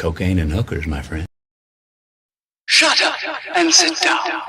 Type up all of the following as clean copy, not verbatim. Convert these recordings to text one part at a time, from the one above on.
cocaine and hookers, my friend. Shut up and sit down.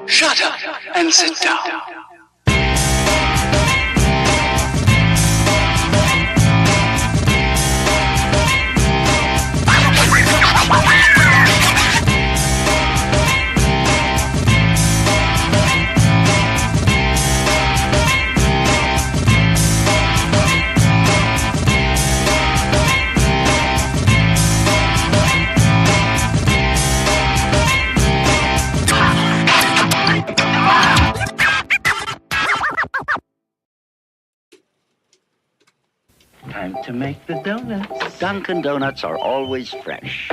Shut up and sit down. Time to make the donuts. Dunkin' Donuts are always fresh.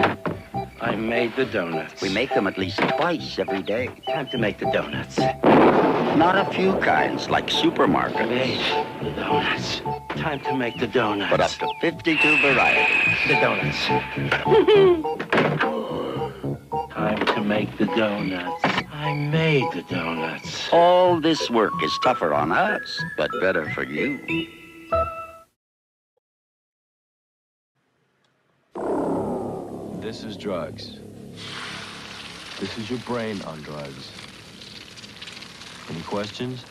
I made the donuts. We make them at least twice every day. Time to make the donuts. Not a few kinds, like supermarket. Made the donuts. Time to make the donuts. But up to 52 varieties. The donuts. Time to make the donuts. I made the donuts. All this work is tougher on us, but better for you. This is drugs. This is your brain on drugs. Any questions?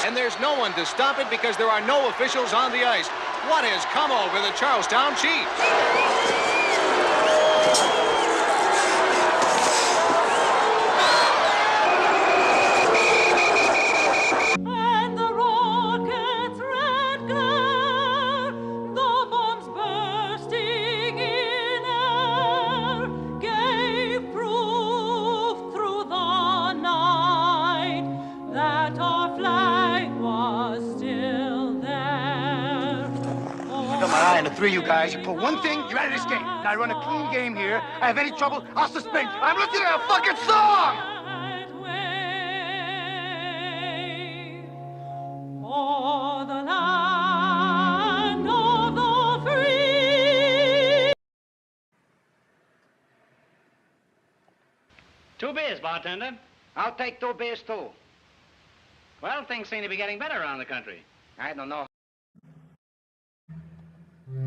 And there's no one to stop it because there are no officials on the ice. What has come over the Charlestown Chiefs? And the rockets' red glare, the bombs bursting in air, gave proof through the night that our flag was still there. Got my eye on the three of you guys. You pull one thing, you're out of this game. Now I run a clean game here. I have any trouble, I'll suspend you. I'm listening to a fucking song! For the land of the free. 2 beers, bartender. I'll take 2 beers, too. Well, things seem to be getting better around the country. I don't know. We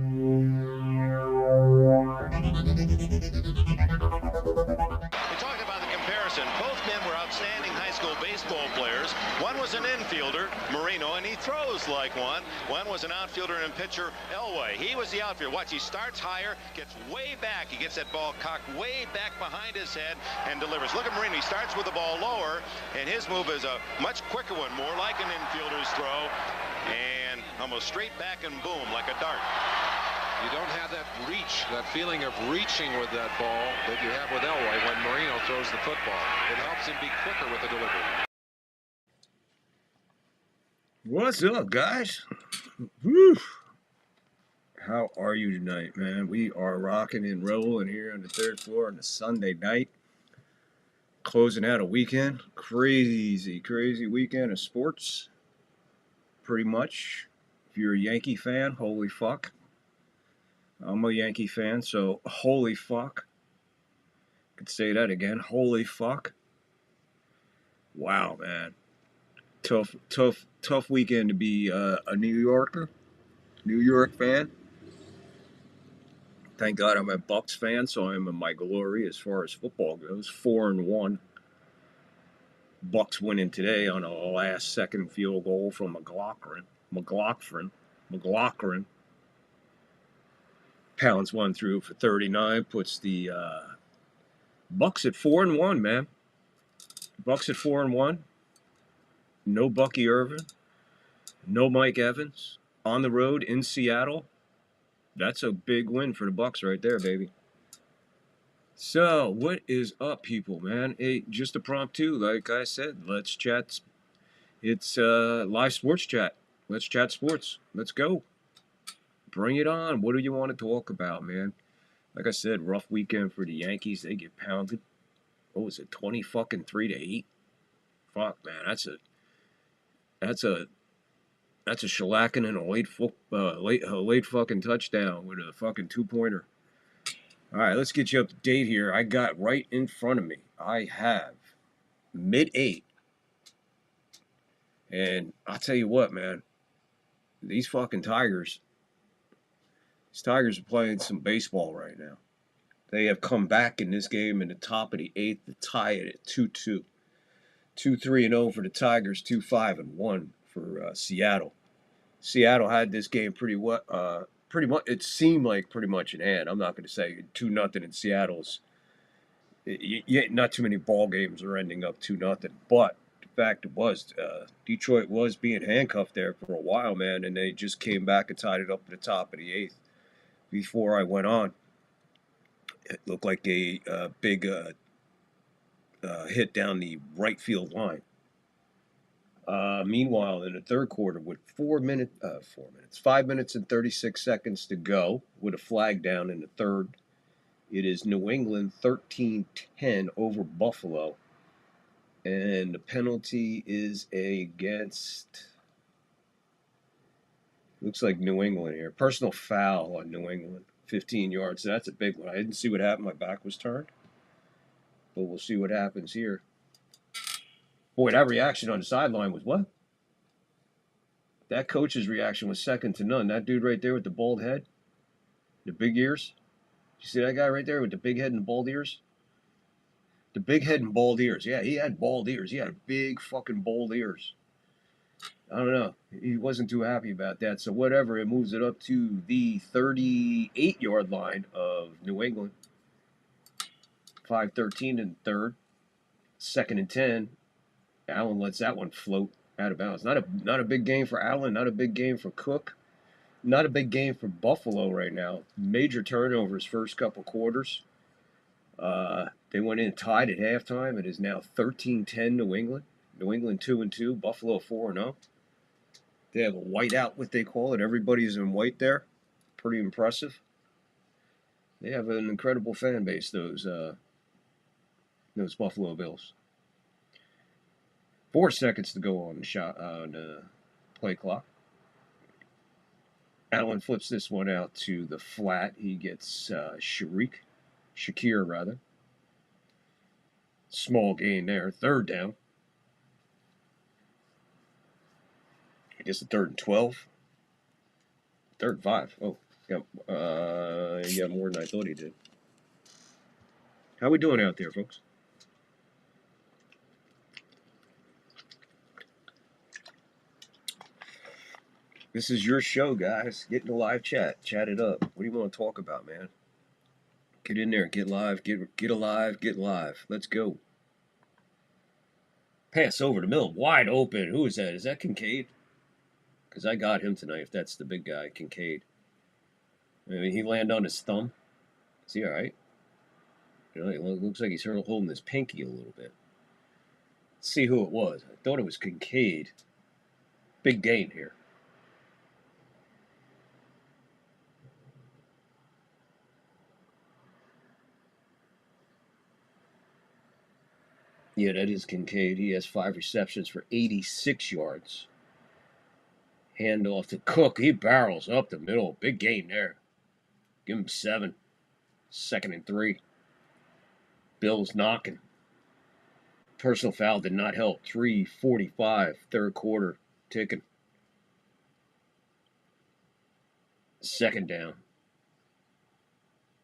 talked about the comparison. Both men were outstanding high school baseball players. One was an infielder, Marino, and he throws like one. One was an outfielder and pitcher, Elway. He was the outfielder. Watch, he starts higher, gets way back. He gets that ball cocked way back behind his head and delivers. Look at Marino. He starts with the ball lower, and his move is a much quicker one, more like an infielder's throw, and almost straight back and boom, like a dart. You don't have that reach, that feeling of reaching with that ball that you have with Elway when Marino throws the football. It helps him be quicker with the delivery. What's up, guys? Woo. How are you tonight, man? We are rocking and rolling here on the third floor on a Sunday night. Closing out a weekend. Crazy weekend of sports. Pretty much. If you're a Yankee fan, holy fuck. I'm a Yankee fan, so holy fuck. Could say that again. Holy fuck. Wow, man. Tough weekend to be a New Yorker. New York fan. Thank God I'm a Bucks fan, so I'm in my glory as far as football goes. 4-1. Bucks winning today on a last-second field goal from McLaughlin. Pounds one through for 39. Puts the Bucks at 4-1, man. Bucks at 4-1. No Bucky Irvin. No Mike Evans. On the road in Seattle. That's a big win for the Bucks right there, baby. So, what is up, people, man? Hey, just a prompt too, like I said, let's chat. It's live sports chat. Let's chat sports. Let's go. Bring it on. What do you want to talk about, man? Like I said, rough weekend for the Yankees. They get pounded. What was it, 20-3-8? Fuck, man, that's a shellacking and a late fucking touchdown with a fucking 2-pointer. All right, let's get you up to date here. I got right in front of me. I have mid-8. And I'll tell you what, man. These fucking Tigers. These Tigers are playing some baseball right now. They have come back in this game in the top of the 8th to tie it at 2-2. 2-3-0 for the Tigers, 2-5-1 for Seattle. Seattle had this game pretty much. It seemed like pretty much in hand. I'm not going to say 2-0 in Seattle's. Not too many ball games are ending up 2-0, but the fact was, Detroit was being handcuffed there for a while, man, and they just came back and tied it up at the top of the 8th. Before I went on, it looked like a big hit down the right field line. Meanwhile, in the third quarter, with 5 minutes and 36 seconds to go, with a flag down in the third, it is New England 13-10 over Buffalo. And the penalty is against, looks like New England here. Personal foul on New England, 15 yards. So that's a big one. I didn't see what happened. My back was turned. But we'll see what happens here. Boy, that reaction on the sideline was what? That coach's reaction was second to none. That dude right there with the bald head, the big ears. You see that guy right there with the big head and the bald ears? The big head and bald ears. Yeah, he had bald ears. He had big fucking bald ears. I don't know. He wasn't too happy about that. So whatever, it moves it up to the 38-yard line of New England. 5-13 in third. 2nd and 10. Allen lets that one float out of bounds. Not a big game for Allen. Not a big game for Cook. Not a big game for Buffalo right now. Major turnovers first couple quarters. They went in tied at halftime. It is now 13-10 New England. New England 2-2. Buffalo 4-0. They have a whiteout, what they call it. Everybody's in white there. Pretty impressive. They have an incredible fan base, those Buffalo Bills. 4 seconds to go on the play clock. Allen flips this one out to the flat. He gets Shakir rather. Small gain there. 3rd down. I guess the 3rd and 12. 3rd and 5. Oh, he got more than I thought he did. How we doing out there, folks? This is your show, guys. Get in the live chat. Chat it up. What do you want to talk about, man? Get in there. Get live. Get alive. Get live. Let's go. Pass over the middle. Wide open. Who is that? Is that Kincaid? Because I got him tonight, if that's the big guy, Kincaid. I mean, he landed on his thumb. Is he all right? You know, it looks like he's holding his pinky a little bit. Let's see who it was. I thought it was Kincaid. Big gain here. Yeah, that is Kincaid. He has 5 receptions for 86 yards. Hand off to Cook. He barrels up the middle. Big gain there. Give him 7. 2nd and 3. Bills knocking. Personal foul did not help. 3:45, third quarter, ticking. 2nd down.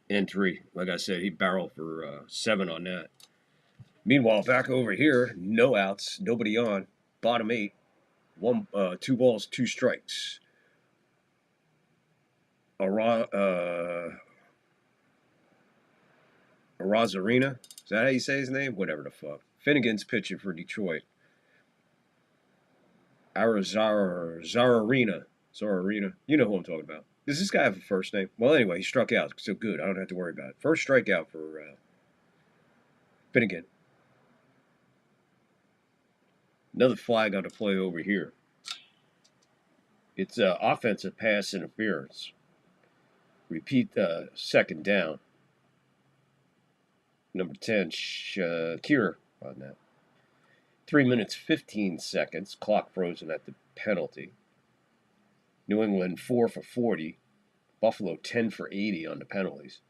And 3. Like I said, he barreled for 7 on that. Meanwhile, back over here, no outs, nobody on. Bottom 8. 2 balls, 2 strikes. Arozarena? Is that how you say his name? Whatever the fuck. Finnegan's pitching for Detroit. Zararina. You know who I'm talking about. Does this guy have a first name? Well, anyway, he struck out. So good. I don't have to worry about it. First strikeout for Finnegan. Another flag on the play over here. It's offensive pass interference. Repeat 2nd down. Number 10, Shakir on that. 3 minutes, 15 seconds. Clock frozen at the penalty. New England 4 for 40. Buffalo 10 for 80 on the penalties.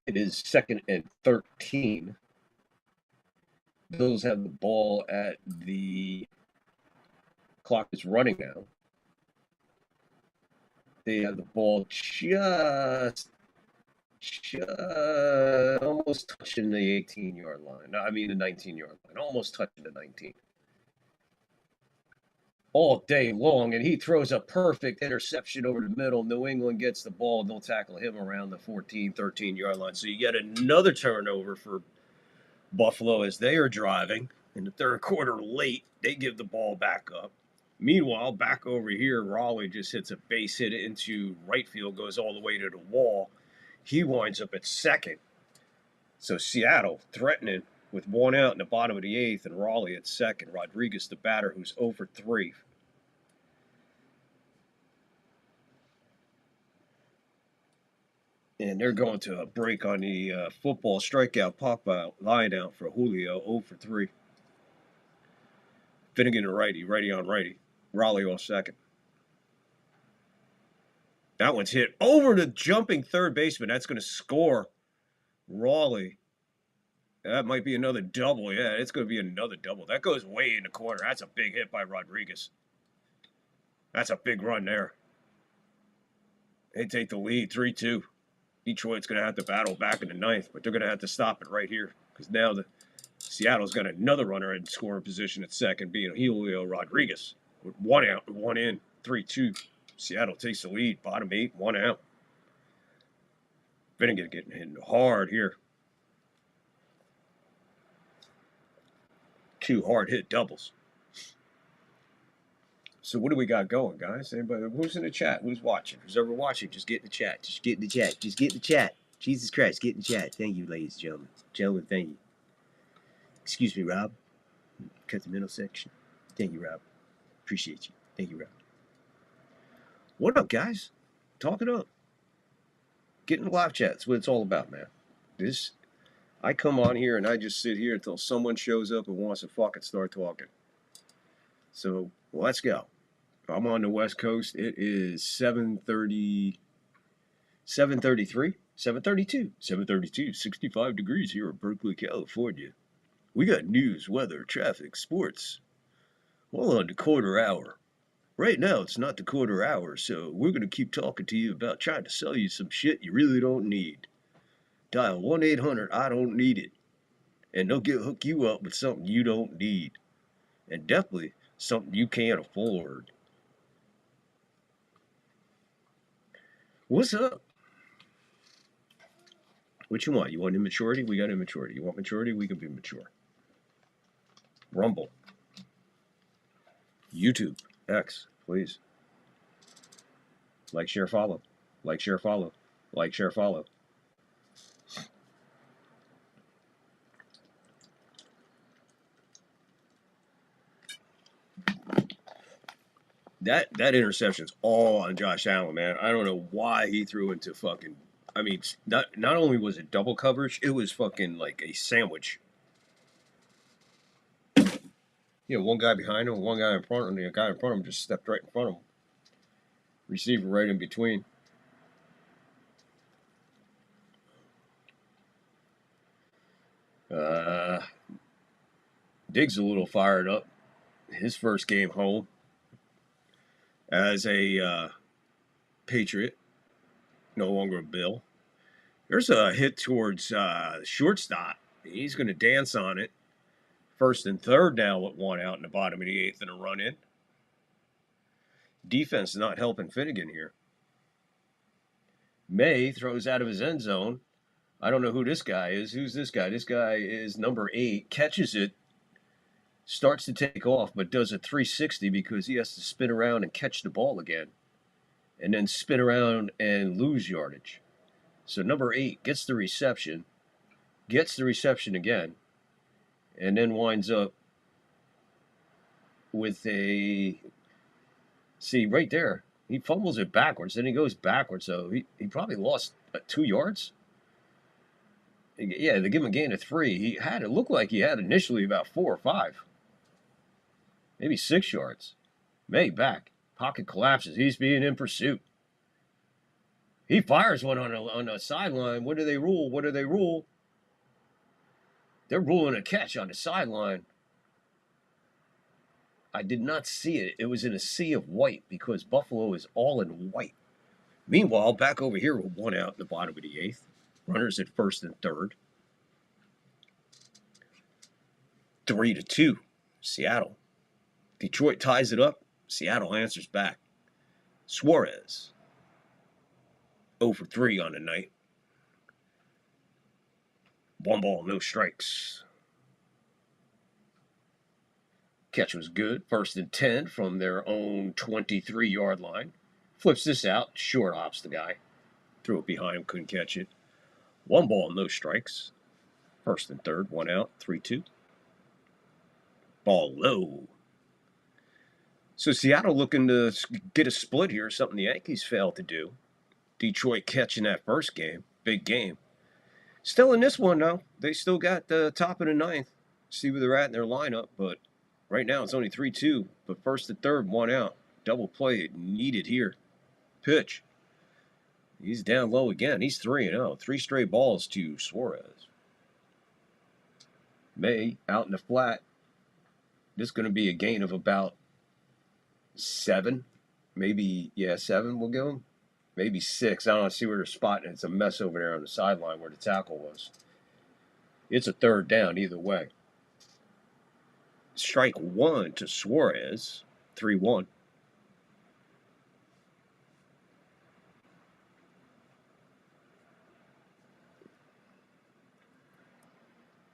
It is 2nd and 13. Bills have the ball at the clock is running now. They have the ball just almost touching the 18-yard line. No, I mean the 19-yard line. Almost touching the 19. All day long, and he throws a perfect interception over the middle. New England gets the ball, and they'll tackle him around the 14, 13-yard line. So you get another turnover for Buffalo as they are driving. In the third quarter late, they give the ball back up. Meanwhile, back over here, Raleigh just hits a base hit into right field, goes all the way to the wall. He winds up at second. So Seattle threatening with 1 out in the bottom of the 8th, and Raleigh at second. Rodriguez, the batter, who's 0 for 3. And they're going to a break on the football strikeout pop-out line out for Julio, 0 for 3. Finnegan to righty on righty. Raleigh off second. That one's hit over the jumping third baseman. That's going to score Raleigh. That might be another double. Yeah, it's going to be another double. That goes way in the corner. That's a big hit by Rodriguez. That's a big run there. They take the lead, 3-2. Detroit's going to have to battle back in the 9th, but they're going to have to stop it right here because now Seattle's got another runner in scoring position at second, being Julio Rodriguez. With 1 out, 1 in, 3-2. Seattle takes the lead, bottom 8, 1 out. Finnegan getting hit hard here. 2 hard hit doubles. So what do we got going, guys? Anybody? Who's in the chat? Who's watching? Who's ever watching? Just get in the chat. Just get in the chat. Just get in the chat. Jesus Christ, get in the chat. Thank you, ladies and gentlemen. Gentlemen, thank you. Excuse me, Rob. Cut the middle section. Thank you, Rob. Appreciate you. Thank you, Rob. What up, guys? Talk it up. Get in the live chat. That's what it's all about, man. I come on here and I just sit here until someone shows up and wants to fucking start talking. So let's go. I'm on the West Coast. It is 7:33, 7:32, 65 degrees here in Berkeley, California. We got news, weather, traffic, sports. Well, on the quarter hour. Right now, it's not the quarter hour, so we're going to keep talking to you about trying to sell you some shit you really don't need. Dial 1-800-I-DON'T-NEED-IT, and they'll hook you up with something you don't need. And definitely something you can't afford. What's up? What you want? You want immaturity? We got immaturity. You want maturity? We can be mature. Rumble. YouTube. X, please. Like, share, follow. Like, share, follow. Like, share, follow. That interception's all on Josh Allen, man. I don't know why he threw into fucking I mean, not only was it double coverage, it was fucking like a sandwich. You know, one guy behind him, one guy in front of him. The guy in front of him just stepped right in front of him. Receiver right in between. Diggs a little fired up. His first game home as a Patriot, no longer a Bill. There's a hit towards shortstop. He's going to dance on it. First and third now with one out in the bottom of the eighth and a run in. Defense not helping Finnegan here. May throws out of his end zone. I don't know who this guy is. Who's this guy? This guy is number 8. Catches it. Starts to take off, but does a 360 because he has to spin around and catch the ball again. And then spin around and lose yardage. So number 8 gets the reception. Gets the reception again. And then winds up with a... See, right there. He fumbles it backwards. Then he goes backwards. So he probably lost 2 yards. Yeah, they give him a gain of 3. He had it looked like he had initially about 4 or 5. Maybe 6 yards. May back. Pocket collapses. He's being in pursuit. He fires one on the sideline. What do they rule? What do they rule? They're ruling a catch on the sideline. I did not see it. It was in a sea of white because Buffalo is all in white. Meanwhile, back over here with one out in the bottom of the 8th. Runners at first and third. 3-2. Seattle. Detroit ties it up. Seattle answers back. Suarez. 0 for 3 on the night. 1 ball, no strikes. Catch was good. First and 10 from their own 23-yard line. Flips this out. Short hops the guy. Threw it behind him. Couldn't catch it. 1 ball, no strikes. First and third. 1 out. 3-2. Ball low. So Seattle looking to get a split here. Something the Yankees failed to do. Detroit catching that first game. Big game. Still in this one, though. They still got the top of the 9th. See where they're at in their lineup. But right now it's only 3-2. But first and third, 1 out. Double play needed here. Pitch. He's down low again. He's 3-0. 3 straight balls to Suarez. May out in the flat. This is going to be a gain of about 7. Maybe, 7 we'll give him. Maybe 6. I don't see where they're spotting it. It's a mess over there on the sideline where the tackle was. It's a third down either way. Strike 1 to Suarez. 3-1.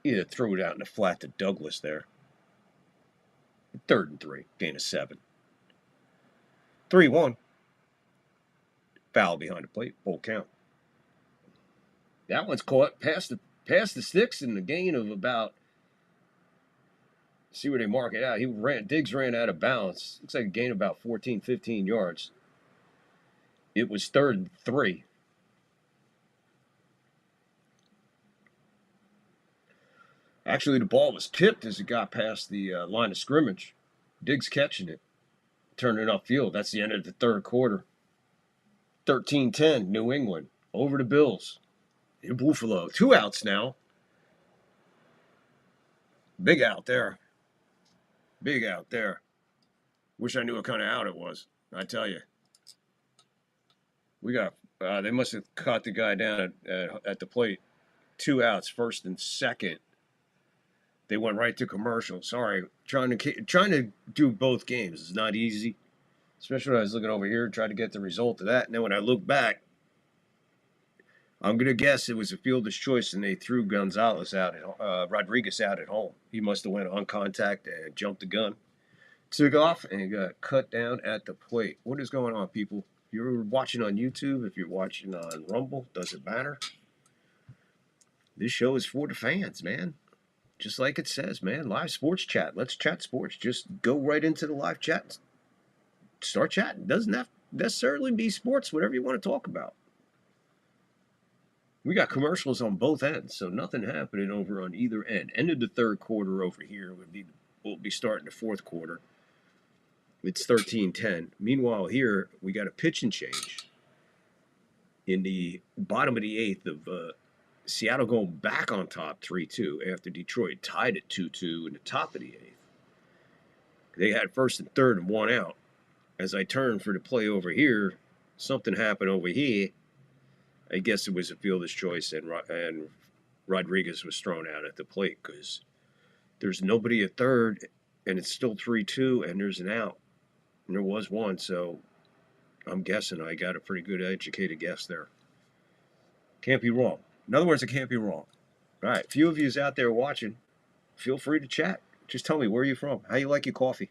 Either throw it out in the flat to Douglas there. 3rd and 3. Gain of 7. 3-1. Foul behind the plate. Full count. That one's caught past the sticks in the gain of about. See where they mark it out. Diggs ran out of bounds. Looks like a gain of about 14, 15 yards. It was 3rd and 3. Actually, the ball was tipped as it got past the line of scrimmage. Diggs catching it. Turning it upfield. That's the end of the 3rd quarter. 13-10, New England. Over the Bills. In Buffalo. 2 outs now. Big out there. Big out there. Wish I knew what kind of out it was. I tell you. We got, they must have caught the guy down at the plate. 2 outs, 1st and 2nd. They went right to commercial. Sorry. Trying to do both games is not easy. Especially when I was looking over here, trying to get the result of that. And then when I look back, I'm going to guess it was a fielder's choice and they threw Rodriguez out at home. He must have went on contact and jumped the gun. Took off and got cut down at the plate. What is going on, people? If you're watching on YouTube, if you're watching on Rumble, doesn't matter. This show is for the fans, man. Just like it says, man. Live sports chat. Let's chat sports. Just go right into the live chat. Start chatting. Doesn't have to necessarily be sports, whatever you want to talk about. We got commercials on both ends, so nothing happening over on either end. Ended the third quarter over here. We'll be starting the fourth quarter. It's 13-10. Meanwhile, here we got a pitch and change in the bottom of the eighth of Seattle going back on top 3-2 after Detroit tied it 2-2 in the top of the eighth. They had first and third and one out. As I turned for the play over here, something happened over here. I guess it was a fielder's choice, and Rodriguez was thrown out at the plate because there's nobody at third, and it's still 3-2, and there's an out. And there was one, so I'm guessing I got a pretty good educated guess there. Can't be wrong. In other words, it can't be wrong. All right, a few of you out there watching, feel free to chat. Just tell me, where are you from? How you like your coffee?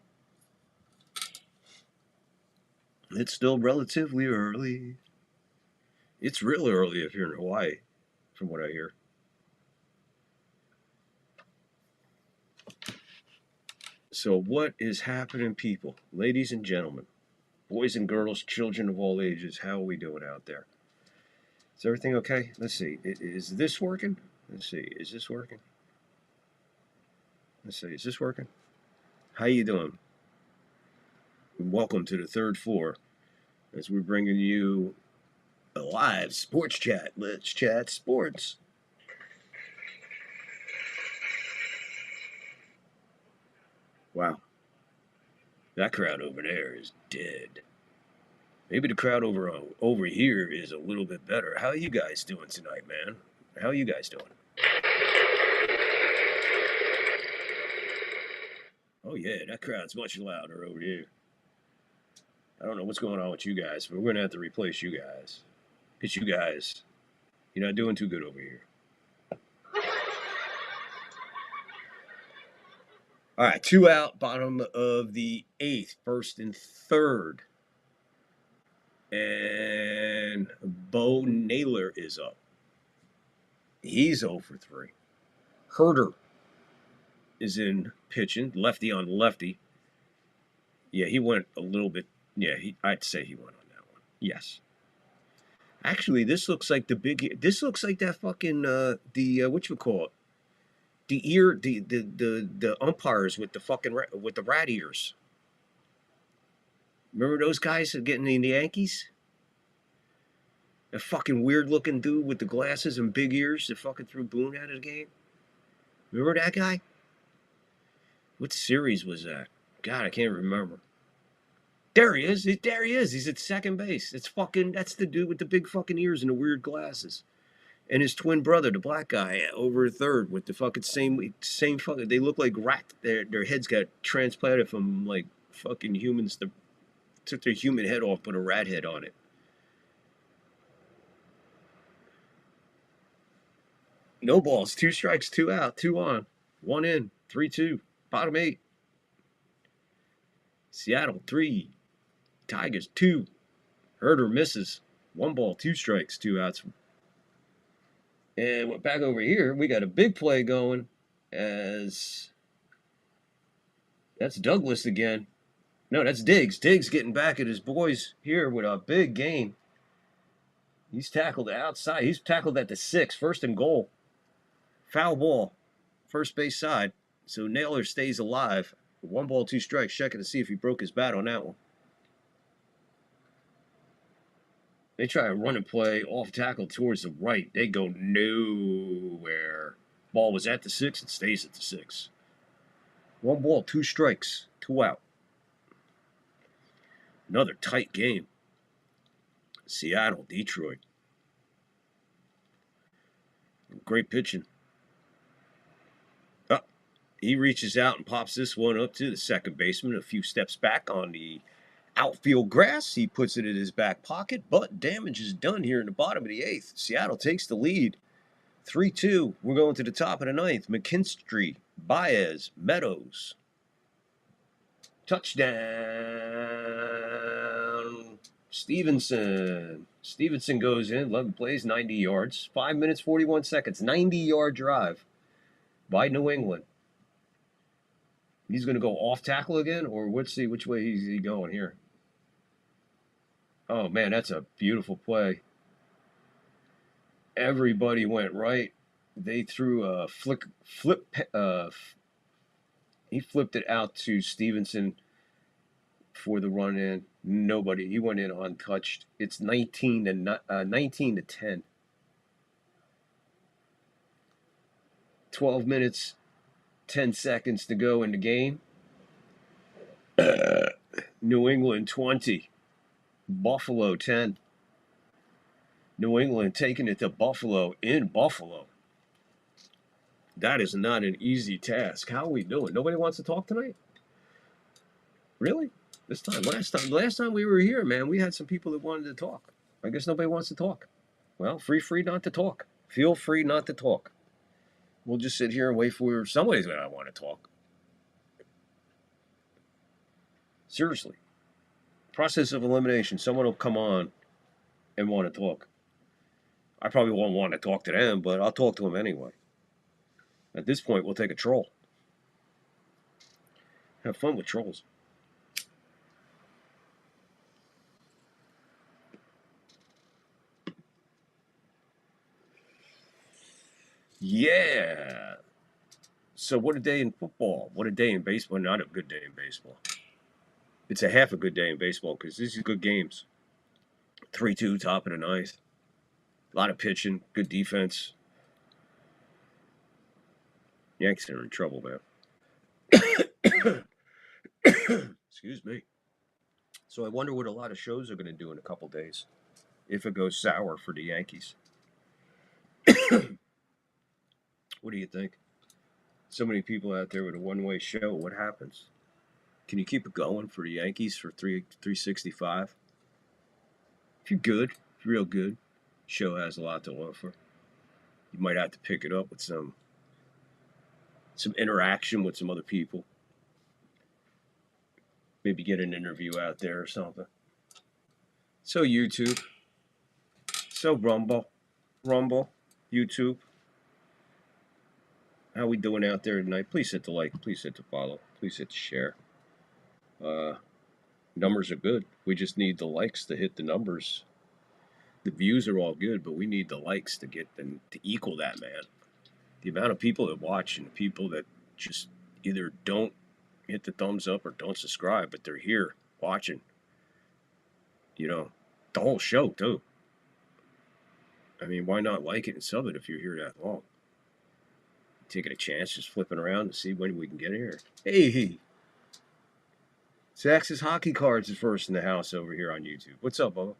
It's still relatively early. It's real early if you're in Hawaii, from what I hear. So what is happening, people? Ladies and gentlemen, boys and girls, children of all ages, how are we doing out there? Is everything okay? Let's see. Is this working? Let's see. Is this working? Let's see. Is this working? How you doing? Welcome to the third floor as we're bringing you a live sports chat. Let's chat sports. Wow. That crowd over there is dead. Maybe the crowd over here is a little bit better. How are you guys doing tonight, man? How are you guys doing? Oh, yeah, that crowd's much louder over here. I don't know what's going on with you guys, but we're going to have to replace you guys. Because you guys, you're not doing too good over here. All right, 2 out, bottom of the eighth, first and third. And Bo Naylor is up. He's 0 for 3. Herder is in pitching, lefty on lefty. Yeah, he went a little bit. Yeah, I'd say he went on that one. Yes. Actually, this looks like this looks like that fucking whatchamacallit? The umpires with the fucking with the rat ears. Remember those guys getting in the Yankees? That fucking weird looking dude with the glasses and big ears that fucking threw Boone out of the game. Remember that guy? What series was that? God, I can't remember. There he is. There he is. He's at second base. That's the dude with the big fucking ears and the weird glasses. And his twin brother, the black guy, over at third with the fucking same fucking. They look like rat. Their heads got transplanted from like fucking humans. Took their human head off, put a rat head on it. No balls. 2 strikes, 2 out, 2 on, 1 in, 3-2, bottom 8. Seattle 3, Tigers 2. Herder misses. 1 ball, 2 strikes, 2 outs. And we're back over here. We got a big play going as that's Douglas again. No, that's Diggs. Diggs getting back at his boys here with a big gain. He's tackled outside. He's tackled at the 6, first and goal. Foul ball, first base side. So Naylor stays alive. 1 ball, 2 strikes. Checking to see if he broke his bat on that one. They try a run and play off tackle towards the right. They go nowhere. Ball was at the 6. It stays at the 6. 1 ball, 2 strikes, 2 out. Another tight game. Seattle, Detroit. Great pitching. Oh, he reaches out and pops this one up to the second baseman. A few steps back on the outfield grass. He puts it in his back pocket, but damage is done here in the bottom of the 8th. Seattle takes the lead. 3-2. We're going to the top of the 9th. McKinstry, Baez, Meadows. Touchdown. Stevenson. Stevenson goes in, 11 plays, 90 yards. 5 minutes, 41 seconds. 90-yard drive by New England. He's going to go off tackle again, or let's see which way is he going here. Oh, man, that's a beautiful play. Everybody went right. They threw a he flipped it out to Stevenson for the run in. Nobody. He went in untouched. It's 19 to 10. 12 minutes, 10 seconds to go in the game. New England 20, Buffalo 10. New England taking it to Buffalo in Buffalo. That is not an easy task. How are we doing? Nobody wants to talk tonight? Really? This time? Last time we were here, man, we had some people that wanted to talk. I guess nobody wants to talk. Well, free not to talk. Feel free not to talk. We'll just sit here and wait for somebody's going to want to talk. Seriously. Process of elimination. Someone will come on and want to talk. I probably won't want to talk to them, but I'll talk to them anyway. At this point, we'll take a troll. Have fun with trolls. Yeah. So what a day in football. What a day in baseball. Not a good day in baseball. It's a half a good day in baseball because these are good games. 3-2, top of the ninth. A lot of pitching. Good defense. Yankees are in trouble, man. Excuse me. So I wonder what a lot of shows are going to do in a couple days if it goes sour for the Yankees. What do you think? So many people out there with a one-way show. What happens? Can you keep it going for the Yankees for 365? If you're good, real good, show has a lot to offer. You might have to pick it up with some interaction with some other people. Maybe get an interview out there or something. So YouTube. So Rumble, YouTube. How we doing out there tonight? Please hit the like. Please hit the follow. Please hit the share. Numbers are good. We just need the likes to hit the numbers. The views are all good, but we need the likes to get them to equal that, man. The amount of people that watch and the people that just either don't hit the thumbs up or don't subscribe, but they're here watching. You know, the whole show too. I mean, why not like it and sub it if you're here that long? Taking a chance, just flipping around to see when we can get here. Hey, Sax's Hockey Cards is first in the house over here on YouTube. What's up, Bubba?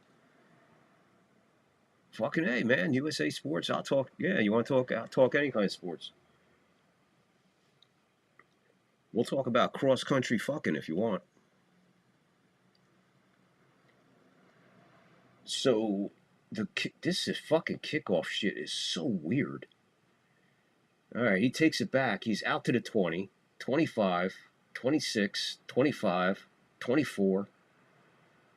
Fucking A, man. USA Sports. I'll talk. Yeah, you want to talk? I'll talk any kind of sports. We'll talk about cross-country fucking if you want. So, this is fucking kickoff shit is so weird. All right, he takes it back. He's out to the 20, 25, 26, 25, 24.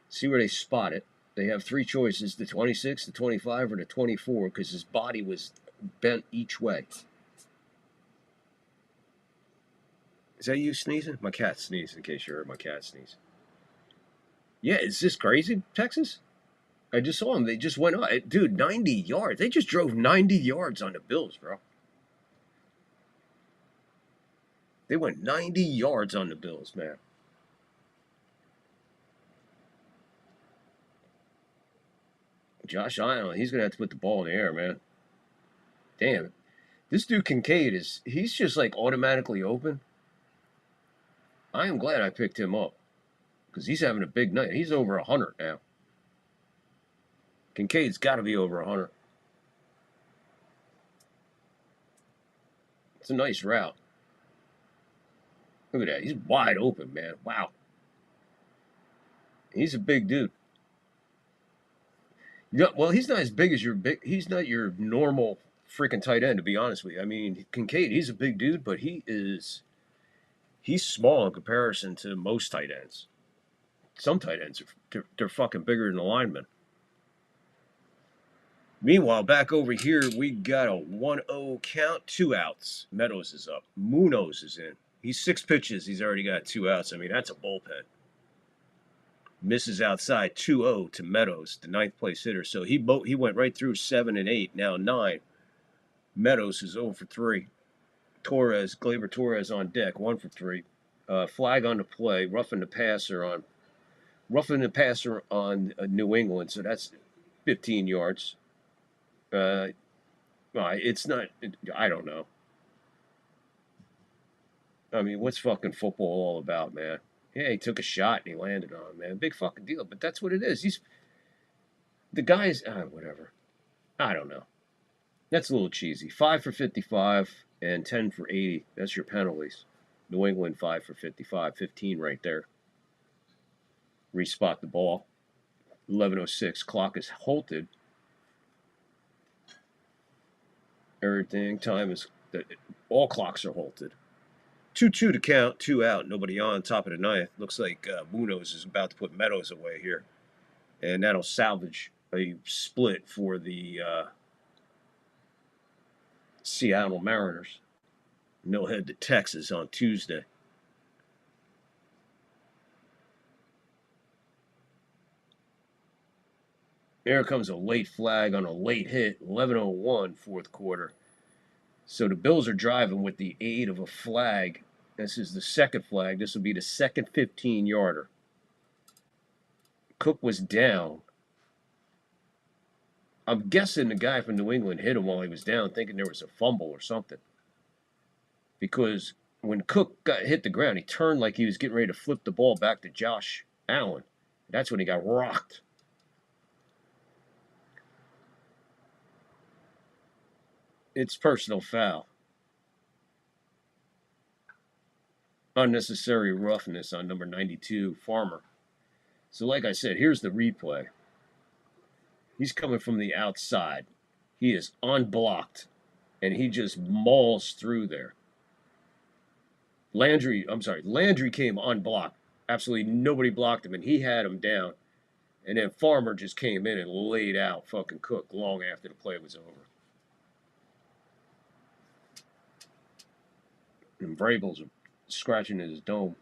See where they spot it. They have three choices, the 26, the 25, or the 24, because his body was bent each way. Is that you sneezing? My cat sneezed, in case you heard my cat sneeze. Yeah, is this crazy, Texas? I just saw them. They just went on. Dude, 90 yards. They just drove 90 yards on the Bills, bro. They went 90 yards on the Bills, man. Josh Allen, he's going to have to put the ball in the air, man. Damn. This dude Kincaid he's just like automatically open. I am glad I picked him up because he's having a big night. He's over 100 now. Kincaid's got to be over 100. It's a nice route. Look at that. He's wide open, man. Wow. He's a big dude. Yeah, well, he's not as big as your big. He's not your normal freaking tight end, to be honest with you. I mean, Kincaid, he's a big dude, but he's small in comparison to most tight ends. Some tight ends they're fucking bigger than the linemen. Meanwhile, back over here, we got a 1-0 count, 2 outs. Meadows is up. Munoz is in. He's 6 pitches. He's already got 2 outs. I mean, that's a bullpen. Misses outside 2-0 to Meadows, the ninth place hitter. So he went right through 7 and 8, now 9. Meadows is 0 for 3. Gleyber Torres on deck, 1 for 3. Flag on the play, roughing the passer on New England. So that's 15 yards. It's not. I don't know. I mean, what's fucking football all about, man? Yeah, he took a shot and he landed on it, man. Big fucking deal. But that's what it is. The guy's whatever. I don't know. That's a little cheesy. 5 for 55 and 10 for 80. That's your penalties. New England 5 for 55, 15 right there. Respot the ball. 11:06. Clock is halted. Everything. Time is. All clocks are halted. 2-2 to count. 2 out. Nobody on. Top of the ninth. Looks like Munoz is about to put Meadows away here, and that'll salvage a split for the Seattle Mariners. And they'll head to Texas on Tuesday. There comes a late flag on a late hit, 11:01 fourth quarter. So the Bills are driving with the aid of a flag. This is the second flag. This will be the second 15-yarder. Cook was down. I'm guessing the guy from New England hit him while he was down, thinking there was a fumble or something. Because when Cook hit the ground, he turned like he was getting ready to flip the ball back to Josh Allen. That's when he got rocked. It's personal foul. Unnecessary roughness on number 92, Farmer. So like I said, here's the replay. He's coming from the outside. He is unblocked, and he just mauls through there. Landry came unblocked. Absolutely nobody blocked him, and he had him down. And then Farmer just came in and laid out fucking Cook long after the play was over. And Vrabel's scratching at his dome.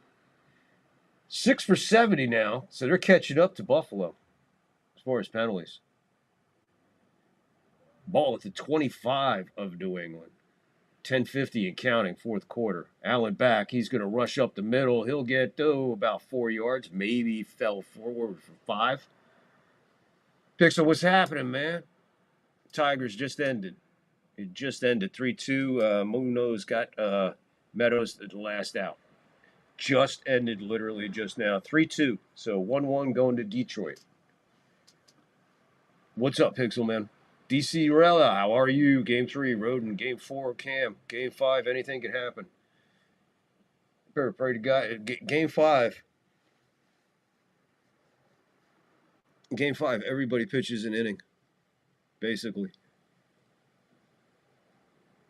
6 for 70 now, so they're catching up to Buffalo as far as penalties. Ball at the 25 of New England. 10:50 and counting, fourth quarter. Allen back. He's going to rush up the middle. He'll get, about 4 yards. Maybe fell forward for 5. Pixel, what's happening, man? Tigers just ended. It just ended 3-2. Munoz got Meadows at the last out. Just ended literally just now. 3-2. So 1-1 going to Detroit. What's up, Pixel, man? DC Rella, how are you? Game 3, Roden. Game 4, Cam. Game 5, anything can happen. Better pray to God. Game 5. Game 5, everybody pitches an inning, basically.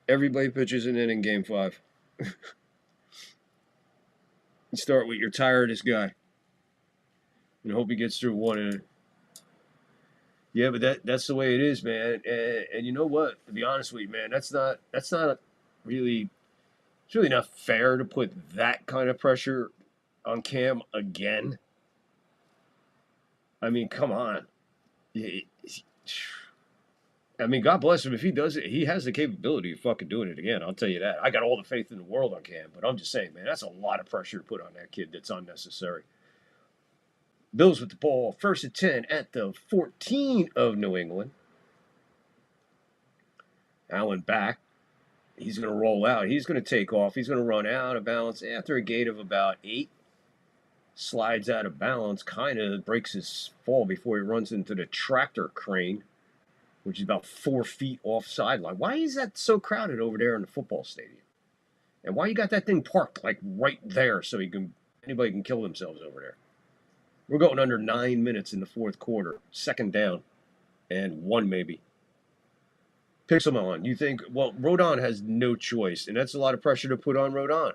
Everybody pitches an inning, Game 5. You start with your tiredest guy and hope he gets through one inning. Yeah, but that's the way it is, man. And you know what? To be honest with you, man, that's not really. It's really not fair to put that kind of pressure on Cam again. I mean, come on. I mean, God bless him if he does it. He has the capability of fucking doing it again. I'll tell you that. I got all the faith in the world on Cam, but I'm just saying, man, that's a lot of pressure to put on that kid that's unnecessary. Bills with the ball, 1st and 10 at the 14 of New England. Allen back. He's going to roll out. He's going to take off. He's going to run out of balance after a gate of about 8. Slides out of balance, kind of breaks his fall before he runs into the tractor crane, which is about 4 feet off sideline. Why is that so crowded over there in the football stadium? And why you got that thing parked like right there so anybody can kill themselves over there? We're going under 9 minutes in the fourth quarter. 2nd down and 1 maybe. Pixelmon, you think, well, Rodon has no choice, and that's a lot of pressure to put on Rodon.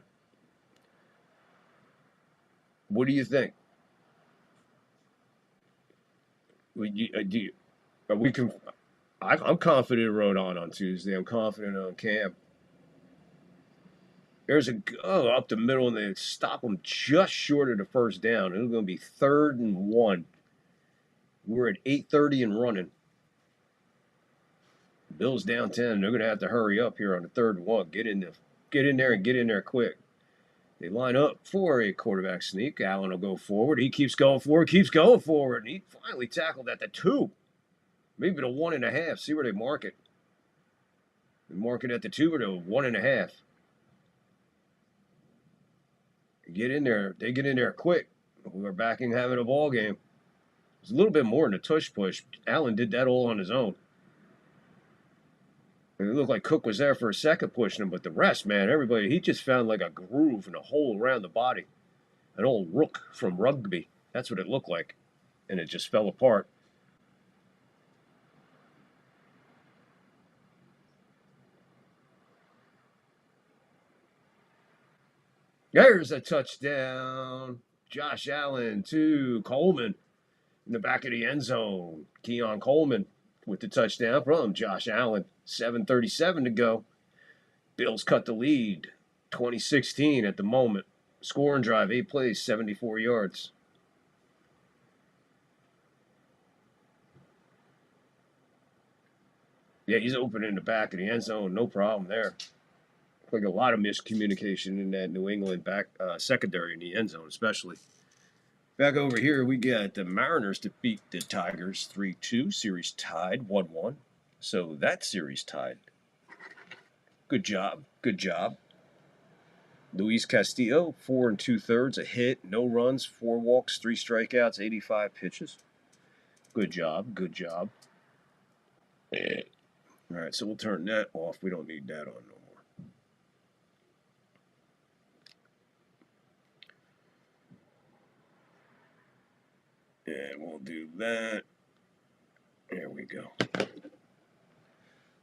What do you think? I'm confident in Rodon on Tuesday. I'm confident on Cam. There's a go up the middle, and they stop them just short of the first down. It's going to be 3rd and 1. We're at 8:30 and running. Bills down 10. They're going to have to hurry up here on the 3rd and 1. Get in there and get in there quick. They line up for a quarterback sneak. Allen will go forward. He keeps going forward, and he finally tackled at the 2. Maybe the 1.5. See where they mark it. They mark it at the 2 or the 1.5. Get in there. They get in there quick. We're back in having a ball game. It's a little bit more than a tush push. Allen did that all on his own. And it looked like Cook was there for a second pushing him, but the rest, man, everybody, he just found like a groove and a hole around the body. An old rook from rugby. That's what it looked like. And it just fell apart. There's a touchdown. Josh Allen to Coleman in the back of the end zone. Keon Coleman with the touchdown from Josh Allen. 7:37 to go. Bills cut the lead. 2016 at the moment. Scoring drive, 8 plays, 74 yards. Yeah, he's open in the back of the end zone. No problem there. Like a lot of miscommunication in that New England back secondary in the end zone, especially. Back over here, we got the Mariners to beat the Tigers 3-2. Series tied 1-1. So that series tied. Good job. Good job. Luis Castillo, 4 2/3, a hit, no runs, 4 walks, 3 strikeouts, 85 pitches. Good job. Good job. All right, so we'll turn that off. We don't need that on no more. And we'll do that. There we go.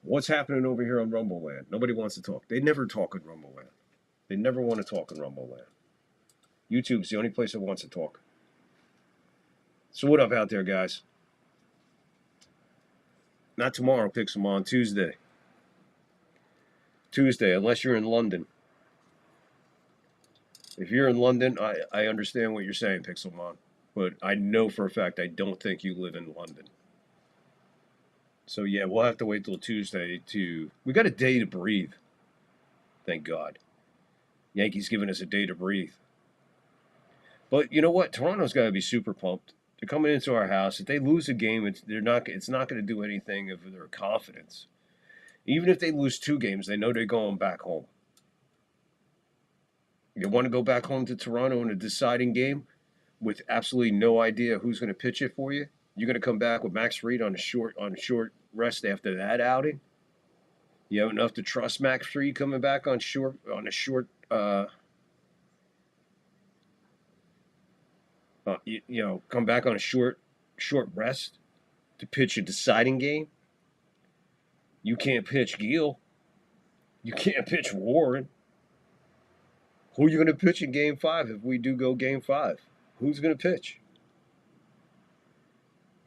What's happening over here on Rumble Land? Nobody wants to talk. They never talk in Rumble Land. They never want to talk in Rumble Land. YouTube's the only place that wants to talk. So what up out there, guys? Not tomorrow, Pixelmon. Tuesday. Tuesday, unless you're in London. If you're in London, I understand what you're saying, Pixelmon. But I know for a fact I don't think you live in London. So, yeah, we'll have to wait till Tuesday to... We got a day to breathe. Thank God. Yankees giving us a day to breathe. But you know what? Toronto's got to be super pumped. They're coming into our house. If they lose a game, it's not going to do anything of their confidence. Even if they lose 2 games, they know they're going back home. You want to go back home to Toronto in a deciding game with absolutely no idea who's going to pitch it for you? You're going to come back with Max Fried on a short rest after that outing? You have enough to trust Max Fried coming back on a short come back on a short rest to pitch a deciding game? You can't pitch Gil. You can't pitch Warren. Who are you going to pitch in Game 5 if we do go Game 5? Who's going to pitch?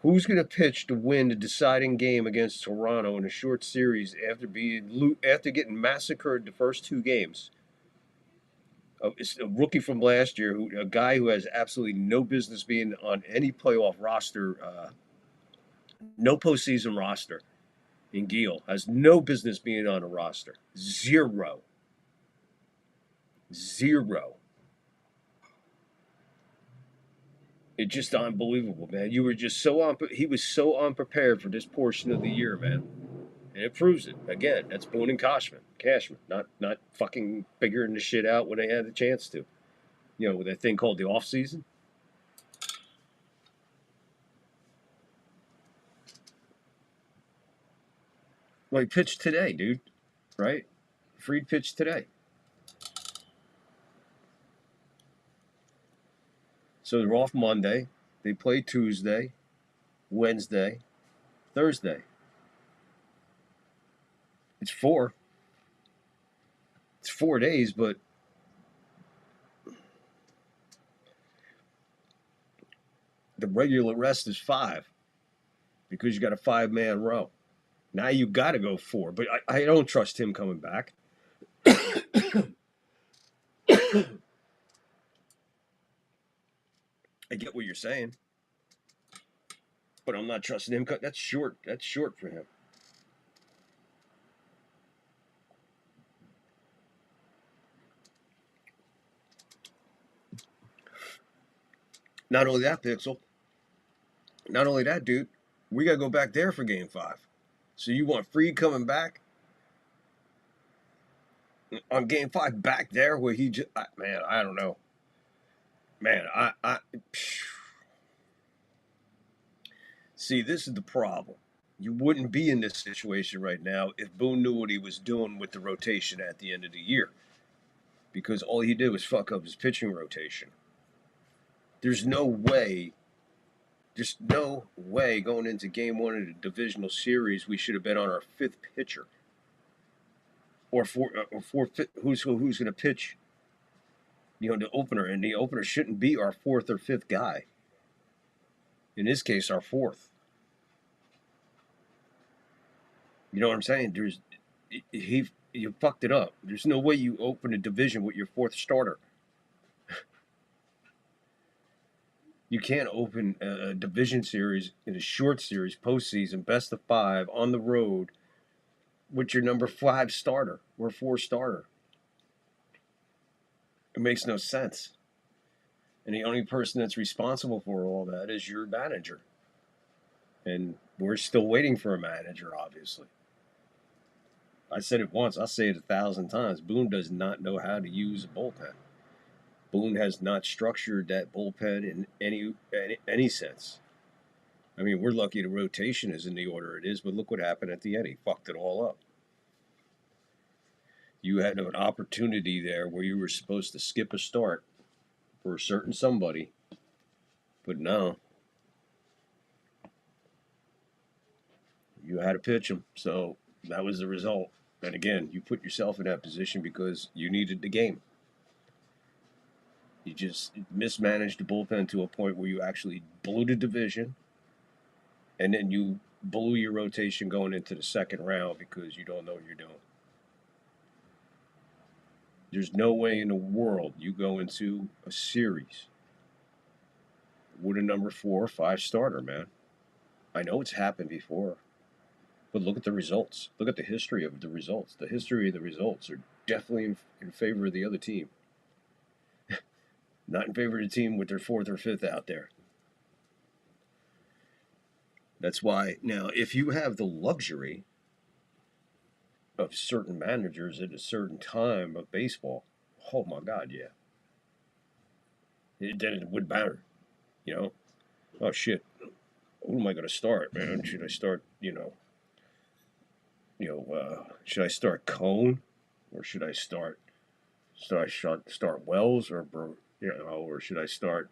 Who's going to pitch to win the deciding game against Toronto in a short series after getting massacred the first 2 games? It's a rookie from last year, a guy who has absolutely no business being on any playoff roster, no postseason roster. In Gil has no business being on a roster. 0. It's just unbelievable, man. You were just he was so unprepared for this portion of the year, man. And it proves it. Again, that's Boone and Cashman, not fucking figuring the shit out when they had the chance to. You know, with that thing called the off season. Well, he pitched today, dude. Right? Fried pitched today. So they're off Monday. They play Tuesday, Wednesday, Thursday. It's 4. It's 4 days, but the regular rest is 5 because you got a 5-man row. Now you got to go 4, but I don't trust him coming back. I get what you're saying, but I'm not trusting him. That's short. That's short for him. Not only that, Pixel. Not only that, dude. We got to go back there for Game 5. So you want Freed coming back on Game 5 back there where he just... man, I don't know. Man, See, this is the problem. You wouldn't be in this situation right now if Boone knew what he was doing with the rotation at the end of the year. Because all he did was fuck up his pitching rotation. There's no way going into Game 1 of the divisional series we should have been on our 5th pitcher. Or who's going to pitch, the opener. And the opener shouldn't be our 4th or 5th guy. In this case, our 4th. You know what I'm saying? You fucked it up. There's no way you open a division with your 4th starter. You can't open a division series in a short series, postseason, best of 5 on the road with your number 5 starter or 4 starter. It makes no sense. And the only person that's responsible for all that is your manager. And we're still waiting for a manager, obviously. I said it once, I'll say it 1,000 times. Boone does not know how to use a bullpen. Boone has not structured that bullpen in any sense. I mean, we're lucky the rotation is in the order it is, but look what happened at the end. He fucked it all up. You had an opportunity there where you were supposed to skip a start for a certain somebody, but no. You had to pitch him, so that was the result. And again, you put yourself in that position because you needed the game. You just mismanaged the bullpen to a point where you actually blew the division, and then you blew your rotation going into the second round because you don't know what you're doing. There's no way in the world you go into a series with a number 4 or 5 starter, man. I know it's happened before, but look at the results. Look at the history of the results. The history of the results are definitely in favor of the other team. Not in favor of the team with their 4th or 5th out there. That's why, now, if you have the luxury of certain managers at a certain time of baseball, oh my God, yeah. Then it would matter, Oh, shit. Who am I going to start, man? Should I start, should I start Cone? Or should I start Wells or should I start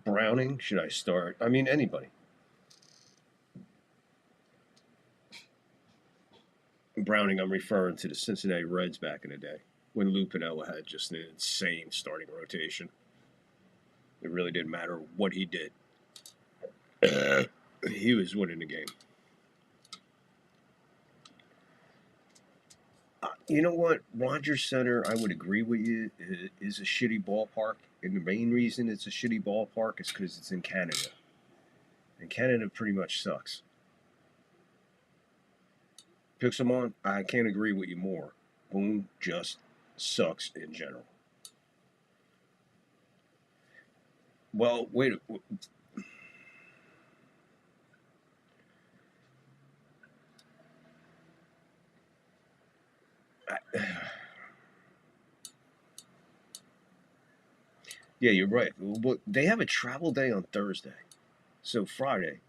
Browning? Should I start, anybody. Browning, I'm referring to the Cincinnati Reds back in the day when Lou Piniella had just an insane starting rotation. It really didn't matter what he did. He was winning the game. You know what? Rogers Center, I would agree with you, is a shitty ballpark. And the main reason it's a shitty ballpark is because it's in Canada. And Canada pretty much sucks. Pixelmon, I can't agree with you more. Boone just sucks in general. Well, wait. Yeah, you're right. But they have a travel day on Thursday. So Friday.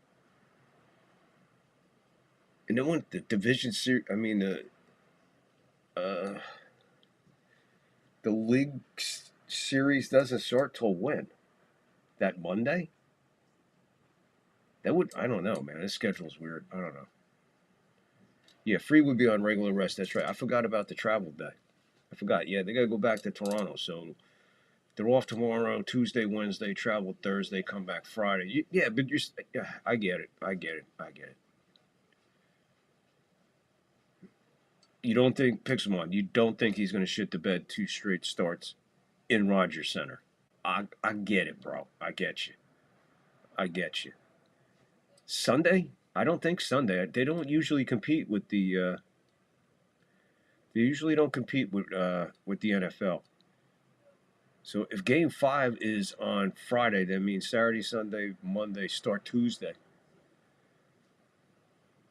And then when the division series, the league series doesn't start till when? That Monday? I don't know, man. This schedule's weird. I don't know. Yeah, Free would be on regular rest. That's right. I forgot about the travel day. I forgot. Yeah, they got to go back to Toronto. So they're off tomorrow, Tuesday, Wednesday, travel Thursday, come back Friday. Yeah, but I get it. You don't think, Pixelmon, you don't think he's going to shit the bed 2 straight starts in Rogers Center? I get it, bro. I get you. I get you. Sunday? I don't think Sunday. They don't usually compete with the. They usually don't compete with the NFL. So if Game 5 is on Friday, that means Saturday, Sunday, Monday, start Tuesday.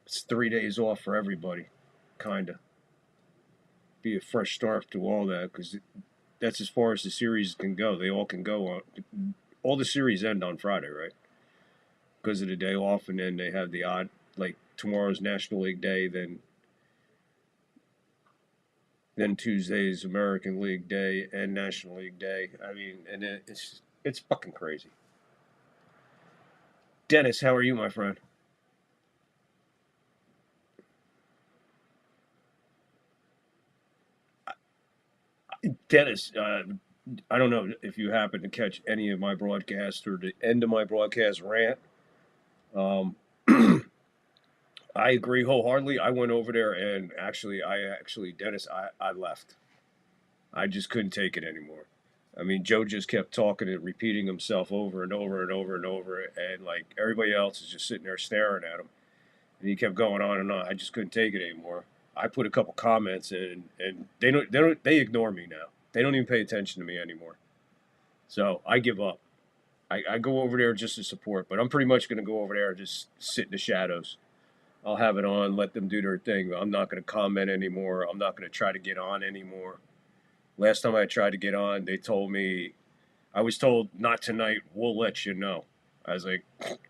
It's 3 days off for everybody, kinda. Be a fresh start to all that because that's as far as the series can go. They all can go on. All the series end on Friday, right? Because of the day off, and then they have the odd, like tomorrow's National League Day, then Tuesday's American League Day and National League Day. I mean, and it's fucking crazy. Dennis, how are you, my friend? Dennis, I don't know if you happen to catch any of my broadcasts or the end of my broadcast rant. I agree wholeheartedly. I went over there and Dennis, I left. I just couldn't take it anymore. I mean, Joe just kept talking and repeating himself over and over and over and over, and like everybody else is just sitting there staring at him. And he kept going on and on. I just couldn't take it anymore. I put a couple comments in, and they ignore me now. They don't even pay attention to me anymore. So I give up. I go over there just to support, but I'm pretty much going to go over there and just sit in the shadows. I'll have it on, let them do their thing. I'm not going to comment anymore. I'm not going to try to get on anymore. Last time I tried to get on, they told me, I was told, not tonight, we'll let you know. I was like,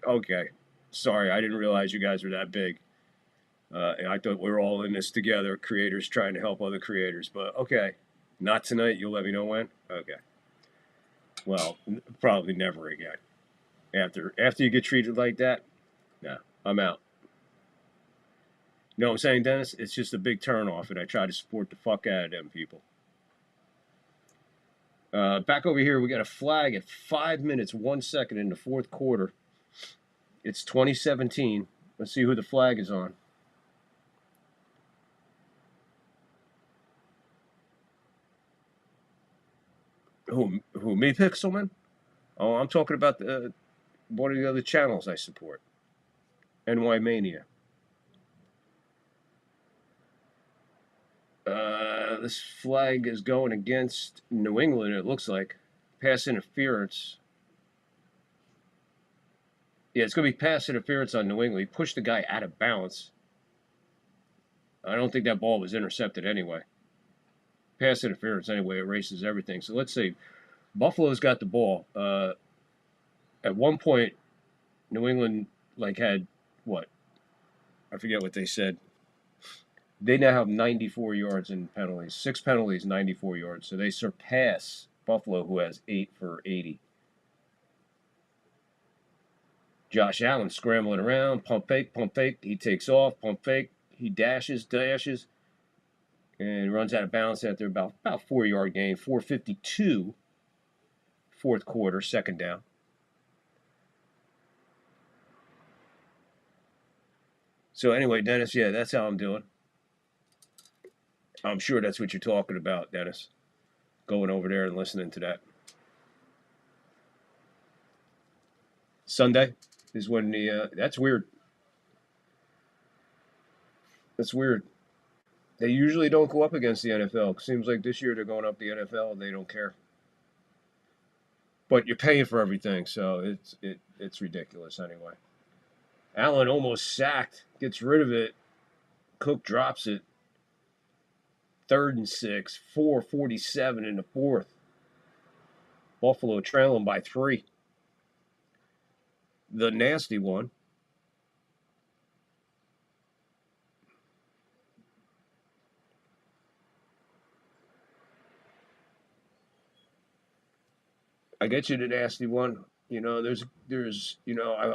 okay, sorry, I didn't realize you guys were that big. And I thought we were all in this together, creators trying to help other creators. But okay, not tonight, you'll let me know when? Okay. Well, probably never again. After you get treated like that, no, I'm out. You know what I'm saying, Dennis? It's just a big turnoff, and I try to support the fuck out of them people. Back over here, we got a flag at 5 minutes, 1 second in the fourth quarter. It's 2017. Let's see who the flag is on. Who, me, Pixelman? Oh, I'm talking about one of the other channels I support. NY Mania. This flag is going against New England, it looks like. Pass interference. Yeah, it's going to be pass interference on New England. He pushed the guy out of bounds. I don't think that ball was intercepted anyway. Pass interference anyway, erases everything. So let's see. Buffalo's got the ball. At one point, New England had what? I forget what they said. They now have 94 yards in penalties. 6 penalties, 94 yards. So they surpass Buffalo, who has 8 for 80. Josh Allen scrambling around. Pump fake. He takes off. Pump fake. He dashes, and runs out of bounds after about 4-yard gain. 4:52, fourth quarter, second down. So anyway, Dennis, yeah, that's how I'm doing. I'm sure that's what you're talking about, Dennis. Going over there and listening to that. Sunday is when that's weird. That's weird. They usually don't go up against the NFL. Seems like this year they're going up the NFL and they don't care. But you're paying for everything, so it's ridiculous anyway. Allen almost sacked, gets rid of it. Cook drops it. 3rd and 6, 4:47 in the fourth. Buffalo trailing by 3. The nasty one. I get you the nasty one. You know, there's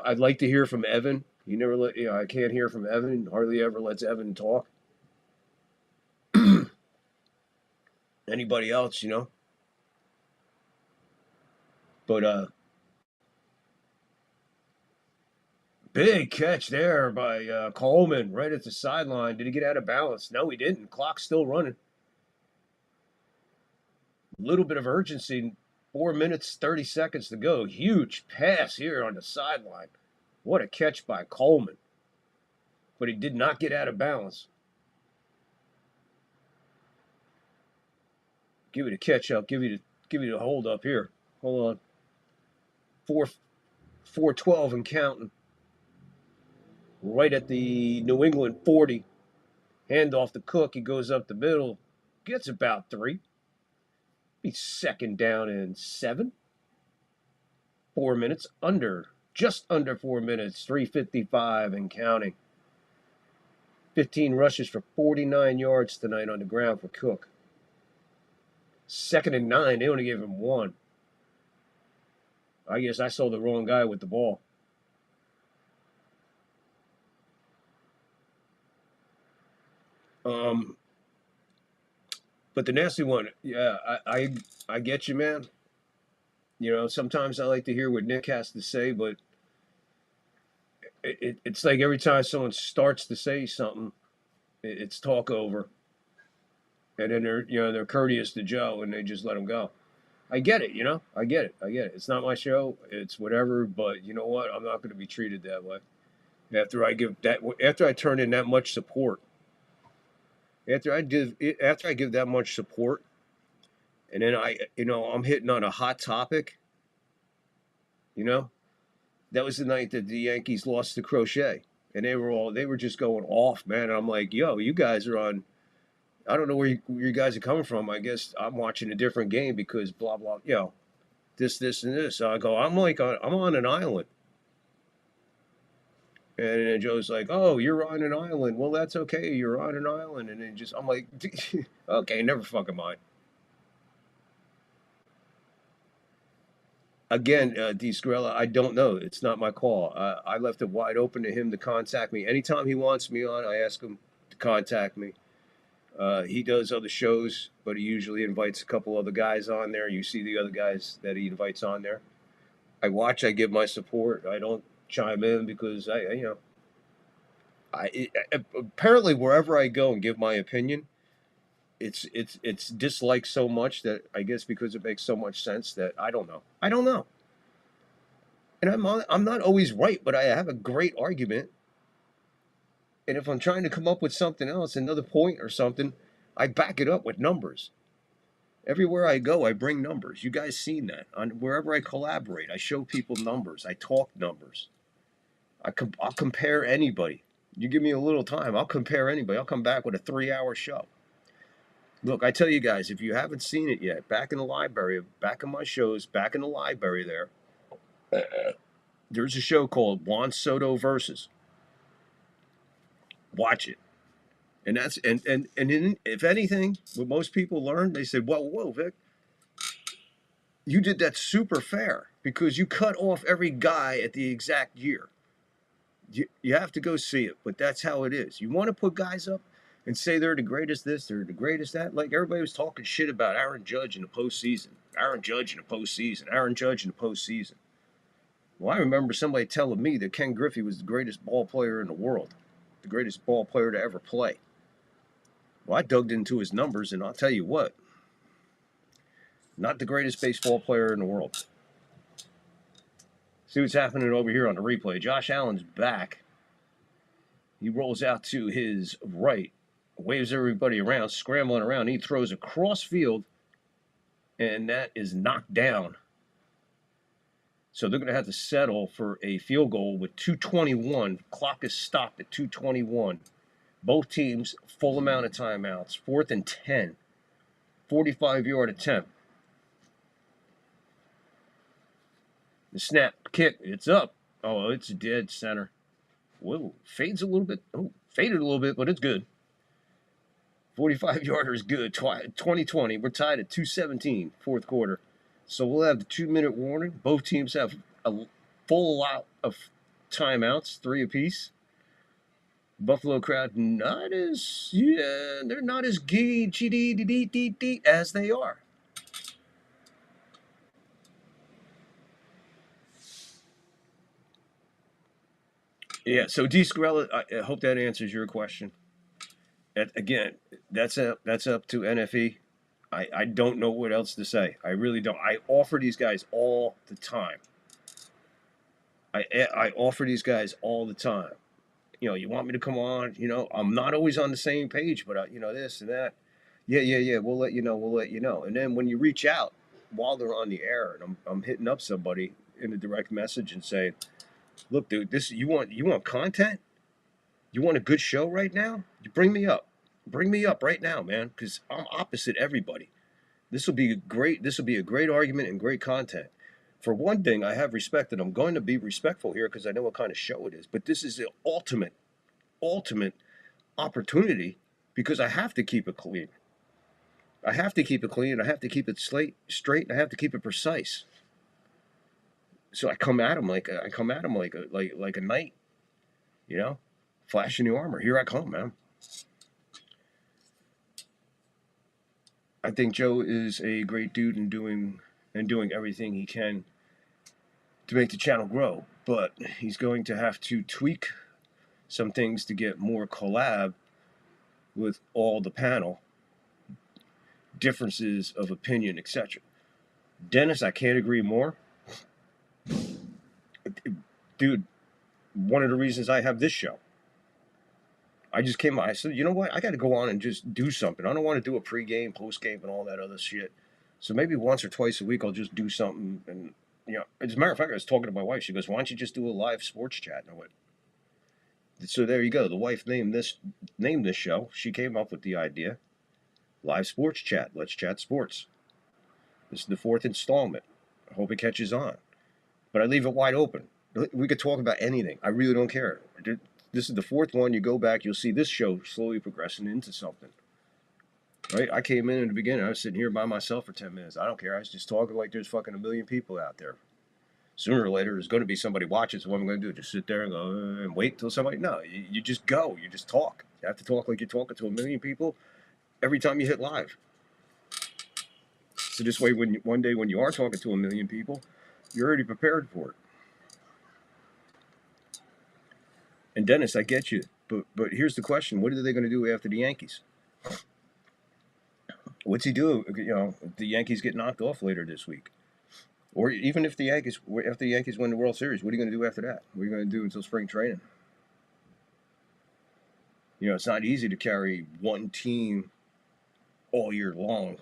I'd like to hear from Evan. I can't hear from Evan. Hardly ever lets Evan talk. Anybody else, But big catch there by Coleman right at the sideline. Did he get out of balance? No, he didn't. Clock's still running. A little bit of urgency. 4 minutes, 30 seconds to go. Huge pass here on the sideline. What a catch by Coleman. But he did not get out of bounds. Give it a catch up. Give you the hold up here. Hold on. 4-12 and counting. Right at the New England 40. Hand off to Cook. He goes up the middle. Gets about 3. Be second down and 7. 4 minutes under. Just under 4 minutes. 3:55 and counting. 15 rushes for 49 yards tonight on the ground for Cook. 2nd and 9. They only gave him 1. I guess I saw the wrong guy with the ball. But the nasty one, yeah, I get you, man. You know, sometimes I like to hear what Nick has to say, but it's like every time someone starts to say something, it's talk over. And then they're courteous to Joe and they just let him go. I get it, I get it. It's not my show. It's whatever, but you know what? I'm not going to be treated that way. After I turn in that much support. After I give that much support, and then I'm hitting on a hot topic. That was the night that the Yankees lost to Crochet, and they were just going off, man. And I'm like, yo, you guys are on. I don't know where you guys are coming from. I guess I'm watching a different game because blah blah. This and this. So I go, I'm on an island. And then Joe's like, oh, you're on an island. Well, that's okay. You're on an island. And then I'm like, okay, never fucking mind. Again, D. Scarella, I don't know. It's not my call. I left it wide open to him to contact me. Anytime he wants me on, I ask him to contact me. He does other shows, but he usually invites a couple other guys on there. You see the other guys that he invites on there. I watch. I give my support. I don't chime in because apparently wherever I go and give my opinion, it's disliked so much that I guess because it makes so much sense that I don't know. And I'm not always right, but I have a great argument. And if I'm trying to come up with something else, another point or something, I back it up with numbers. Everywhere I go, I bring numbers. You guys seen that. Wherever I collaborate, I show people numbers. I talk numbers. I'll compare anybody. You give me a little time, I'll compare anybody. I'll come back with a 3-hour show. Look, I tell you guys, if you haven't seen it yet, back in the library, back in my shows, back in the library there's a show called Juan Soto Versus. Watch it. And that's if anything, what most people learn, they say, whoa, Vic, you did that super fair because you cut off every guy at the exact year. You have to go see it, but that's how it is. You want to put guys up and say they're the greatest this, they're the greatest that. Like everybody was talking shit about Aaron Judge in the postseason. Aaron Judge in the postseason. Well, I remember somebody telling me that Ken Griffey was the greatest ball player in the world, the greatest ball player to ever play. Well, I dug into his numbers, and I'll tell you what, not the greatest baseball player in the world. See what's happening over here on the replay. Josh Allen's back. He rolls out to his right, waves everybody around, scrambling around. He throws across field, and that is knocked down. So they're going to have to settle for a field goal with 2:21. Clock is stopped at 2:21. Both teams, full amount of timeouts. 4th and 10. 45-yard attempt. The snap, kick, it's up. Oh, it's dead center. Whoa, fades a little bit. Oh, faded a little bit, but it's good. 45-yarder is good. 20-20. We're tied at 2:17, fourth quarter. So we'll have the 2-minute warning. Both teams have a full lot of timeouts, 3 apiece. Buffalo crowd they're not as giddy as they are. Yeah, so D. Scarella, I hope that answers your question. Again, that's up to NFE. I don't know what else to say. I really don't. I offer these guys all the time. I offer these guys all the time. You know, you want me to come on? You know, I'm not always on the same page, but you know, this and that. Yeah. We'll let you know. We'll let you know. And then when you reach out while they're on the air, and I'm hitting up somebody in a direct message and saying, "Look, dude, this you want content? You want a good show right now? You bring me up. Bring me up right now, man, because I'm opposite everybody. This will be great. This will be a great argument and great content. For one thing, I have respect, and I'm going to be respectful here because I know what kind of show it is. But this is the ultimate opportunity because I have to keep it clean. I have to keep it clean. I have to keep it straight. And I have to keep it precise. So I come at him like a knight, you know, flashing the armor. Here I come, man. I think Joe is a great dude and doing everything he can to make the channel grow, but he's going to have to tweak some things to get more collab with all the panel, differences of opinion, etc. Dennis, I can't agree more. Dude, one of the reasons I have this show, I just came out, I said, you know what, I got to go on and just do something. I don't want to do a pregame, postgame, and all that other shit. So maybe once or twice a week I'll just do something. And, you know, as a matter of fact, I was talking to my wife. She goes, why don't you just do a live sports chat? And I went, so there you go. The wife named this show. She came up with the idea. Live sports chat. Let's chat sports. This is the 4th installment. I hope it catches on. But I leave it wide open. We could talk about anything. I really don't care. This is the 4th one. You go back, you'll see this show slowly progressing into something. Right? I came in the beginning. I was sitting here by myself for 10 minutes. I don't care. I was just talking like there's fucking a million people out there. Sooner or later, there's going to be somebody watching. So what I'm going to do? Just sit there and go and wait till somebody? No, you just go. You just talk. You have to talk like you're talking to a million people every time you hit live. So this way, one day when you are talking to a million people, you're already prepared for it. And Dennis, I get you, but here's the question: what are they going to do after the Yankees? What's he do? You know, if the Yankees get knocked off later this week, or even if the after the Yankees win the World Series, what are you going to do after that? What are you going to do until spring training? You know, it's not easy to carry one team all year long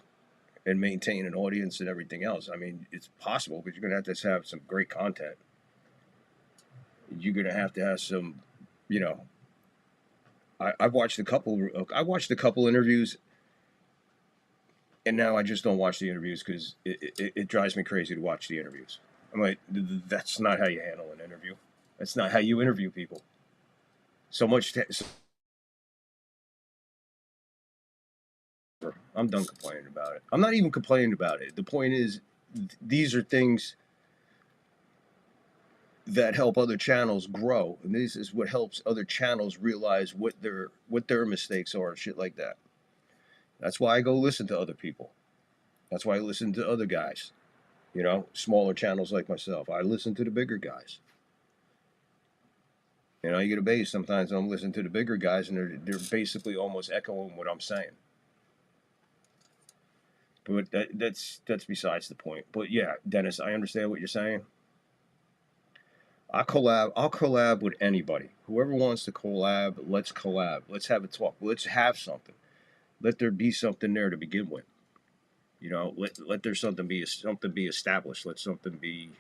and maintain an audience and everything else. I mean, it's possible, but you're going to have some great content. You're going to have some, you know. I watched a couple interviews, and now I just don't watch the interviews because it drives me crazy to watch the interviews. I'm like, that's not how you handle an interview. That's not how you interview people. So much. I'm done complaining about it. I'm not even complaining about it. The point is, these are things that help other channels grow, and this is what helps other channels realize what their mistakes are and shit like that. That's why I go listen to other people. That's why I listen to other guys. You know, smaller channels like myself. I listen to the bigger guys. You know, you get a base sometimes I'm listening to the bigger guys, and they're basically almost echoing what I'm saying. But that's besides the point. But yeah, Dennis, I understand what you're saying. I'll collab with anybody. Whoever wants to collab, let's collab. Let's have a talk. Let's have something. Let there be something there to begin with. You know, let there something be established. Let something be,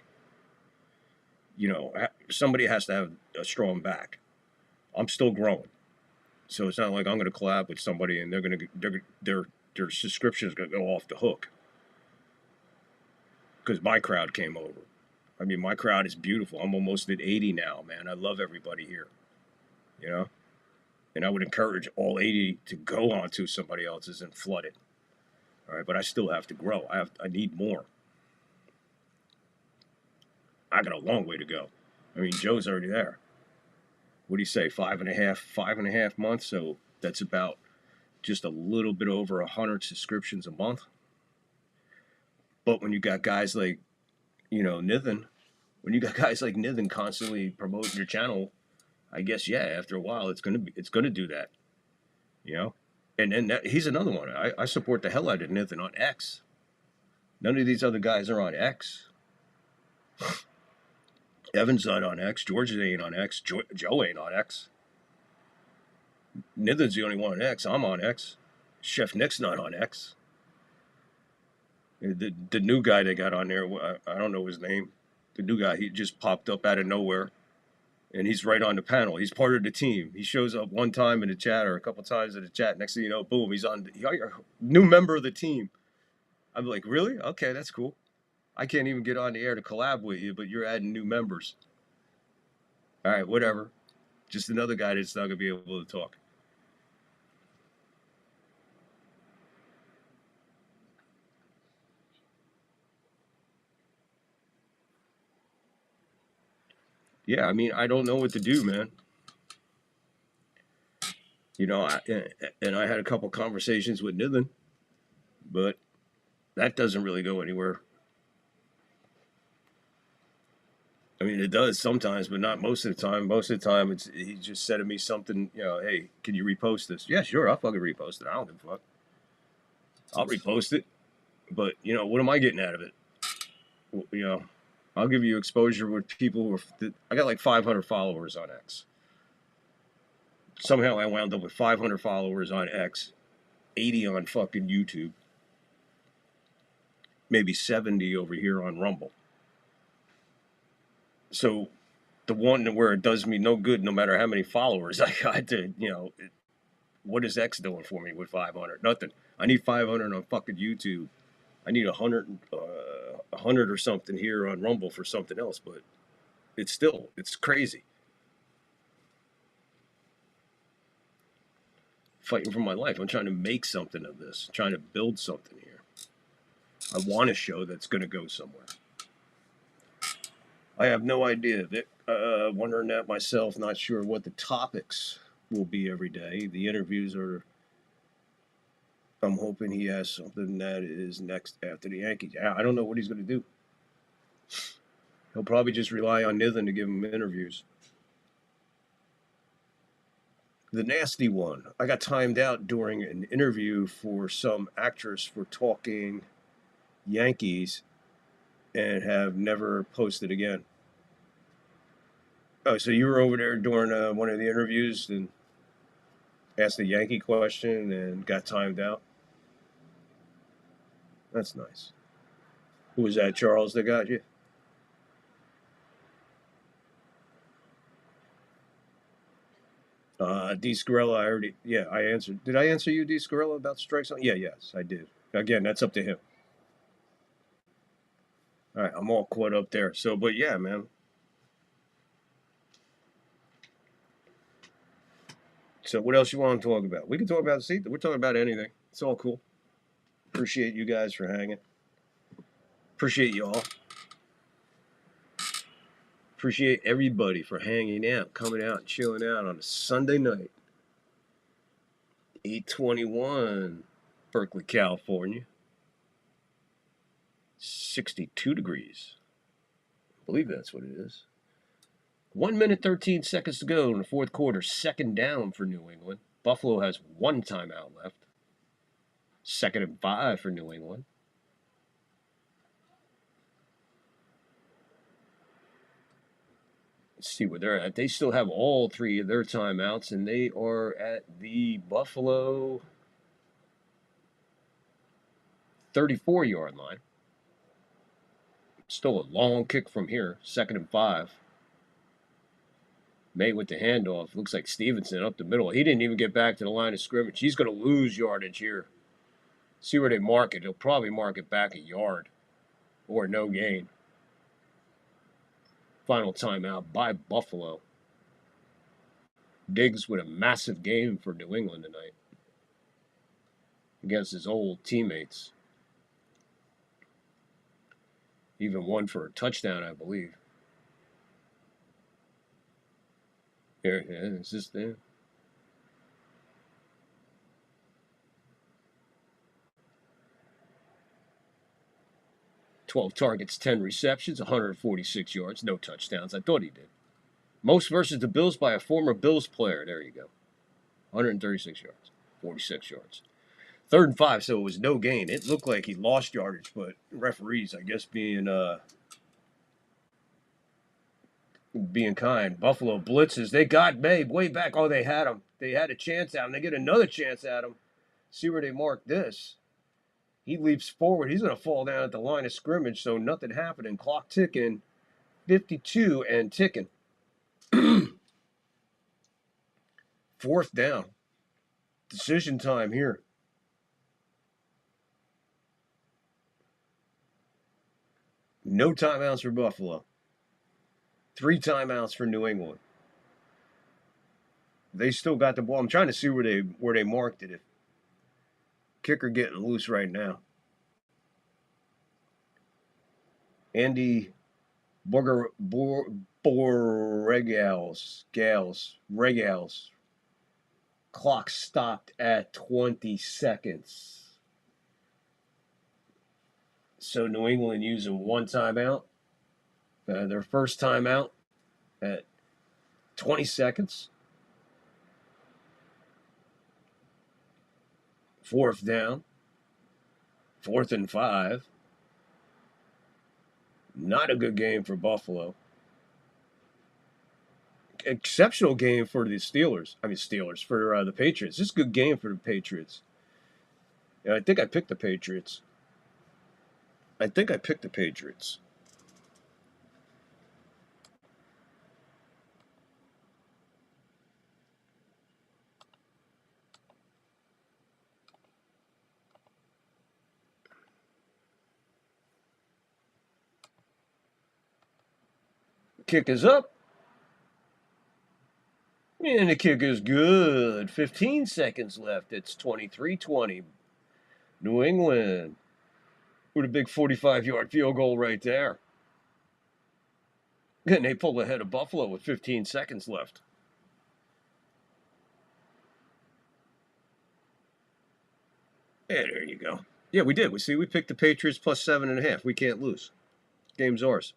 you know, somebody has to have a strong back. I'm still growing. So it's not like I'm going to collab with somebody and their subscription is going to go off the hook because my crowd came over. I mean, my crowd is beautiful. I'm almost at 80 now, man. I love everybody here, you know? And I would encourage all 80 to go onto somebody else's and flood it. All right, but I still have to grow. I need more. I got a long way to go. I mean, Joe's already there. What do you say, 5.5 months? So that's about just a little bit over 100 subscriptions a month. But when you got guys like, you know, Niven, constantly promoting your channel, I guess, yeah, after a while it's gonna do that. You know? And then he's another one. I support the hell out of Nathan on X. None of these other guys are on X. Evan's not on X. George ain't on X. Joe ain't on X. Nithen's the only one on X. I'm on X. Chef Nick's not on X. The new guy they got on there, I don't know his name. The new guy, he just popped up out of nowhere. And he's right on the panel. He's part of the team. He shows up one time in the chat or a couple times in the chat. Next thing you know, boom, he's on. New member of the team. I'm like, really? Okay, that's cool. I can't even get on the air to collab with you, but you're adding new members. All right, whatever. Just another guy that's not going to be able to talk. Yeah, I mean, I don't know what to do, man. You know, I had a couple conversations with Nithen, but that doesn't really go anywhere. I mean, it does sometimes, but not most of the time. Most of the time, he's just sending me something, you know, hey, can you repost this? Yeah, sure, I'll fucking repost it. I don't give a fuck. I'll repost it. But, you know, what am I getting out of it? You know, I'll give you exposure with people who are, I got like 500 followers on X. Somehow I wound up with 500 followers on X, 80 on fucking YouTube, maybe 70 over here on Rumble. So the one where it does me no good, no matter how many followers I got to, you know, what is X doing for me with 500? Nothing. I need 500 on fucking YouTube. I need 100 or something here on Rumble for something else, but it's crazy. Fighting for my life. I'm trying to make something of this, trying to build something here. I want a show that's going to go somewhere. I have no idea, Vic. Wondering that myself, not sure what the topics will be every day. The interviews are, I'm hoping he has something that is next after the Yankees. I don't know what he's going to do. He'll probably just rely on Nithen to give him interviews. The nasty one. I got timed out during an interview for some actress for talking Yankees and have never posted again. Oh, so you were over there during one of the interviews and asked a Yankee question and got timed out? That's nice. Who was that, Charles, that got you? D. Scarella, I answered. Did I answer you, D. Scarella, about strike zone? Yeah, yes, I did. Again, that's up to him. All right, I'm all caught up there. So, but yeah, man. So what else you want to talk about? We can talk about we're talking about anything. It's all cool. Appreciate you guys for hanging. Appreciate y'all. Appreciate everybody for hanging out, coming out, and chilling out on a Sunday night. 8:21, Berkeley, California. 62 degrees. I believe that's what it is. 1 minute, 13 seconds to go in the fourth quarter. Second down for New England. Buffalo has one timeout left. 2nd and 5 for New England. Let's see where they're at. They still have all 3 of their timeouts, and they are at the Buffalo 34-yard line. Still a long kick from here. 2nd and 5. May with the handoff. Looks like Stevenson up the middle. He didn't even get back to the line of scrimmage. He's going to lose yardage here. See where they mark it. They'll probably mark it back a yard or no gain. Final timeout by Buffalo. Diggs with a massive game for New England tonight against his old teammates. Even one for a touchdown, I believe. Here, yeah, is this there? "12 targets, 10 receptions, 146 yards, no touchdowns." I thought he did. Most versus the Bills by a former Bills player. There you go. 136 yards. 46 yards. 3rd and 5, so it was no gain. It looked like he lost yardage, but referees, I guess, being kind. Buffalo blitzes. They got Babe way back. Oh, they had him. They had a chance at him. They get another chance at him. See where they mark this. He leaps forward. He's going to fall down at the line of scrimmage, so nothing happening. Clock ticking. 52 and ticking. 4th down. Decision time here. No timeouts for Buffalo. 3 timeouts for New England. They still got the ball. I'm trying to see where they marked it. If kicker getting loose right now. Andy Regals. Clock stopped at 20 seconds. So New England using 1 timeout. Their first timeout at 20 seconds. 4th down. 4th and 5. Not a good game for Buffalo. Exceptional game for the Steelers. For the Patriots. This is a good game for the Patriots. Yeah, I think I picked the Patriots. Kick is up. And the kick is good. 15 seconds left. It's 23-20. New England with a big 45-yard field goal right there. And they pull ahead of Buffalo with 15 seconds left. Yeah, there you go. Yeah, we did. We picked the Patriots plus 7.5. We can't lose. Game's ours.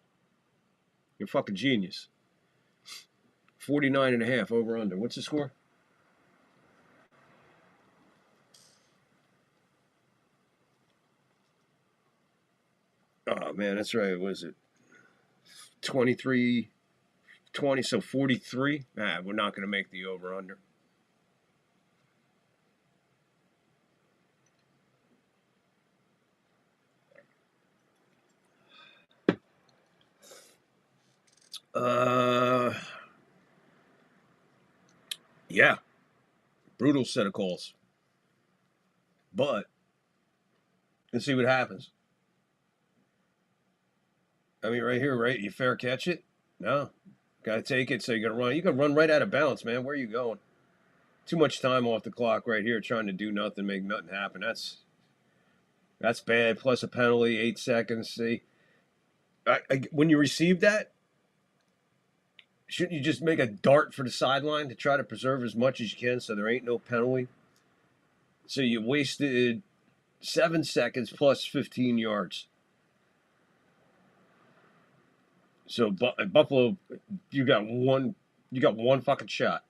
You're fucking genius. 49.5 over under. What's the score? Oh, man, that's right. What is it? 23-20, so 43? Nah, we're not going to make the over under. Yeah. Brutal set of calls. But let's see what happens. I mean, right here, right? You fair catch it? No. Gotta take it, so you gotta run. You can run right out of bounds, man. Where are you going? Too much time off the clock right here trying to do nothing, make nothing happen. That's bad. Plus a penalty, 8 seconds. See? When you receive that, shouldn't you just make a dart for the sideline to try to preserve as much as you can so there ain't no penalty? So you wasted 7 seconds plus 15 yards. So Buffalo, you got one fucking shot.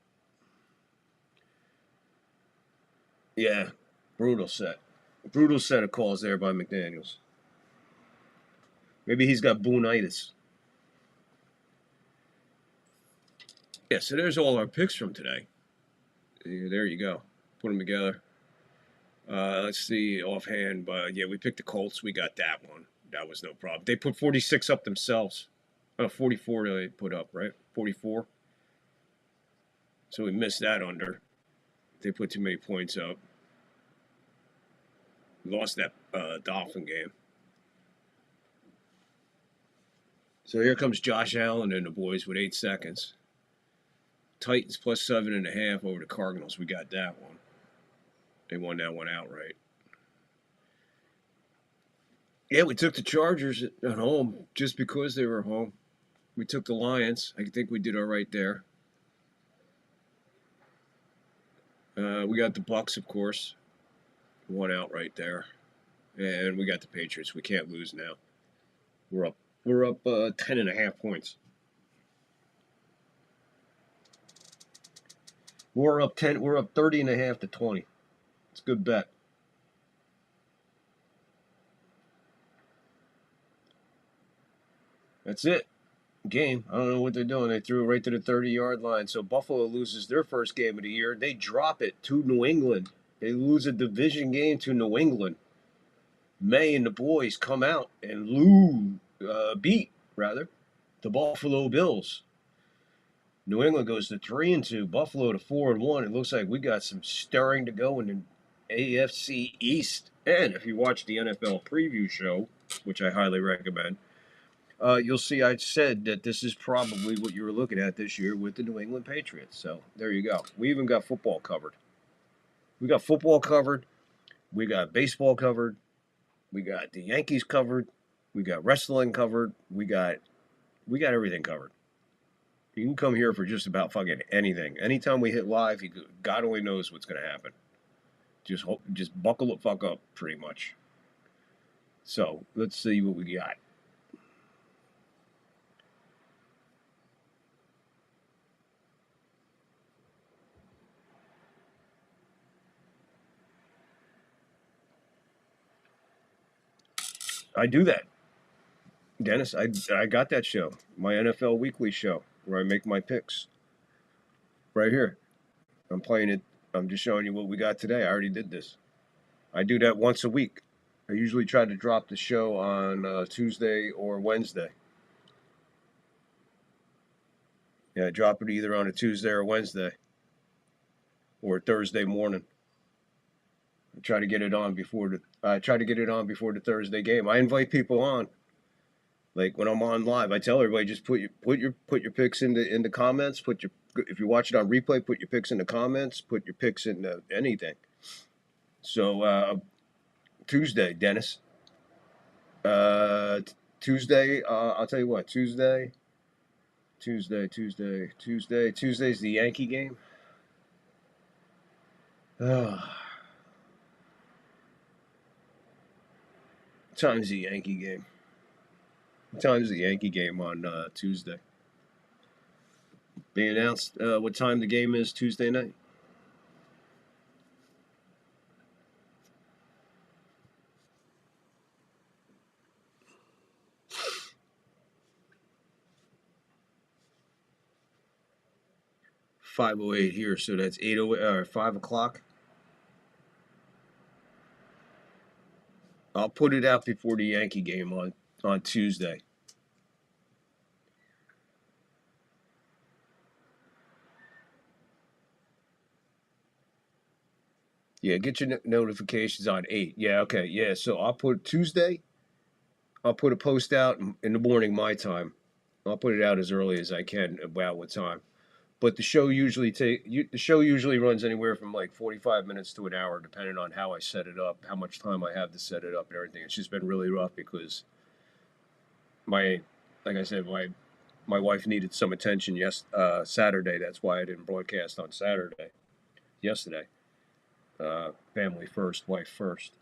Yeah, brutal set of calls there by McDaniels. Maybe he's got Boone-itis. Yeah, so there's all our picks from today. There you go. Put them together. Let's see offhand, but yeah, we picked the Colts. We got that one. That was no problem. They put 46 up themselves. 44 they put up, right? 44. So we missed that under. They put too many points up. We lost that Dolphin game. So here comes Josh Allen and the boys with 8 seconds. Titans plus 7.5 over the Cardinals. We got that one. They won that one outright. Yeah, we took the Chargers at home just because they were home. We took the Lions. I think we did all right there. We got the Bucks, of course. One out right there. And we got the Patriots. We can't lose now. We're up 10.5 points. We're up 30.5 to 20. It's a good bet. That's it. Game. I don't know what they're doing. They threw it right to the 30-yard line. So Buffalo loses their first game of the year. They drop it to New England. They lose a division game to New England. May and the boys come out and beat the Buffalo Bills. New England goes to 3-2. Buffalo to 4-1. It looks like we got some stirring to go in the AFC East. And if you watch the NFL preview show, which I highly recommend, you'll see I said that this is probably what you were looking at this year with the New England Patriots. So there you go. We even got football covered. We got football covered. We got baseball covered. We got the Yankees covered. We got wrestling covered. We got everything covered. You can come here for just about fucking anything. Anytime we hit live, God only knows what's going to happen. Just buckle the fuck up, pretty much. So let's see what we got. I do that, Dennis. I got that show, my NFL Weekly show, where I make my picks. Right here. I'm playing it. I'm just showing you what we got today. I already did this. I do that once a week. I usually try to drop the show on Tuesday or Wednesday. Yeah, I drop it either on a Tuesday or Wednesday or Thursday morning. I try to get it on before the Thursday game. I invite people on. Like when I'm on live, I tell everybody just put your picks in the comments. If you watch it on replay, put your picks in the comments. Put your picks in anything. So Tuesday, Dennis. Tuesday. I'll tell you what. Tuesday's the Yankee game. Time's the Yankee game. What time is the Yankee game on Tuesday? They announced what time the game is Tuesday night. .508 here, so that's 8:08 or 5 o'clock. I'll put it out before the Yankee game on Tuesday. Yeah, get your notifications on 8. Yeah, okay. Yeah, so I'll put Tuesday. I'll put a post out in the morning my time. I'll put it out as early as I can about what time. But the show usually runs anywhere from like 45 minutes to an hour, depending on how I set it up, how much time I have to set it up, and everything. It's just been really rough because like I said, my wife needed some attention Saturday. That's why I didn't broadcast on Saturday. Yesterday, family first, wife first.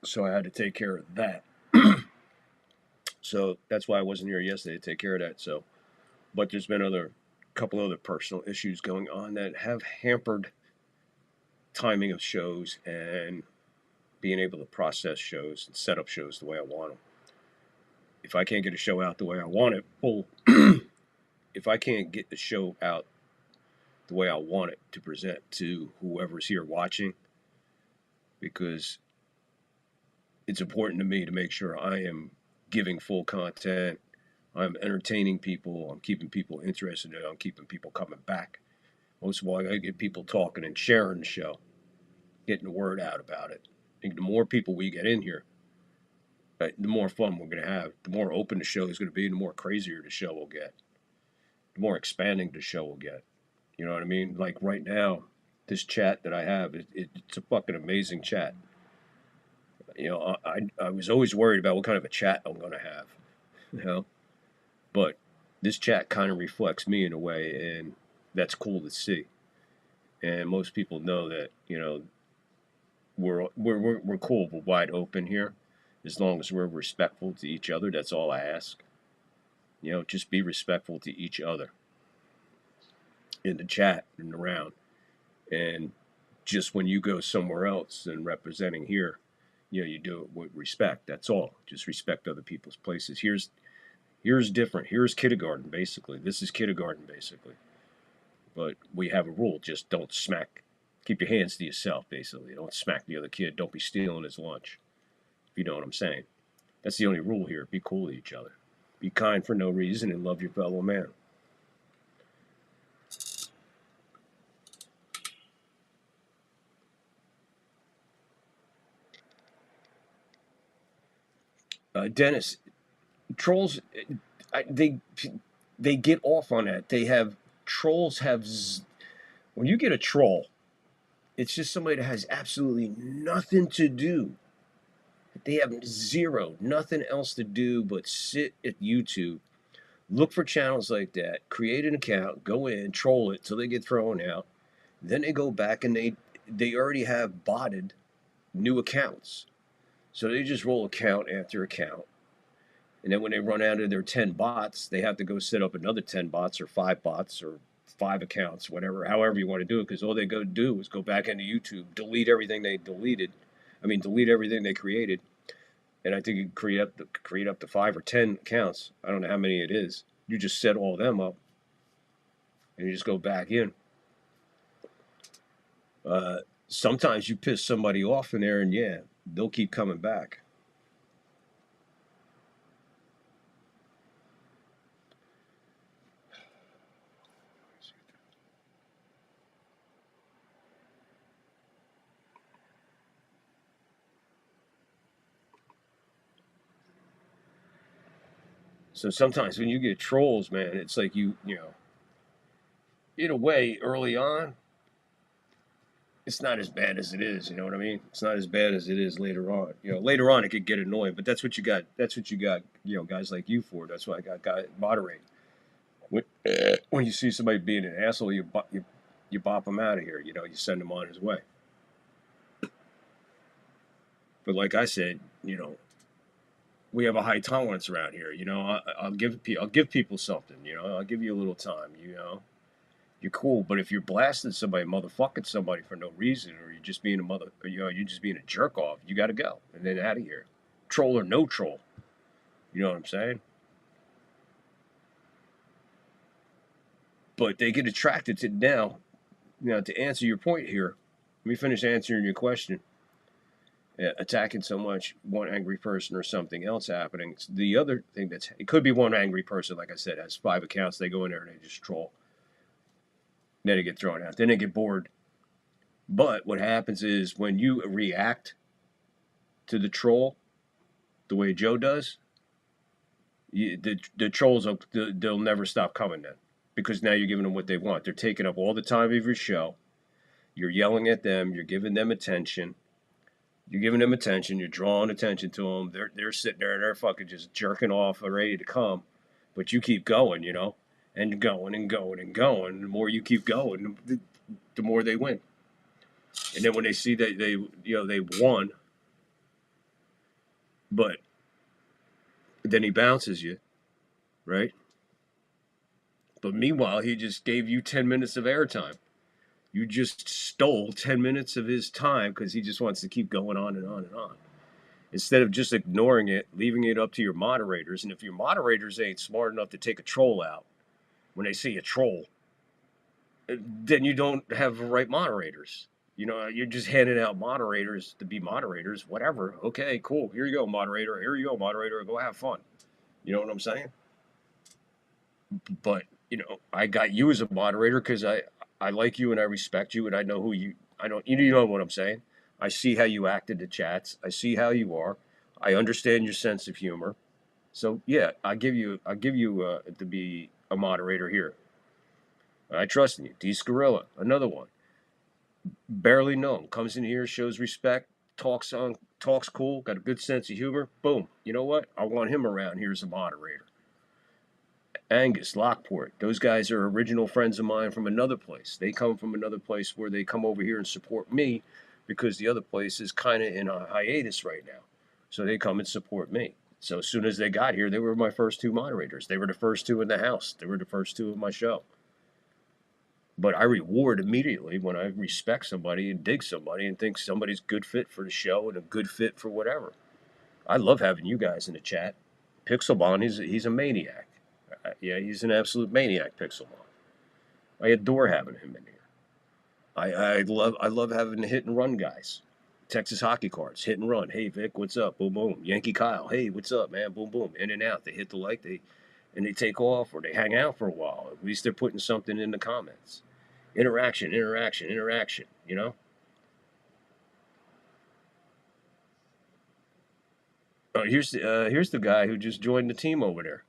So I had to take care of that. So that's why I wasn't here yesterday to take care of that. So, but there's been couple other personal issues going on that have hampered timing of shows and being able to process shows and set up shows the way I want them. If I can't get a show out the way I want it, if I can't get the show out the way I want it to present to whoever's here watching, because it's important to me to make sure I am giving full content, I'm entertaining people, I'm keeping people interested in it, I'm keeping people coming back. Most of all, I gotta get people talking and sharing the show, getting the word out about it. I think the more people we get in here, the more fun we're gonna have, the more open the show is gonna be, the more crazier the show will get, the more expanding the show will get. You know what I mean? Like right now, this chat that I have, it's a fucking amazing chat. You know, I was always worried about what kind of a chat I'm gonna have, you know? But this chat kind of reflects me in a way, and that's cool to see. And most people know that, you know, we're cool, we're wide open here, as long as we're respectful to each other. That's all I ask. You know, just be respectful to each other in the chat and around, and Just when you go somewhere else and representing here, you do it with respect. That's all. Just respect other people's places. Here's different. Here's kindergarten, basically. This is kindergarten, basically. But we have a rule. Just don't smack. Keep your hands to yourself, basically. Don't smack the other kid. Don't be stealing his lunch. If you know what I'm saying. That's the only rule here. Be cool to each other. Be kind for no reason and love your fellow man. Dennis, trolls, they get off on that. Trolls have, when you get a troll, it's just somebody that has absolutely nothing to do. They have nothing else to do but sit at YouTube, look for channels like that, create an account, go in, troll it till they get thrown out. Then they go back and they already have botted new accounts. So they just roll account after account. And then when they run out of their 10 bots, they have to go set up another 10 bots or 5 bots or 5 accounts, whatever, however you want to do it, because all they go do is go back into YouTube, delete everything they delete everything they created. And I think you can create up to 5 or 10 accounts. I don't know how many it is. You just set all them up and you just go back in. Sometimes you piss somebody off in there and yeah, they'll keep coming back. So sometimes when you get trolls, man, it's like you know, in a way, early on, it's not as bad as it is. You know what I mean? It's not as bad as it is later on. Later on it could get annoying, but that's what you got. That's what you got. Guys like you for. That's why I got guys moderate. When you see somebody being an asshole, you bop them out of here. You send him on his way. But like I said, we have a high tolerance around here. I'll give people something. I'll give you a little time. You're cool, but if you're blasting somebody, motherfucking somebody for no reason, or you're just being you're just being a jerk off, you got to go and then out of here, troll or no troll. You know what I'm saying? But they get attracted to now. To answer your point here, let me finish answering your question. Attacking so much one angry person or something else happening. The other thing it could be one angry person, like I said, has 5 accounts. They go in there and they just troll. Then they get thrown out. Then they get bored. But what happens is when you react to the troll the way Joe does, the trolls, they'll never stop coming then. Because now you're giving them what they want. They're taking up all the time of your show. You're yelling at them. You're giving them attention. You're drawing attention to them. They're sitting there and they're fucking just jerking off and ready to come. But you keep going, and going and going and going. The more you keep going, the more they win. And then when they see that they won, but then he bounces you, right? But meanwhile, he just gave you 10 minutes of airtime. You just stole 10 minutes of his time because he just wants to keep going on and on and on. Instead of just ignoring it, leaving it up to your moderators. And if your moderators ain't smart enough to take a troll out, when they see a troll, then you don't have the right moderators. You're just handing out moderators to be moderators, whatever. Okay, cool. Here you go, moderator. Here you go, moderator. Go have fun. You know what I'm saying? But, I got you as a moderator because I like you and I respect you and I know who you know what I'm saying. I see how you act in the chats. I see how you are. I understand your sense of humor. So yeah, I give you to be a moderator here. I trust in you. D Scarilla, another one. Barely known, comes in here, shows respect, talks cool, got a good sense of humor. Boom. You know what? I want him around here as a moderator. Angus, Lockport, those guys are original friends of mine from another place. They come from another place where they come over here and support me because the other place is kind of in a hiatus right now. So they come and support me. So as soon as they got here, they were my first 2 moderators. They were the first 2 in the house. They were the first 2 of my show. But I reward immediately when I respect somebody and dig somebody and think somebody's good fit for the show and a good fit for whatever. I love having you guys in the chat. Pixelbon, he's a maniac. Yeah, he's an absolute maniac, Pixelbon. I adore having him in here. I love having the hit and run guys. Texas Hockey Cards, hit and run. Hey Vic, what's up? Boom boom. Yankee Kyle, hey, what's up, man? Boom boom. In and out. They hit the like, and they take off or they hang out for a while. At least they're putting something in the comments. Interaction, you know? Oh, here's the guy who just joined the team over there.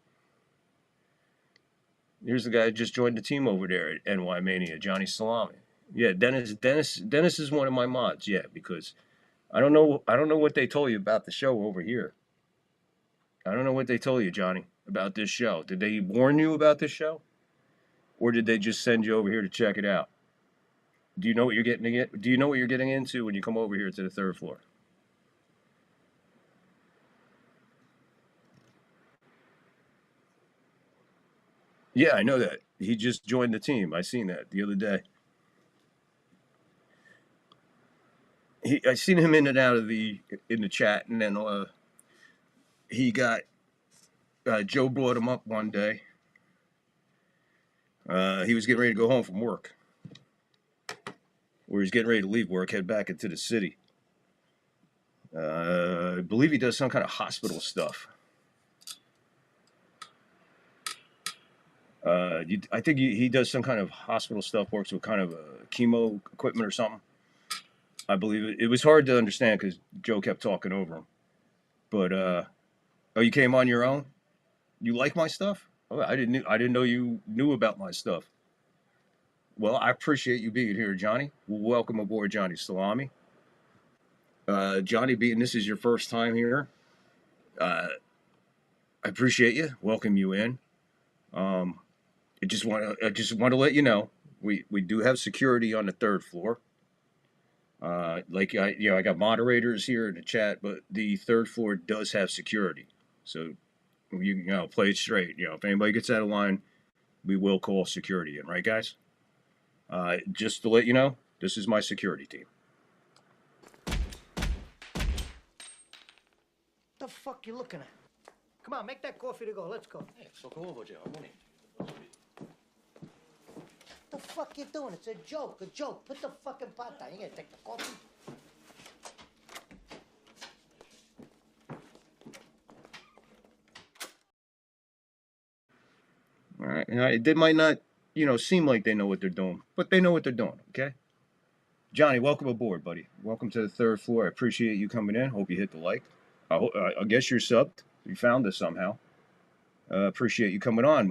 Here's the guy who just joined the team over there at NY Mania, Johnny Salami. Yeah, Dennis is one of my mods, yeah, because I don't know what they told you about the show over here. I don't know what they told you, Johnny, about this show. Did they warn you about this show? Or did they just send you over here to check it out? Do you know what you're getting into when you come over here to the third floor? Yeah, I know that. He just joined the team. I seen that the other day. I seen him in and out of in the chat, and then he got Joe brought him up one day. He was getting ready to go home from work, or he's getting ready to leave work, head back into the city. I believe he does some kind of hospital stuff. I think he does some kind of hospital stuff, works with kind of chemo equipment or something. I believe it was hard to understand because Joe kept talking over him. But oh, you came on your own? You like my stuff? Oh, I didn't know you knew about my stuff. Well, I appreciate you being here, Johnny. Welcome aboard, Johnny Salami. Johnny, being this is your first time here, I appreciate you. Welcome you in. I just want to let you know we do have security on the third floor. I got moderators here in the chat, but the third floor does have security. So you know, play it straight. You know, if anybody gets out of line, we will call security in, right, guys? Just to let you know, this is my security team. The fuck you looking at? Come on, make that coffee to go. Let's go. Hey, so go over, Joe. The fuck you doing? It's a joke, a joke. Put the fucking pot down. You gonna take the coffee? All right, and they might not, seem like they know what they're doing, but they know what they're doing. Okay, Johnny, welcome aboard, buddy. Welcome to the third floor. I appreciate you coming in. Hope you hit the like. I guess you're subbed. You found us somehow. Appreciate you coming on.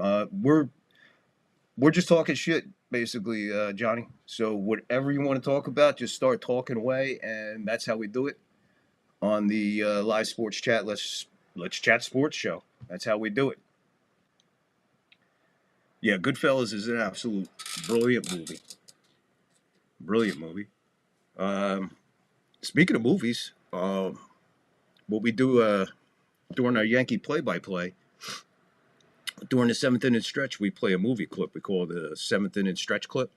We're just talking shit, basically, Johnny. So whatever you want to talk about, just start talking away, and that's how we do it on the live sports chat. Let's chat sports show. That's how we do it. Yeah, Goodfellas is an absolute brilliant movie. Brilliant movie. Speaking of movies, what we do during our Yankee play-by-play, during the seventh inning stretch, we play a movie clip we call the seventh inning stretch clip,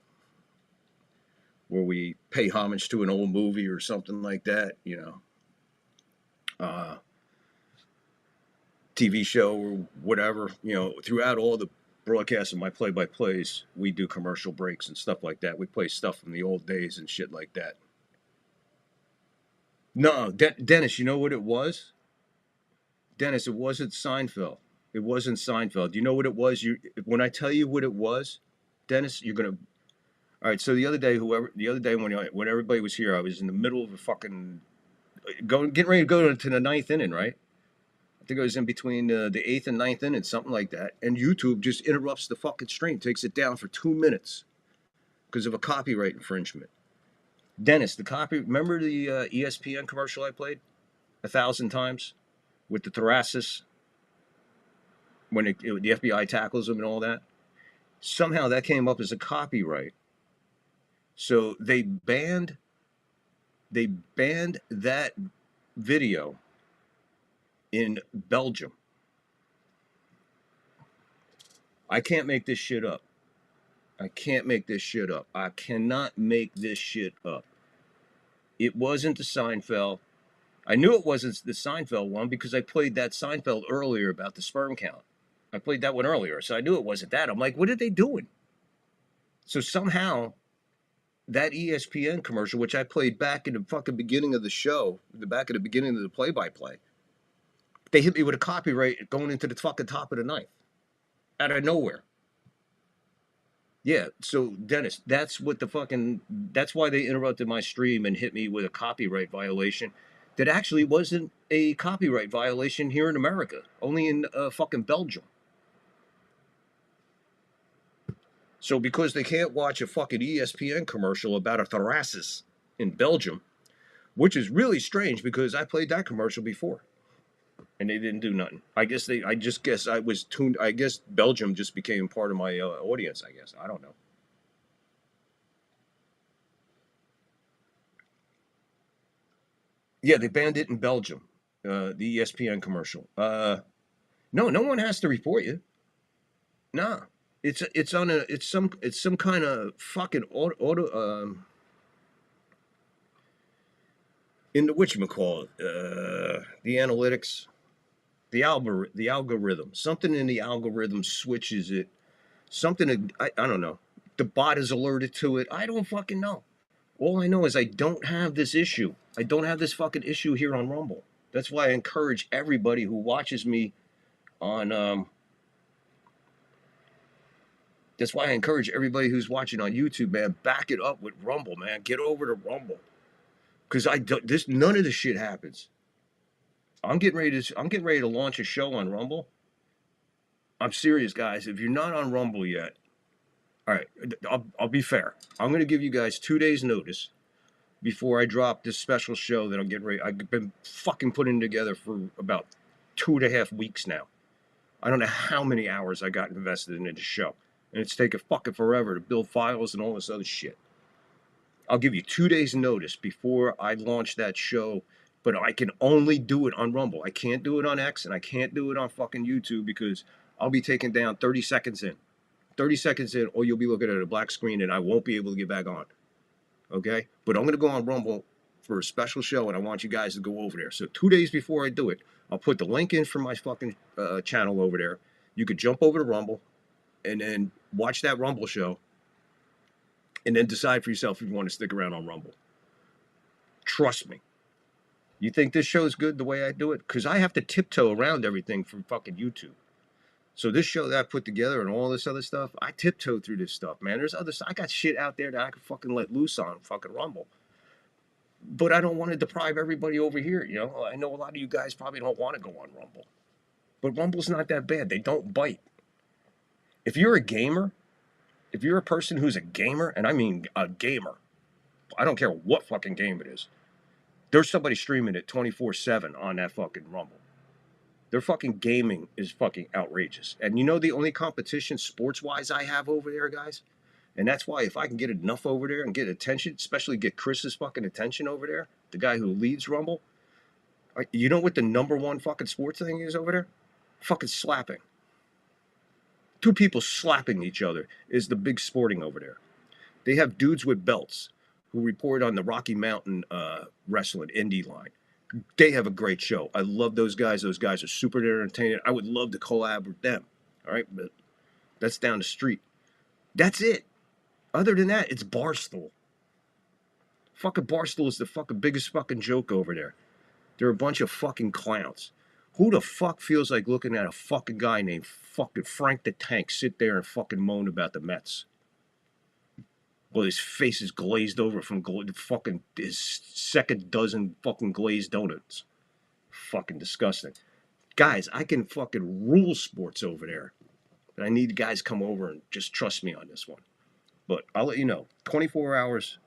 where we pay homage to an old movie or something like that, TV show or whatever. Throughout all the broadcasts of my play-by-plays, we do commercial breaks and stuff like that. We play stuff from the old days and shit like that. No, Dennis, you know what it was? Dennis, it wasn't Seinfeld. It wasn't Seinfeld. You know what it was? When I tell you what it was, Dennis, you're gonna. All right. So the other day when everybody was here, I was in the middle of a fucking getting ready to go to the ninth inning, right? I think I was in between the eighth and ninth inning, something like that. And YouTube just interrupts the fucking stream, takes it down for 2 minutes because of a copyright infringement. Dennis, remember the ESPN commercial I played 1,000 times with the thoracis when the FBI tackles him and all that? Somehow that came up as a copyright. So they banned that video in Belgium. I can't make this shit up. I can't make this shit up. I cannot make this shit up. It wasn't the Seinfeld. I knew it wasn't the Seinfeld one because I played that Seinfeld earlier about the sperm count. I played that one earlier, so I knew it wasn't that. I'm like, what are they doing? So somehow, that ESPN commercial, which I played back in the fucking beginning of the show, back at the beginning of the play-by-play, they hit me with a copyright going into the fucking top of the ninth. Out of nowhere. Yeah, so Dennis, that's why they interrupted my stream and hit me with a copyright violation that actually wasn't a copyright violation here in America, only in fucking Belgium. So because they can't watch a fucking ESPN commercial about a thoracis in Belgium, which is really strange because I played that commercial before and they didn't do nothing. I guess I was tuned. I guess Belgium just became part of my audience, I guess. I don't know. Yeah, they banned it in Belgium, the ESPN commercial. No one has to report you. Nah. It's some kind of fucking auto in the whatchamacallit, the analytics, the algorithm. Something in the algorithm switches it. Something I don't know. The bot is alerted to it. I don't fucking know. All I know is I don't have this issue. I don't have this fucking issue here on Rumble. That's why I encourage everybody who watches me on That's why I encourage everybody who's watching on YouTube, man, back it up with Rumble, man. Get over to Rumble, because none of this shit happens. I'm getting ready to launch a show on Rumble. I'm serious, guys. If you're not on Rumble yet, all right, I'll be fair. I'm going to give you guys 2 days notice before I drop this special show that I'm getting ready. I've been fucking putting together for about 2.5 weeks now. I don't know how many hours I got invested in this show. And it's taken fucking forever to build files and all this other shit. I'll give you 2 days notice before I launch that show, but I can only do it on Rumble. I can't do it on X and I can't do it on fucking YouTube because I'll be taken down 30 seconds in. 30 seconds in, or you'll be looking at a black screen and I won't be able to get back on. Okay? But I'm going to go on Rumble for a special show and I want you guys to go over there. So 2 days before I do it, I'll put the link in for my fucking channel over there. You could jump over to Rumble and then watch that Rumble show and then decide for yourself if you want to stick around on Rumble. Trust me. You think this show is good the way I do it? Because I have to tiptoe around everything from fucking YouTube. So this show that I put together and all this other stuff, I tiptoe through this stuff, man. There's other stuff. I got shit out there that I can fucking let loose on fucking Rumble. But I don't want to deprive everybody over here, you know? I know a lot of you guys probably don't want to go on Rumble. But Rumble's not that bad. They don't bite. If you're a gamer, if you're a person who's a gamer, and I mean a gamer, I don't care what fucking game it is, there's somebody streaming it 24/7 on that fucking Rumble. Their fucking gaming is fucking outrageous. And you know the only competition sports-wise I have over there, guys? And that's why if I can get enough over there and get attention, especially get Chris's fucking attention over there, the guy who leads Rumble, you know what the #1 fucking sports thing is over there? Fucking slapping. 2 people slapping each other is the big sporting over there. They have dudes with belts who report on the Rocky Mountain wrestling indie line. They have a great show. I love those guys. Those guys are super entertaining. I would love to collab with them. All right, but that's down the street. That's it. Other than that, it's Barstool. Fucking Barstool is the fucking biggest fucking joke over there. They're a bunch of fucking clowns. Who the fuck feels like looking at a fucking guy named fucking Frank the Tank sit there and fucking moan about the Mets? Well, his face is glazed over from fucking his second dozen fucking glazed donuts. Fucking disgusting. Guys, I can fucking rule sports over there. But I need guys to come over and just trust me on this one. But I'll let you know. 24 hours.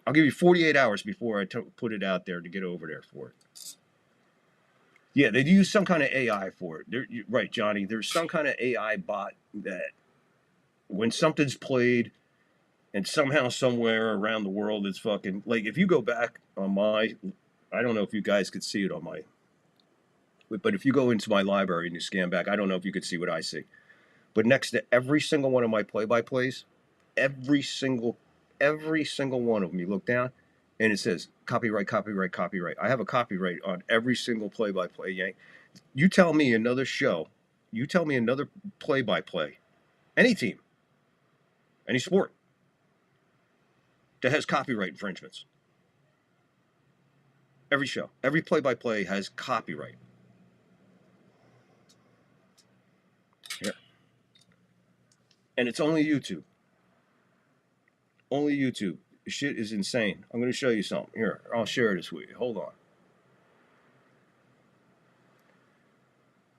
I'll give you 48 hours before I put it out there to get over there for it. Yeah, they use some kind of AI for it. You're right, Johnny. There's some kind of AI bot that when something's played and somehow somewhere around the world it's fucking... Like, if you go back on my... I don't know if you guys could see it on my... But if you go into my library and you scan back, I don't know if you could see what I see. But next to every single one of my play-by-plays, every single one of them, you look down, and it says copyright, copyright, copyright. I have a copyright on every single play-by-play, Yank. You tell me another show, you tell me another play-by-play, any team, any sport, that has copyright infringements. Every show, every play-by-play has copyright. Here. And it's only YouTube. Only YouTube. This shit is insane. I'm going to show you something. Here, I'll share this with you. Hold on.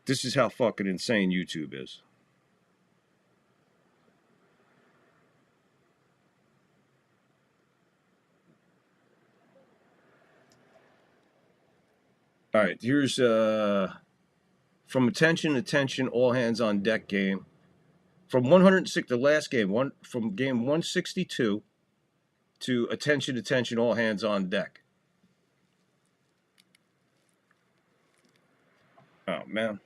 This is how fucking insane YouTube is. All right, here's from attention, all hands on deck game. From 106, the last game, from game 162 to attention, all hands on deck. Oh, man.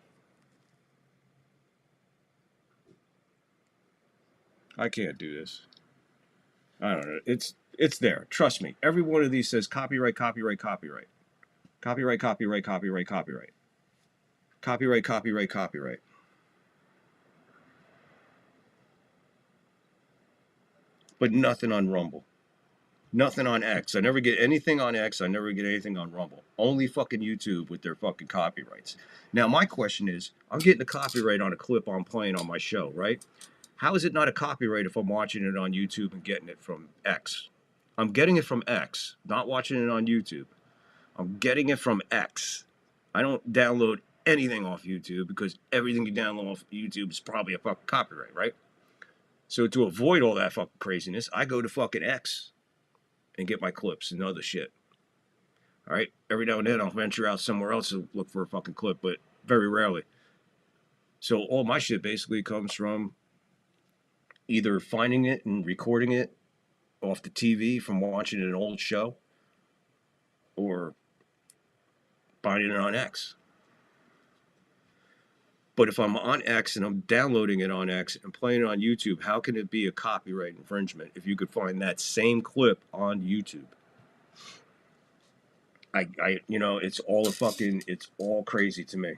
I can't do this. I don't know. It's there. Trust me. Every one of these says copyright, copyright, copyright. Copyright, copyright, copyright, copyright. Copyright, copyright, copyright. But nothing on Rumble. Nothing on X. I never get anything on X. I never get anything on Rumble. Only fucking YouTube with their fucking copyrights. Now, my question is, I'm getting a copyright on a clip I'm playing on my show, right? How is it not a copyright if I'm watching it on YouTube and getting it from X? I'm getting it from X, not watching it on YouTube. I'm getting it from X. I don't download anything off YouTube because everything you download off YouTube is probably a fucking copyright, right? So to avoid all that fucking craziness, I go to fucking X and get my clips and other shit. All right? Every now and then I'll venture out somewhere else to look for a fucking clip, but very rarely. So all my shit basically comes from either finding it and recording it off the TV from watching an old show or finding it on X. But if I'm on X and I'm downloading it on X and playing it on YouTube, how can it be a copyright infringement if you could find that same clip on YouTube? You know, it's all crazy to me.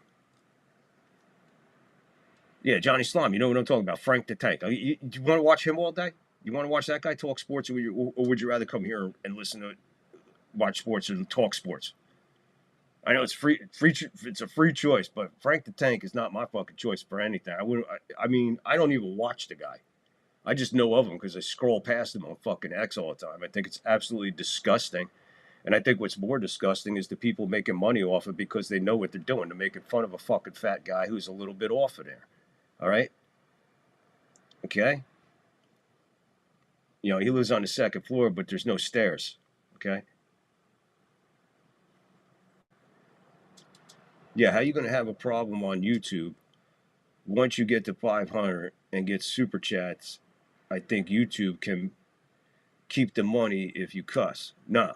Yeah, Johnny Slime, you know what I'm talking about. Frank the Tank. You want to watch him all day? You want to watch that guy talk sports, or would you rather come here and listen to watch sports and talk sports? I know it's free. It's a free choice, but Frank the Tank is not my fucking choice for anything. I mean, I don't even watch the guy. I just know of him because I scroll past him on fucking X all the time. I think it's absolutely disgusting. And I think what's more disgusting is the people making money off it because they know what they're doing. They're making fun of a fucking fat guy who's a little bit off of there. All right? Okay? You know, he lives on the second floor, but there's no stairs. Okay? Yeah, how you going to have a problem on YouTube once you get to 500 and get super chats? I think YouTube can keep the money if you cuss. No.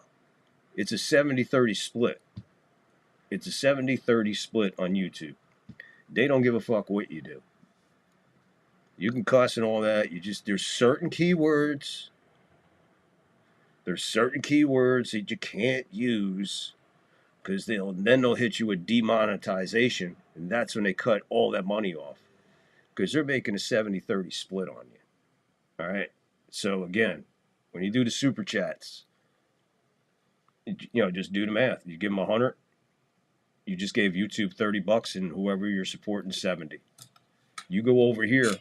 It's a 70-30 split. It's a 70-30 split on YouTube. They don't give a fuck what you do. You can cuss and all that. There's certain keywords. There's certain keywords that you can't use because then they'll hit you with demonetization, and that's when they cut all that money off because they're making a 70-30 split on you. All right? So again, when you do the super chats, you know, just do the math. You give them 100, you just gave YouTube $30 and whoever you're supporting 70. You go over here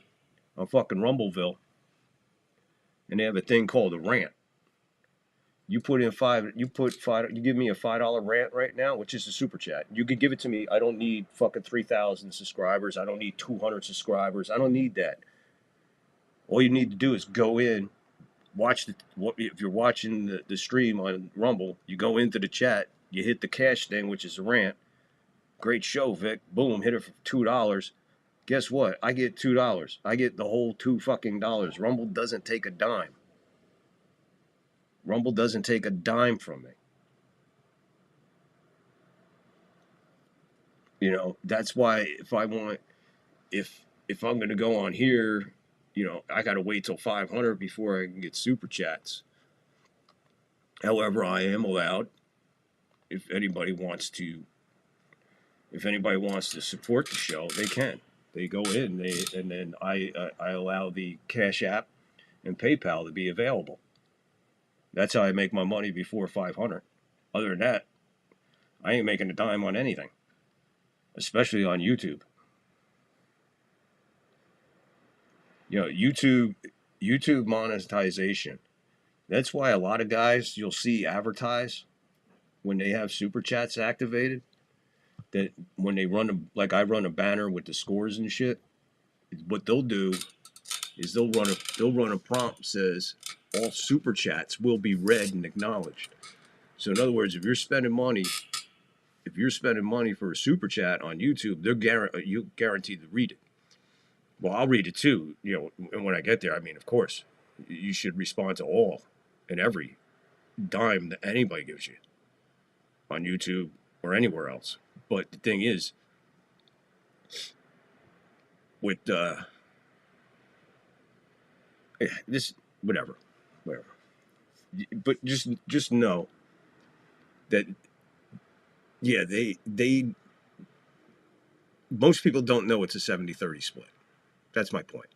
on fucking Rumbleville and they have a thing called a rant. You put in you give me a $5 rant right now, which is a super chat. You could give it to me. I don't need fucking 3,000 subscribers. I don't need 200 subscribers. I don't need that. All you need to do is go in, if you're watching the stream on Rumble, you go into the chat, you hit the cash thing, which is a rant. Great show, Vic. Boom, hit it for $2. Guess what? I get $2. I get the whole $2 fucking dollars. Rumble doesn't take a dime. Rumble doesn't take a dime from me. You know, that's why if if I'm going to go on here, I got to wait till 500 before I can get super chats. However, I am allowed, if anybody wants to support the show, they can. They go in, and then I allow the Cash App and PayPal to be available. That's how I make my money before 500. Other than that, I ain't making a dime on anything, especially on YouTube. YouTube monetization. That's why a lot of guys you'll see advertise when they have super chats activated. That when they like I run a banner with the scores and shit. What they'll do is they'll run a prompt that says all super chats will be read and acknowledged. So in other words, if you're spending money for a super chat on YouTube, you're guaranteed to read it. Well, I'll read it too, and when I get there, I mean, of course, you should respond to all and every dime that anybody gives you on YouTube or anywhere else. But the thing is, with this, whatever. But just know that, yeah, they most people don't know it's a 70-30 split. That's my point.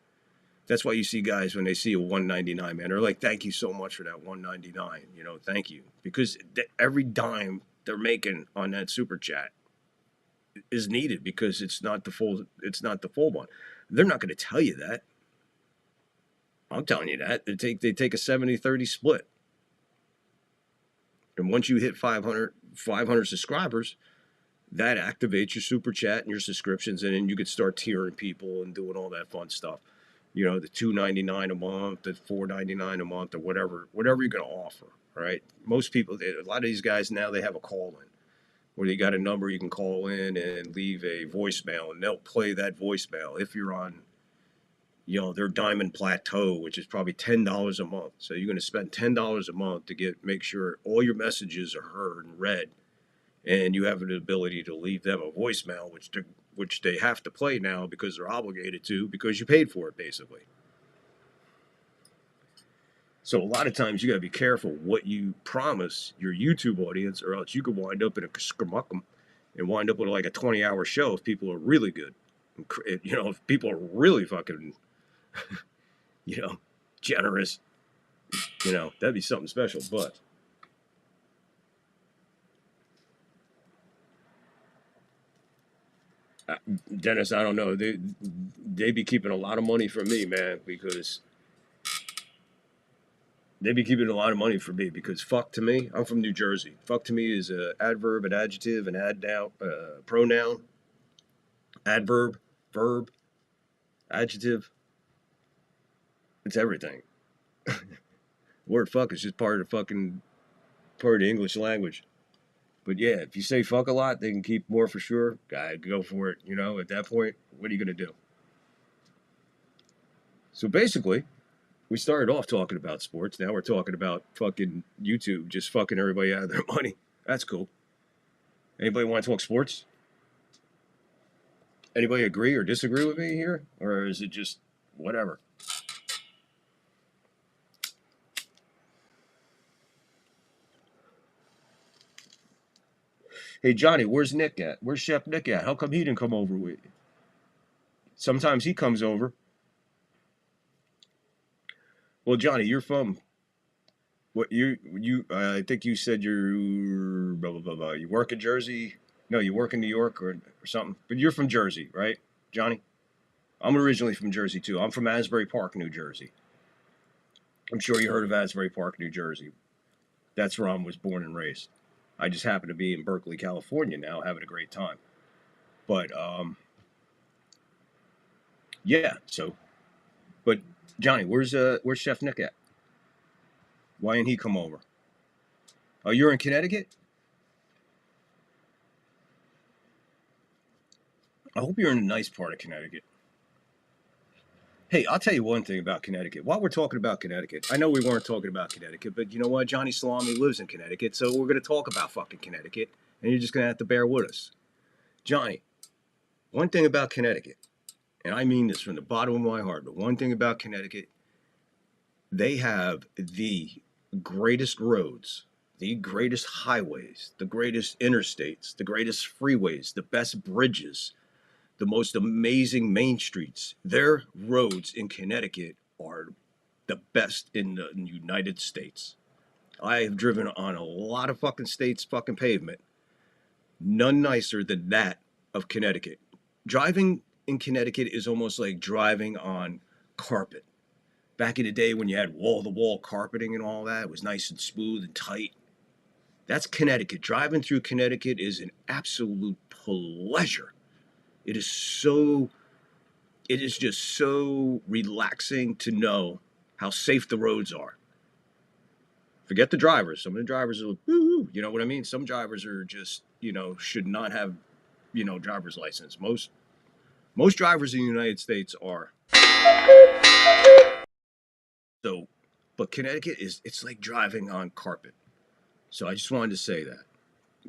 That's why you see guys when they see a 199, man, they're like, thank you so much for that 199, thank you. Because every dime they're making on that super chat is needed, because it's not the full one. They're not going to tell you that. I'm telling you that. They take a 70-30 split. And once you hit 500 subscribers, that activates your super chat and your subscriptions, and then you could start tiering people and doing all that fun stuff. The $2.99 a month, the $4.99 a month, or whatever you're going to offer. All right. Most people, a lot of these guys now, they have a call in, where they got a number you can call in and leave a voicemail, and they'll play that voicemail if you're on, their Diamond Plateau, which is probably $10 a month. So you're going to spend $10 a month to make sure all your messages are heard and read. And you have an ability to leave them a voicemail, which they have to play now because they're obligated to, because you paid for it, basically. So a lot of times you got to be careful what you promise your YouTube audience, or else you could wind up in a skirmuckum and wind up with like a 20-hour show if people are really good. If people are really fucking, generous, that'd be something special. But Dennis, I don't know. They be keeping a lot of money from me, man, because fuck to me, I'm from New Jersey. Fuck to me is an adverb, an adjective, an pronoun, adverb, verb, adjective. It's everything. Word fuck is just part of the English language. But yeah, if you say fuck a lot, they can keep more for sure. Go for it. At that point, what are you going to do? So basically, we started off talking about sports. Now we're talking about fucking YouTube just fucking everybody out of their money. That's cool. Anybody want to talk sports? Anybody agree or disagree with me here? Or is it just whatever? Hey, Johnny, where's Nick at? Where's Chef Nick at? How come he didn't come over with you? Sometimes he comes over. Well, Johnny, you're from what? I think you said you're blah blah blah blah. You work in Jersey? No, you work in New York or something. But you're from Jersey, right, Johnny? I'm originally from Jersey too. I'm from Asbury Park, New Jersey. I'm sure you heard of Asbury Park, New Jersey. That's where I was born and raised. I just happen to be in Berkeley, California now, having a great time. But yeah. So, but Johnny, where's Chef Nick at? Why didn't he come over? Oh, you're in Connecticut? I hope you're in a nice part of Connecticut. Hey, I'll tell you one thing about Connecticut. While we're talking about Connecticut, I know we weren't talking about Connecticut, but you know what? Johnny Salami lives in Connecticut, so we're going to talk about fucking Connecticut, and you're just going to have to bear with us. Johnny, one thing about Connecticut. and I mean this from the bottom of my heart, the one thing about Connecticut, they have the greatest roads, the greatest highways, the greatest interstates, the greatest freeways, the best bridges, the most amazing main streets. Their roads in Connecticut are the best in the United States. I have driven on a lot of fucking states' fucking pavement. None nicer than that of Connecticut. Driving in Connecticut is almost like driving on carpet. Back in the day when you had wall-to-wall carpeting and all that, it was nice and smooth and tight. That's Connecticut. Driving through Connecticut is an absolute pleasure. It is just so relaxing to know how safe the roads are. Forget the drivers. Some of the drivers are like, woo, you know what I mean? Some drivers are just, should not have, driver's license. Most drivers in the United States are. So, but Connecticut it's like driving on carpet. So I just wanted to say that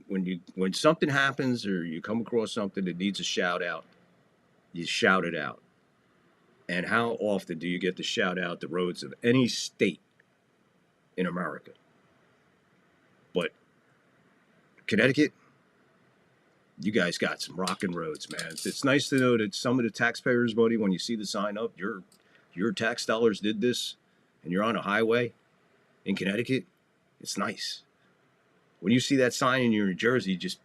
when something happens or you come across something that needs a shout out, you shout it out. And how often do you get to shout out the roads of any state in America? But Connecticut, you guys got some rockin' roads, man. It's nice to know that some of the taxpayers' money, when you see the sign up, your tax dollars did this, and you're on a highway in Connecticut, it's nice. When you see that sign in New Jersey, just,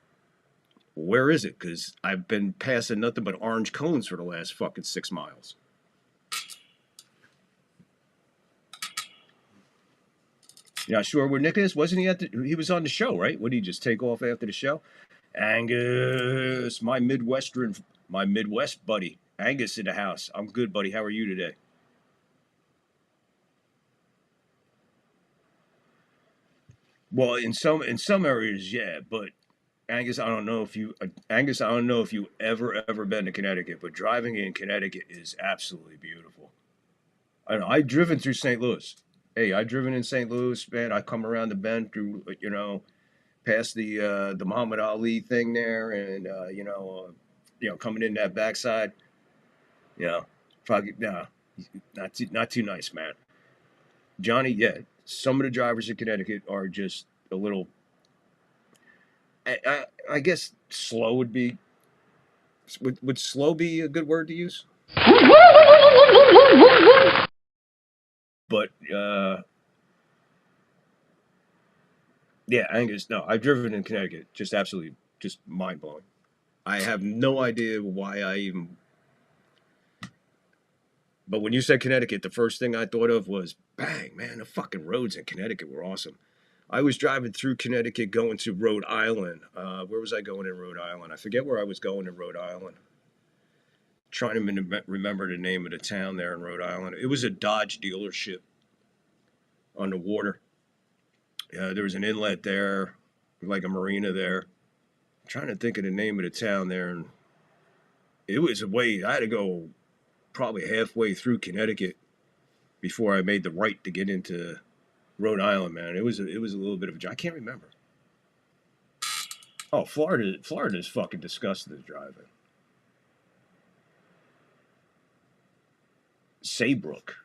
where is it? Because I've been passing nothing but orange cones for the last fucking 6 miles. Yeah, sure. Where Nick is? Wasn't he he was on the show, right? Would he just take off after the show? Angus, my Midwest buddy. Angus in the house. I'm good, buddy. How are you today? Well, in some areas, yeah, but Angus, I don't know if you ever been to Connecticut, but driving in Connecticut is absolutely beautiful. I don't know. I've driven through St. Louis. Hey, I've driven in St. Louis, man. I come around the bend through, past the Muhammad Ali thing there, and coming in that backside. Probably not too nice, man. Johnny, yeah, some of the drivers in Connecticut are just a little. I guess slow would be. Would slow be a good word to use? But yeah, Angus. No, I've driven in Connecticut. Just absolutely, just mind blowing. I have no idea why I even. But when you said Connecticut, the first thing I thought of was, bang, man, the fucking roads in Connecticut were awesome. I was driving through Connecticut going to Rhode Island. Where was I going in Rhode Island? I forget where I was going in Rhode Island. Trying to remember the name of the town there in Rhode Island. It was a Dodge dealership on the water. There was an inlet there, like a marina there. I'm trying to think of the name of the town there. And it was I had to go probably halfway through Connecticut before I made the right to get into Rhode Island, man. It was a little bit of a. I can't remember. Oh, Florida is fucking disgusting as driving. Saybrook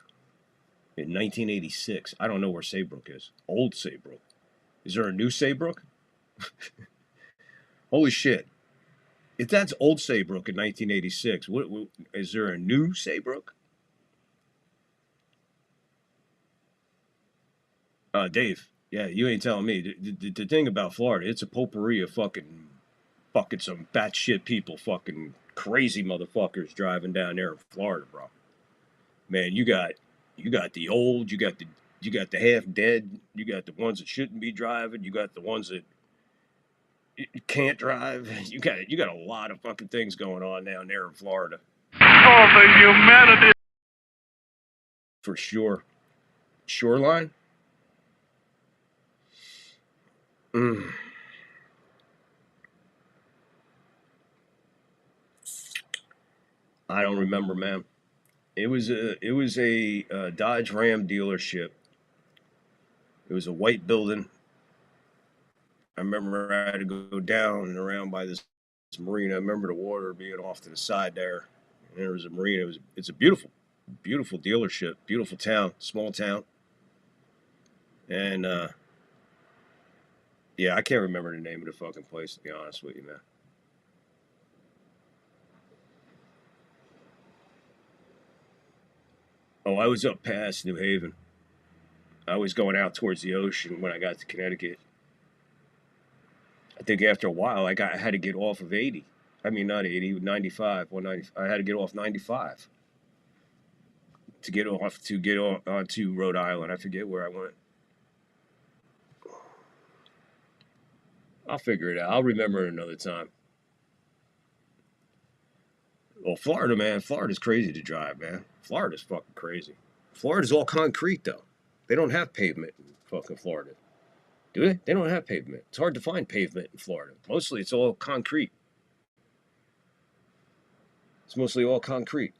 in 1986. I don't know where Saybrook is. Old Saybrook. Is there a new Saybrook? Holy shit. If that's Old Saybrook in 1986, what is there a new Saybrook? Dave, yeah, you ain't telling me. The thing about Florida, it's a potpourri of fucking some batshit people, fucking crazy motherfuckers driving down there in Florida, bro. Man, you got the old, you got the half dead, you got the ones that shouldn't be driving, you got the ones that can't drive. You got a lot of fucking things going on down there in Florida. Oh, the humanity. For sure. Shoreline? I don't remember, man. It was a Dodge Ram dealership. It was a white building. I remember I had to go down and around by this marina. I remember the water being off to the side there. And there was a marina. It's a beautiful, beautiful dealership, beautiful town, small town. And yeah, I can't remember the name of the fucking place, to be honest with you, man. Oh, I was up past New Haven. I was going out towards the ocean when I got to Connecticut. I think after a while, I had to get off of 80. I mean, not 80, 95, 190. I had to get off 95 to get onto Rhode Island. I forget where I went. I'll figure it out. I'll remember it another time. Well, Florida, man. Florida's crazy to drive, man. Florida's fucking crazy. Florida's all concrete, though. They don't have pavement in fucking Florida. Do they? They don't have pavement. It's hard to find pavement in Florida. Mostly it's all concrete. It's mostly all concrete.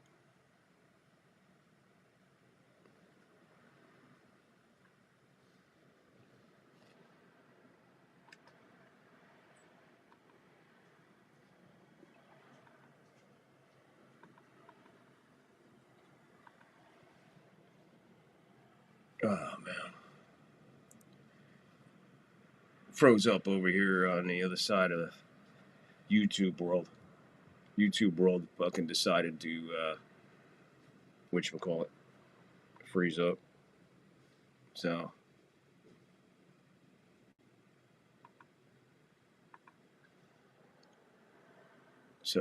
Oh, man. Froze up over here on the other side of YouTube world. YouTube world fucking decided to, whatchamacallit, freeze up. So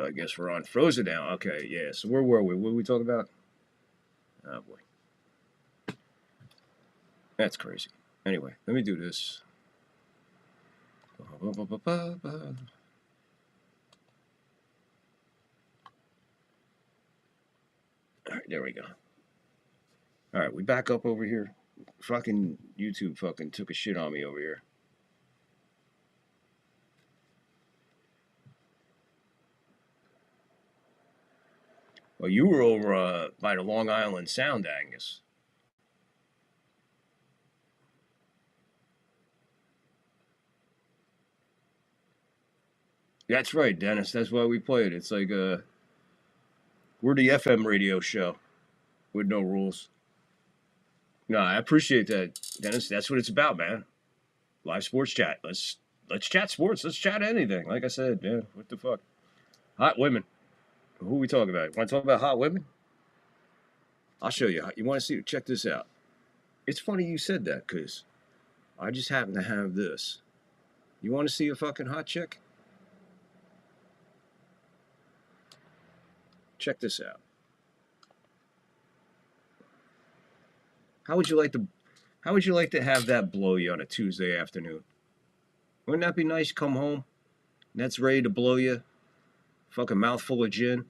I guess we're on frozen now. Okay, yeah. So where were we? What were we talking about? Oh, boy. That's crazy. Anyway, let me do this. All right, there we go. All right, we back up over here. Fucking YouTube fucking took a shit on me over here. Well, you were over by the Long Island Sound, Angus. That's right, Dennis. That's why we play it. It's like we're the FM radio show with no rules. No, I appreciate that, Dennis. That's what it's about, man. Live sports chat. Let's chat sports. Let's chat anything. Like I said, yeah. What the fuck? Hot women. Who are we talking about? Want to talk about hot women? I'll show you. You want to see? Check this out. It's funny you said that because I just happen to have this. You want to see a fucking hot chick? Check this out. How would you like to have that blow you on a Tuesday afternoon? Wouldn't that be nice? Come home, and that's ready to blow you. Fucking mouthful of gin.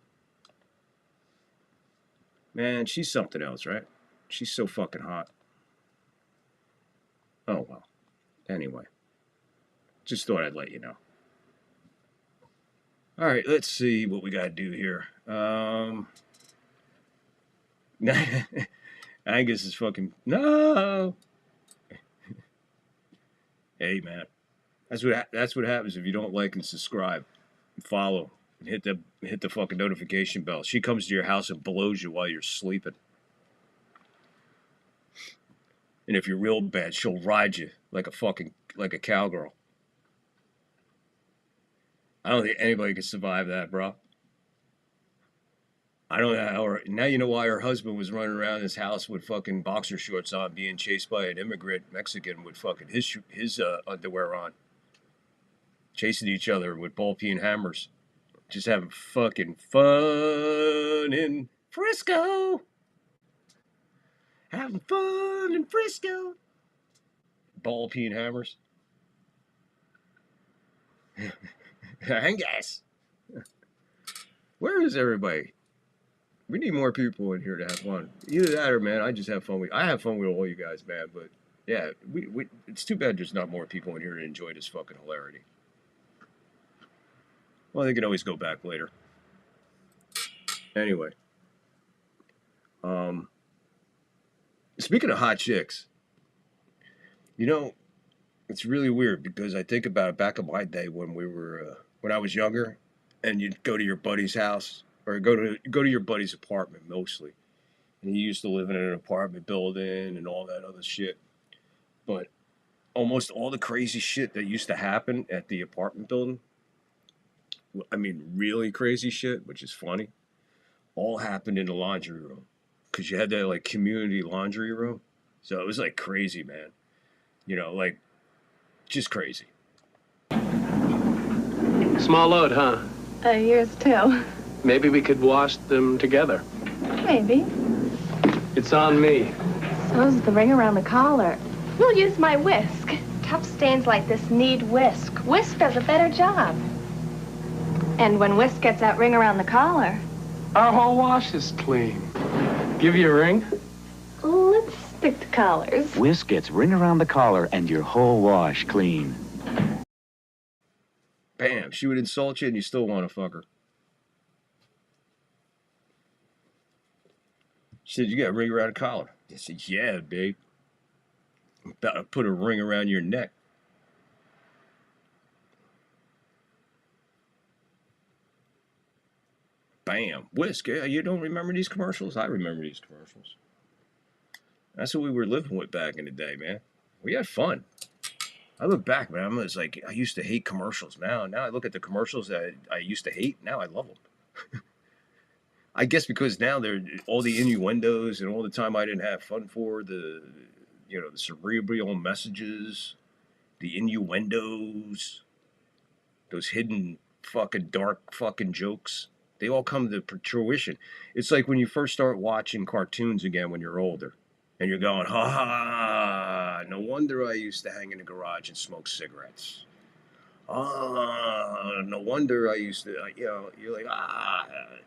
Man, she's something else, right? She's so fucking hot. Oh well. Anyway, just thought I'd let you know. All right, let's see what we got to do here. Angus is fucking no. Hey man, that's what happens if you don't like and subscribe, and follow, and hit the fucking notification bell. She comes to your house and blows you while you're sleeping. And if you're real bad, she'll ride you like a cowgirl. I don't think anybody could survive that, bro. I don't know how now you know why her husband was running around his house with fucking boxer shorts on, being chased by an immigrant Mexican with fucking his underwear on, chasing each other with ball peen hammers, just having fucking fun in Frisco, having fun in Frisco, ball peen hammers. Angus, where is everybody? We need more people in here to have fun. Either that or, man, I just have fun I have fun with all you guys, man. But yeah, it's too bad there's not more people in here to enjoy this fucking hilarity. Well, they can always go back later. Anyway, speaking of hot chicks, you know, it's really weird because I think about it back in my day when I was younger, and you'd go to your buddy's house or go to your buddy's apartment mostly. And he used to live in an apartment building and all that other shit. But almost all the crazy shit that used to happen at the apartment building, I mean, really crazy shit, which is funny, all happened in the laundry room. Because you had that, like, community laundry room. So it was, like, crazy, man. You know, like, just crazy. Small load, huh? Yours too. Maybe we could wash them together. Maybe. It's on me. So's the ring around the collar. We'll use my whisk. Tough stains like this need whisk. Whisk does a better job. And when whisk gets that ring around the collar... Our whole wash is clean. Give you a ring? Let's stick to collars. Whisk gets ring around the collar and your whole wash clean. Bam, she would insult you and you still want to fuck her. She said, you got a ring around the collar. I said, yeah, babe. I'm about to put a ring around your neck. Bam. Whisk. Yeah, you don't remember these commercials? I remember these commercials. That's what we were living with back in the day, man. We had fun. I look back, man. I'm just like, I used to hate commercials. Now I look at the commercials that I used to hate. Now I love them. I guess because now they're all the innuendos and all the time I didn't have fun for the, you know, the cerebral messages, the innuendos, those hidden fucking dark fucking jokes. They all come to fruition. It's like when you first start watching cartoons again when you're older. And you're going, ha ha, no wonder I used to hang in the garage and smoke cigarettes. No wonder I used to, you know, you're like,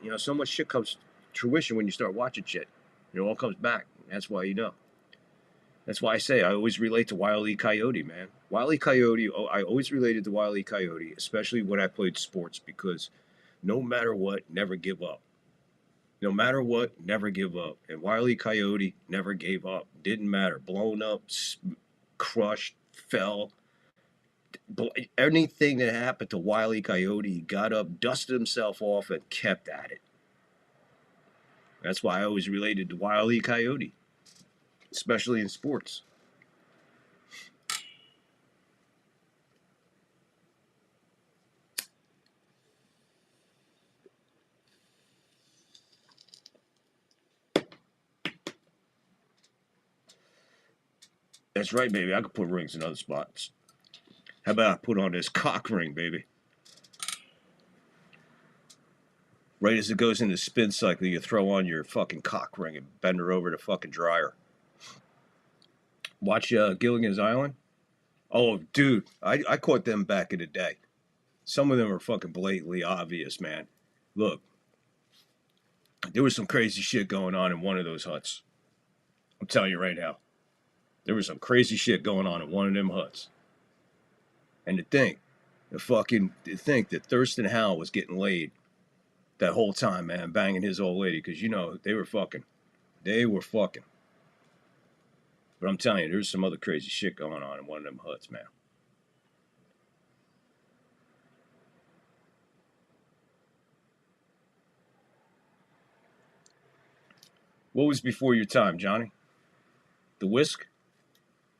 you know, so much shit comes to fruition when you start watching shit. It all comes back. That's why you know. That's why I say I always relate to Wile E. Coyote, man. Wile E. Coyote, I always related to Wile E. Coyote, especially when I played sports, because no matter what, never give up. No matter what, never give up. And Wile E. Coyote never gave up. Didn't matter. Blown up, crushed, fell. Anything that happened to Wile E. Coyote, he got up, dusted himself off, and kept at it. That's why I always related to Wile E. Coyote, especially in sports. That's right, baby. I could put rings in other spots. How about I put on this cock ring, baby? Right as it goes into spin cycle, you throw on your fucking cock ring and bend her over the fucking dryer. Watch Gilligan's Island? Oh, dude. I caught them back in the day. Some of them are fucking blatantly obvious, man. Look. There was some crazy shit going on in one of those huts. I'm telling you right now. There was some crazy shit going on in one of them huts. And to think that Thurston Howell was getting laid that whole time, man, banging his old lady, because, you know, they were fucking. They were fucking. But I'm telling you, there's some other crazy shit going on in one of them huts, man. What was before your time, Johnny? The whisk?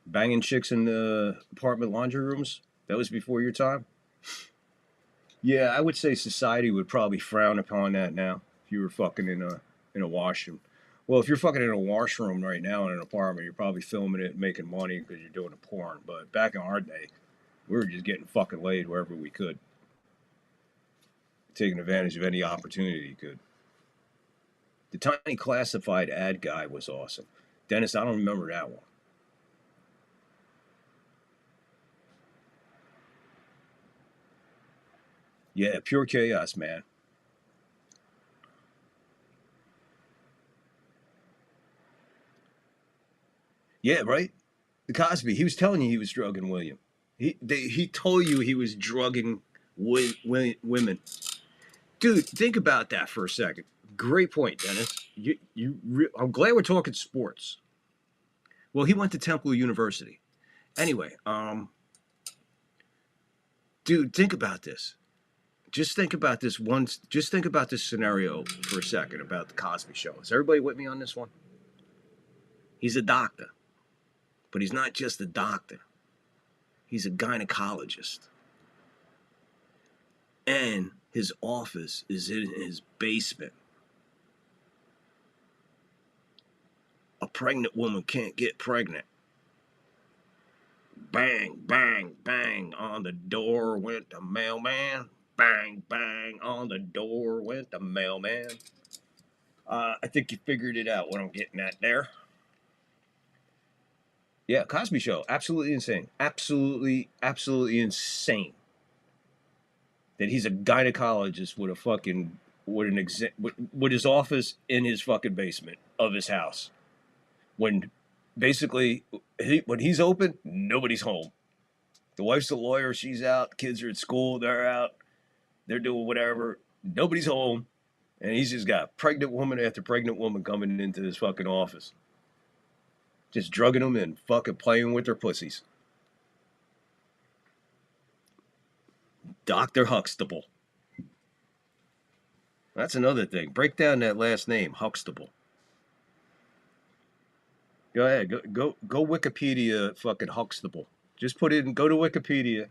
Banging chicks in the apartment laundry rooms? That was before your time? Yeah, I would say society would probably frown upon that now. If you were fucking in a washroom. Well, if you're fucking in a washroom right now in an apartment, you're probably filming it and making money because you're doing a porn. But back in our day, we were just getting fucking laid wherever we could. Taking advantage of any opportunity you could. The Tiny Classified ad guy was awesome. Dennis, I don't remember that one. Yeah, pure chaos, man. Yeah, right? The Cosby, he was telling you he was drugging William. He told you he was drugging women. Dude, think about that for a second. Great point, Dennis. I'm glad we're talking sports. Well, he went to Temple University. Anyway, dude, think about this. just think about this scenario for a second about the Cosby Show. Is everybody with me on this one? He's a doctor, but he's not just a doctor. He's a gynecologist. And his office is in his basement. A pregnant woman can't get pregnant. Bang, bang, bang, on the door went the mailman. Bang, bang, on the door went the mailman. I think you figured it out, what I'm getting at there. Yeah, Cosby Show, absolutely insane. Absolutely, absolutely insane. That he's a gynecologist with a fucking, with his office in his fucking basement of his house. When basically, when he's open, nobody's home. The wife's a lawyer, she's out. Kids are at school, they're out. They're doing whatever. Nobody's home. And he's just got pregnant woman after pregnant woman coming into this fucking office. Just drugging them and fucking playing with their pussies. Dr. Huxtable. That's another thing. Break down that last name, Huxtable. Go ahead. Go Wikipedia fucking Huxtable. Just put it in, go to Wikipedia,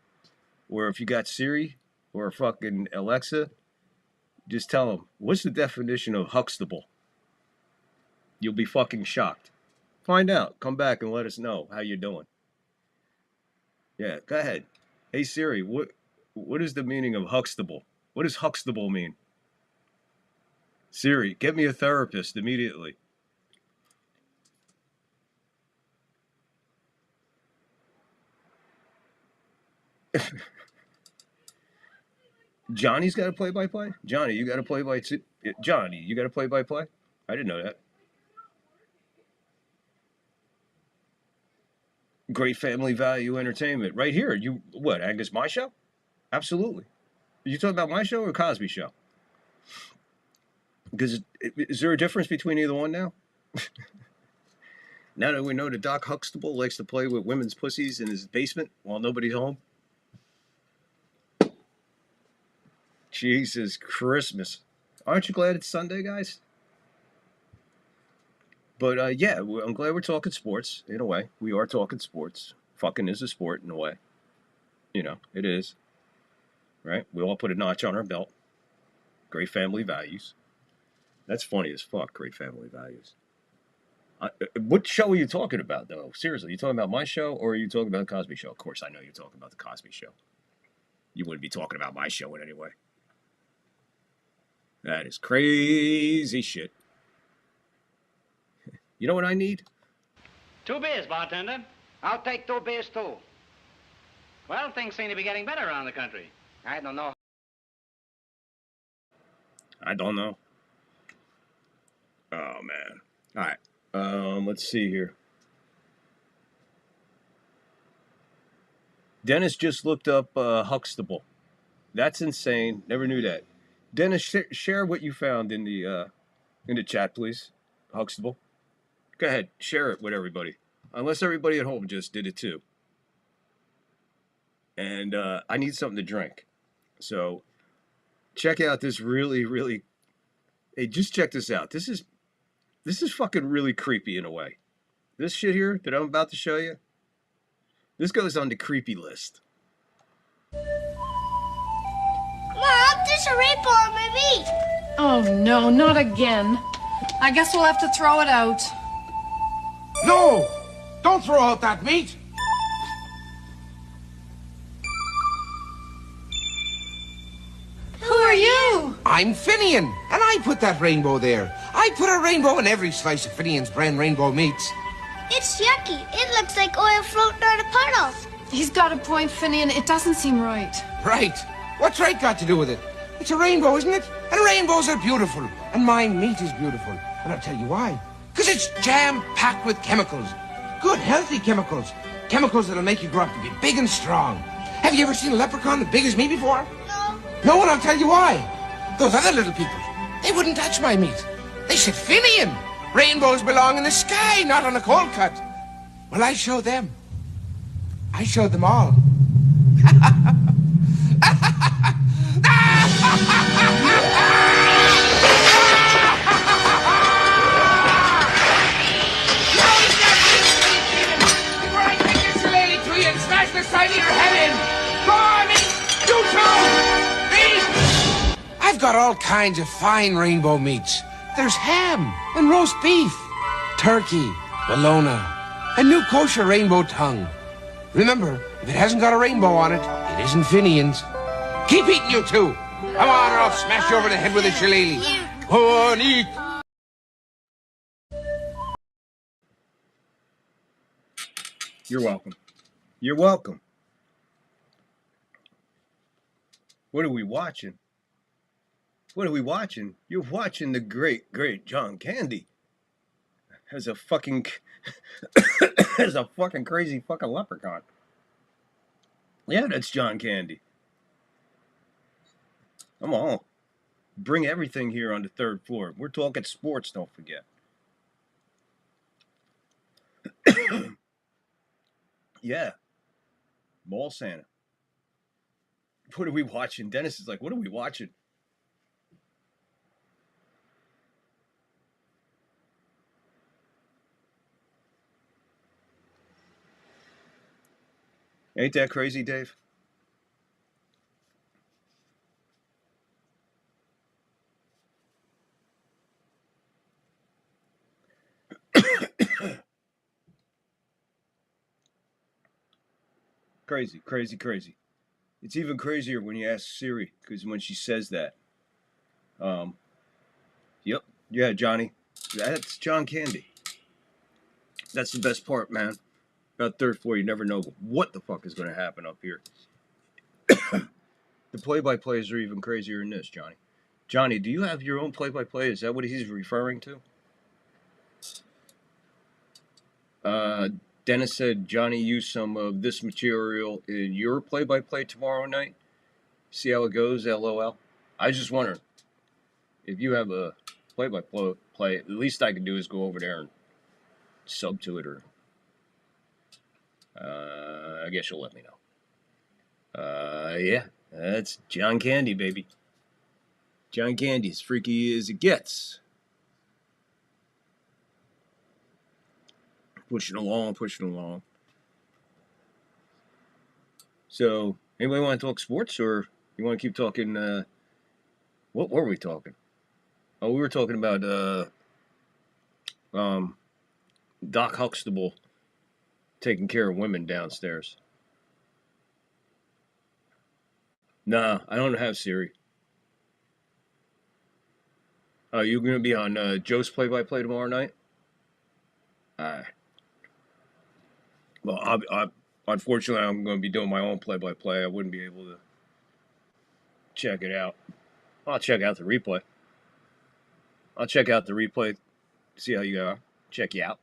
or if you got Siri or fucking Alexa, just tell them, what's the definition of Huxtable? You'll be fucking shocked. Find out. Come back and let us know how you're doing. Yeah, go ahead. Hey Siri, what is the meaning of Huxtable? What does Huxtable mean? Siri, get me a therapist immediately. Johnny's got a play-by-play? Johnny, you got a play-by-play? Johnny, you got a play-by-play? I didn't know that. Great family value entertainment. Right here. You, what, Angus, my show? Absolutely. Are you talking about my show or Cosby Show? Because is there a difference between either one now? Now that we know that Doc Huxtable likes to play with women's pussies in his basement while nobody's home. Jesus Christmas. Aren't you glad it's Sunday, guys? But yeah, I'm glad we're talking sports in a way. We are talking sports. Fucking is a sport in a way. You know, it is. Right? We all put a notch on our belt. Great family values. That's funny as fuck, great family values. What show are you talking about, though? Seriously, you talking about my show or are you talking about the Cosby Show? Of course, I know you're talking about the Cosby Show. You wouldn't be talking about my show in any way. That is crazy shit. You know what I need? 2 beers, bartender. I'll take 2 beers, too. Well, things seem to be getting better around the country. I don't know. I don't know. Oh, man. All right. Let's see here. Dennis just looked up Huxtable. That's insane. Never knew that. Dennis, share what you found in the chat, please. Huxtable. Go ahead. Share it with everybody. Unless everybody at home just did it too. And I need something to drink. So check out this really, really... Hey, just check this out. This is fucking really creepy in a way. This shit here that I'm about to show you, this goes on the creepy list. Mom, there's a rainbow on my meat. Oh no, not again. I guess we'll have to throw it out. No! Don't throw out that meat! Who are you? I'm Finian, and I put that rainbow there. I put a rainbow in every slice of Finian's brand rainbow meats. It's yucky. It looks like oil floating on a puddle. He's got a point, Finian. It doesn't seem right. Right. What's right got to do with it? It's a rainbow, isn't it? And rainbows are beautiful. And my meat is beautiful. And I'll tell you why. Because it's jam-packed with chemicals. Good, healthy chemicals. Chemicals that'll make you grow up to be big and strong. Have you ever seen a leprechaun as big as me before? No. No, and I'll tell you why. Those other little people, they wouldn't touch my meat. They said, Finian, rainbows belong in the sky, not on a cold cut. Well, I showed them. I showed them all. Before I take this shillelagh to you and smash the side of your head in! Go on, eat! You too! Eat! I've got all kinds of fine rainbow meats. There's ham and roast beef, turkey, bologna, and new kosher rainbow tongue. Remember, if it hasn't got a rainbow on it, it isn't Finian's. Keep eating, you two! Come on, or I'll smash you over the head with a shillelagh. Go on, eat! You're welcome. You're welcome. What are we watching? What are we watching? You're watching the great, great John Candy. As a fucking... as a fucking crazy fucking leprechaun. Yeah, that's John Candy. Come on. Bring everything here on the third floor. We're talking sports, don't forget. Yeah. Mall Santa. What are we watching? Dennis is like, what are we watching? Ain't that crazy, Dave? Crazy, crazy, crazy. It's even crazier when you ask Siri, because when she says that. Yep. Yeah, Johnny. That's John Candy. That's the best part, man. About third floor, you never know what the fuck is going to happen up here. The play-by-plays are even crazier than this, Johnny. Johnny, do you have your own play-by-play? Is that what he's referring to? Dennis said, Johnny, use some of this material in your play-by-play tomorrow night. See how it goes, LOL. I was just wondering, if you have a play-by-play, the least I can do is go over there and sub to it, or I guess you'll let me know. Yeah, that's John Candy, baby. John Candy, as freaky as it gets. Pushing along, pushing along. So, anybody want to talk sports, or you want to keep talking, what were we talking? Oh, we were talking about, Doc Huxtable taking care of women downstairs. Nah, I don't have Siri. Oh, you're going to be on Joe's play-by-play tomorrow night? Alright. Well, unfortunately, I'm going to be doing my own play-by-play. I wouldn't be able to check it out. I'll check out the replay. I'll check out the replay, see how you are. Check you out.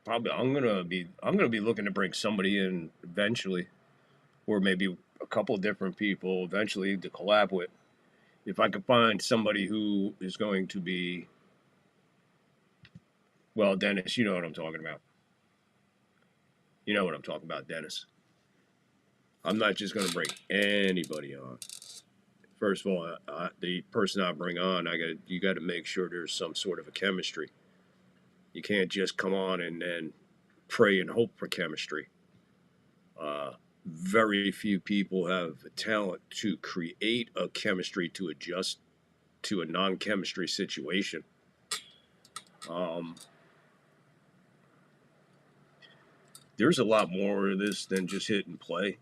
Probably I'm gonna be looking to bring somebody in eventually, or maybe a couple different people eventually to collab with. If I could find somebody who is going to be, well, Dennis, you know what I'm talking about. You know what I'm talking about, Dennis. I'm not just gonna bring anybody on. First of all, the person I bring on, you got to make sure there's some sort of a chemistry. You can't just come on and then pray and hope for chemistry. Very few people have the talent to create a chemistry to adjust to a non-chemistry situation. There's a lot more of this than just hit and play,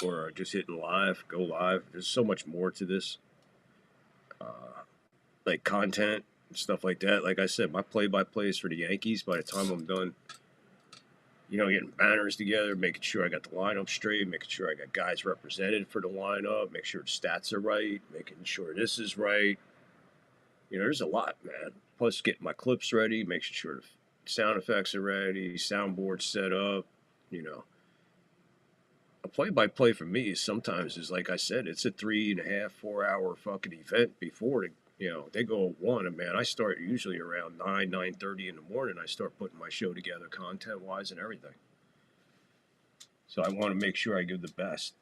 or just hitting live, go live. There's so much more to this, like content and stuff like that. Like I said, my play-by-play is for the Yankees. By the time I'm done, getting banners together, making sure I got the lineup straight, making sure I got guys represented for the lineup, make sure the stats are right, making sure this is right. There's a lot, man. Plus getting my clips ready, making sure the sound effects are ready, soundboard set up, A play-by-play for me sometimes is, like I said, it's a 3.5, 4 hour fucking event before they go at 1. And man, I start usually around 9:30 in the morning. I start putting my show together content-wise and everything. So I want to make sure I give the best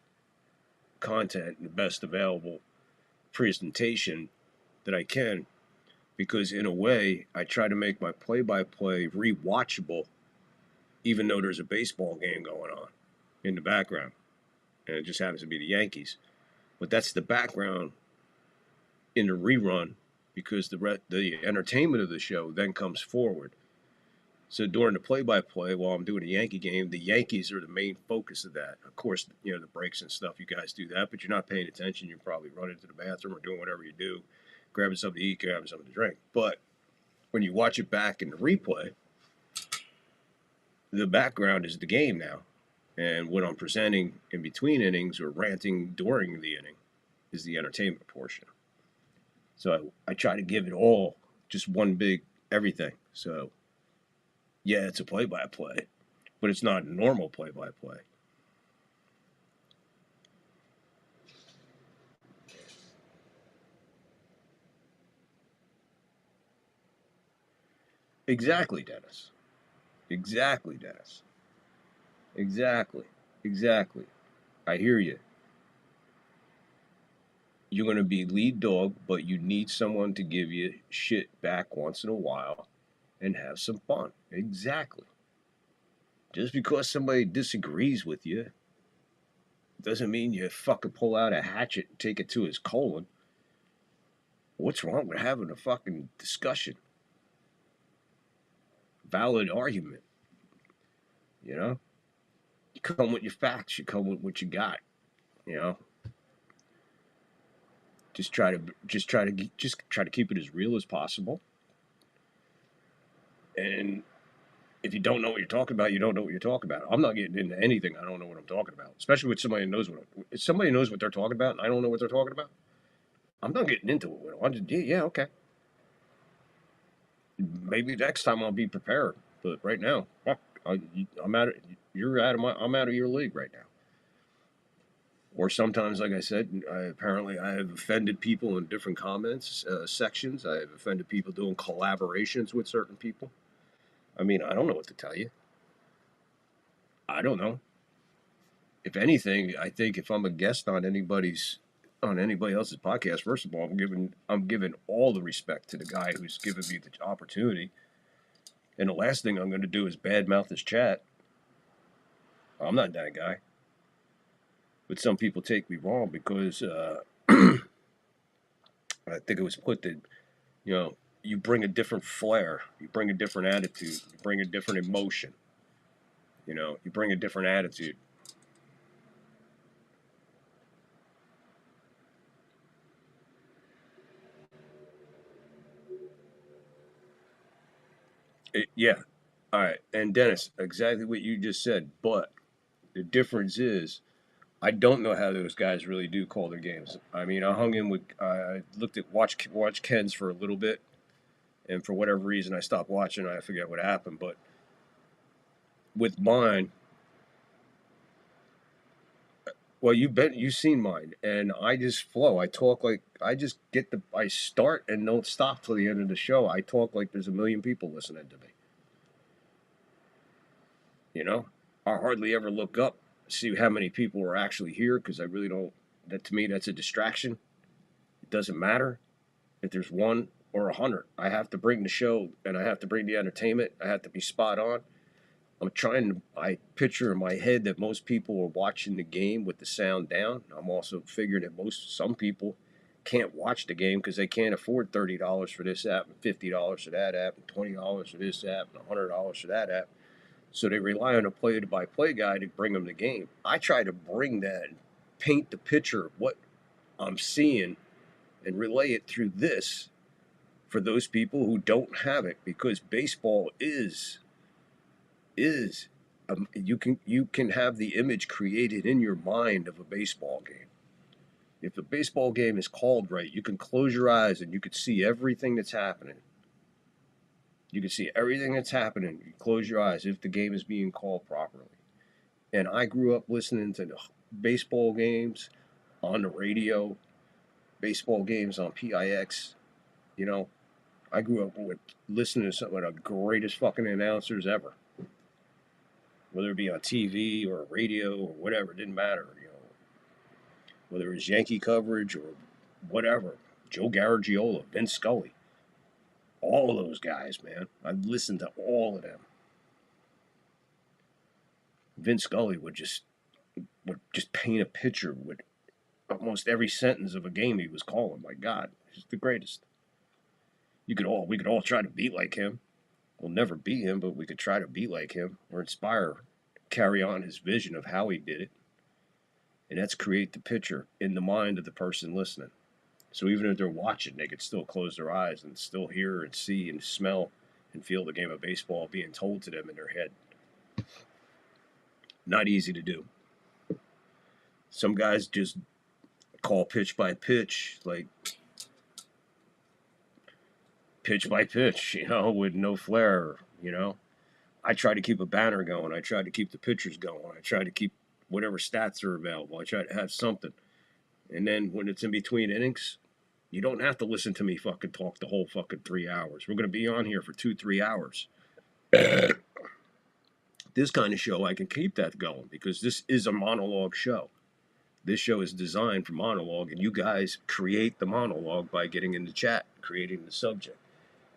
content and the best available presentation that I can, because in a way I try to make my play-by-play rewatchable, even though there's a baseball game going on in the background, and it just happens to be the Yankees. But that's the background in the rerun, because the entertainment of the show then comes forward. So during the play-by-play, while I'm doing a Yankee game, the Yankees are the main focus of that. Of course, the breaks and stuff, you guys do that, but you're not paying attention. You're probably running to the bathroom or doing whatever you do, grabbing something to eat, grabbing something to drink. But when you watch it back in the replay, the background is the game now. And what I'm presenting in between innings or ranting during the inning is the entertainment portion. So I try to give it all, just one big everything. So yeah, it's a play-by-play, but it's not a normal play-by-play. Exactly, Dennis. Exactly, Dennis. Exactly. Exactly. I hear you. You're going to be lead dog, but you need someone to give you shit back once in a while and have some fun. Exactly. Just because somebody disagrees with you doesn't mean you fucking pull out a hatchet and take it to his colon. What's wrong with having a fucking discussion? Valid argument. You know? You come with your facts, you come with what you got. You know? Just try to keep it as real as possible. And if you don't know what you're talking about, you don't know what you're talking about. I'm not getting into anything I don't know what I'm talking about, especially with somebody who knows if somebody knows what they're talking about and I don't know what they're talking about, I'm not getting into it with them. I'm just, yeah, okay. Maybe next time I'll be prepared, but right now, I'm out of your league right now. Or sometimes, like I said, apparently I have offended people in different comments sections. I have offended people doing collaborations with certain people. I mean, I don't know what to tell you. I don't know. If anything, I think if I'm a guest on anybody else's podcast, first of all, I'm giving all the respect to the guy who's given me the opportunity. And the last thing I'm going to do is badmouth his chat. I'm not that guy. But some people take me wrong because I think it was put that, you bring a different flair, you bring a different attitude, you bring a different emotion, you bring a different attitude. Yeah. All right. And Dennis, exactly what you just said. But the difference is, I don't know how those guys really do call their games. I mean, I watched Ken's for a little bit, and for whatever reason, I stopped watching. I forget what happened, but with mine, well, you've seen mine, and I just flow. I talk like I start and don't stop till the end of the show. I talk like there's a million people listening to me. I hardly ever look up, see how many people are actually here, because I really don't. That to me, that's a distraction. It doesn't matter if there's 1 or 100. I have to bring the show, and I have to bring the entertainment. I have to be spot on. I picture in my head that most people are watching the game with the sound down. I'm also figuring that some people can't watch the game because they can't afford $30 for this app and $50 for that app and $20 for this app and $100 for that app. So they rely on a play-by-play guy to bring them the game. I try to bring that, paint the picture of what I'm seeing and relay it through this for those people who don't have it, because baseball is you can have the image created in your mind of a baseball game. If a baseball game is called right, you can close your eyes and you can see everything that's happening. You can see everything that's happening. You close your eyes if the game is being called properly. And I grew up listening to baseball games on the radio, baseball games on PIX. I grew up listening to some of the greatest fucking announcers ever. whether it be on TV or radio or whatever, it didn't matter. Whether it was Yankee coverage or whatever, Joe Garagiola, Vince Scully, all of those guys, man. I listened to all of them. Vince Scully would just paint a picture with almost every sentence of a game he was calling. My God, he's the greatest. We could all try to be like him. We'll never be him, but we could try to be like him or inspire, carry on his vision of how he did it. And that's create the picture in the mind of the person listening. So even if they're watching, they could still close their eyes and still hear and see and smell and feel the game of baseball being told to them in their head. Not easy to do. Some guys just call pitch by pitch, like pitch by pitch, with no flair, I try to keep a banner going. I try to keep the pitchers going. I try to keep whatever stats are available. I try to have something. And then when it's in between innings, you don't have to listen to me fucking talk the whole fucking 3 hours. We're going to be on here for 2-3 hours. This kind of show, I can keep that going because this is a monologue show. This show is designed for monologue, and you guys create the monologue by getting in the chat, creating the subject,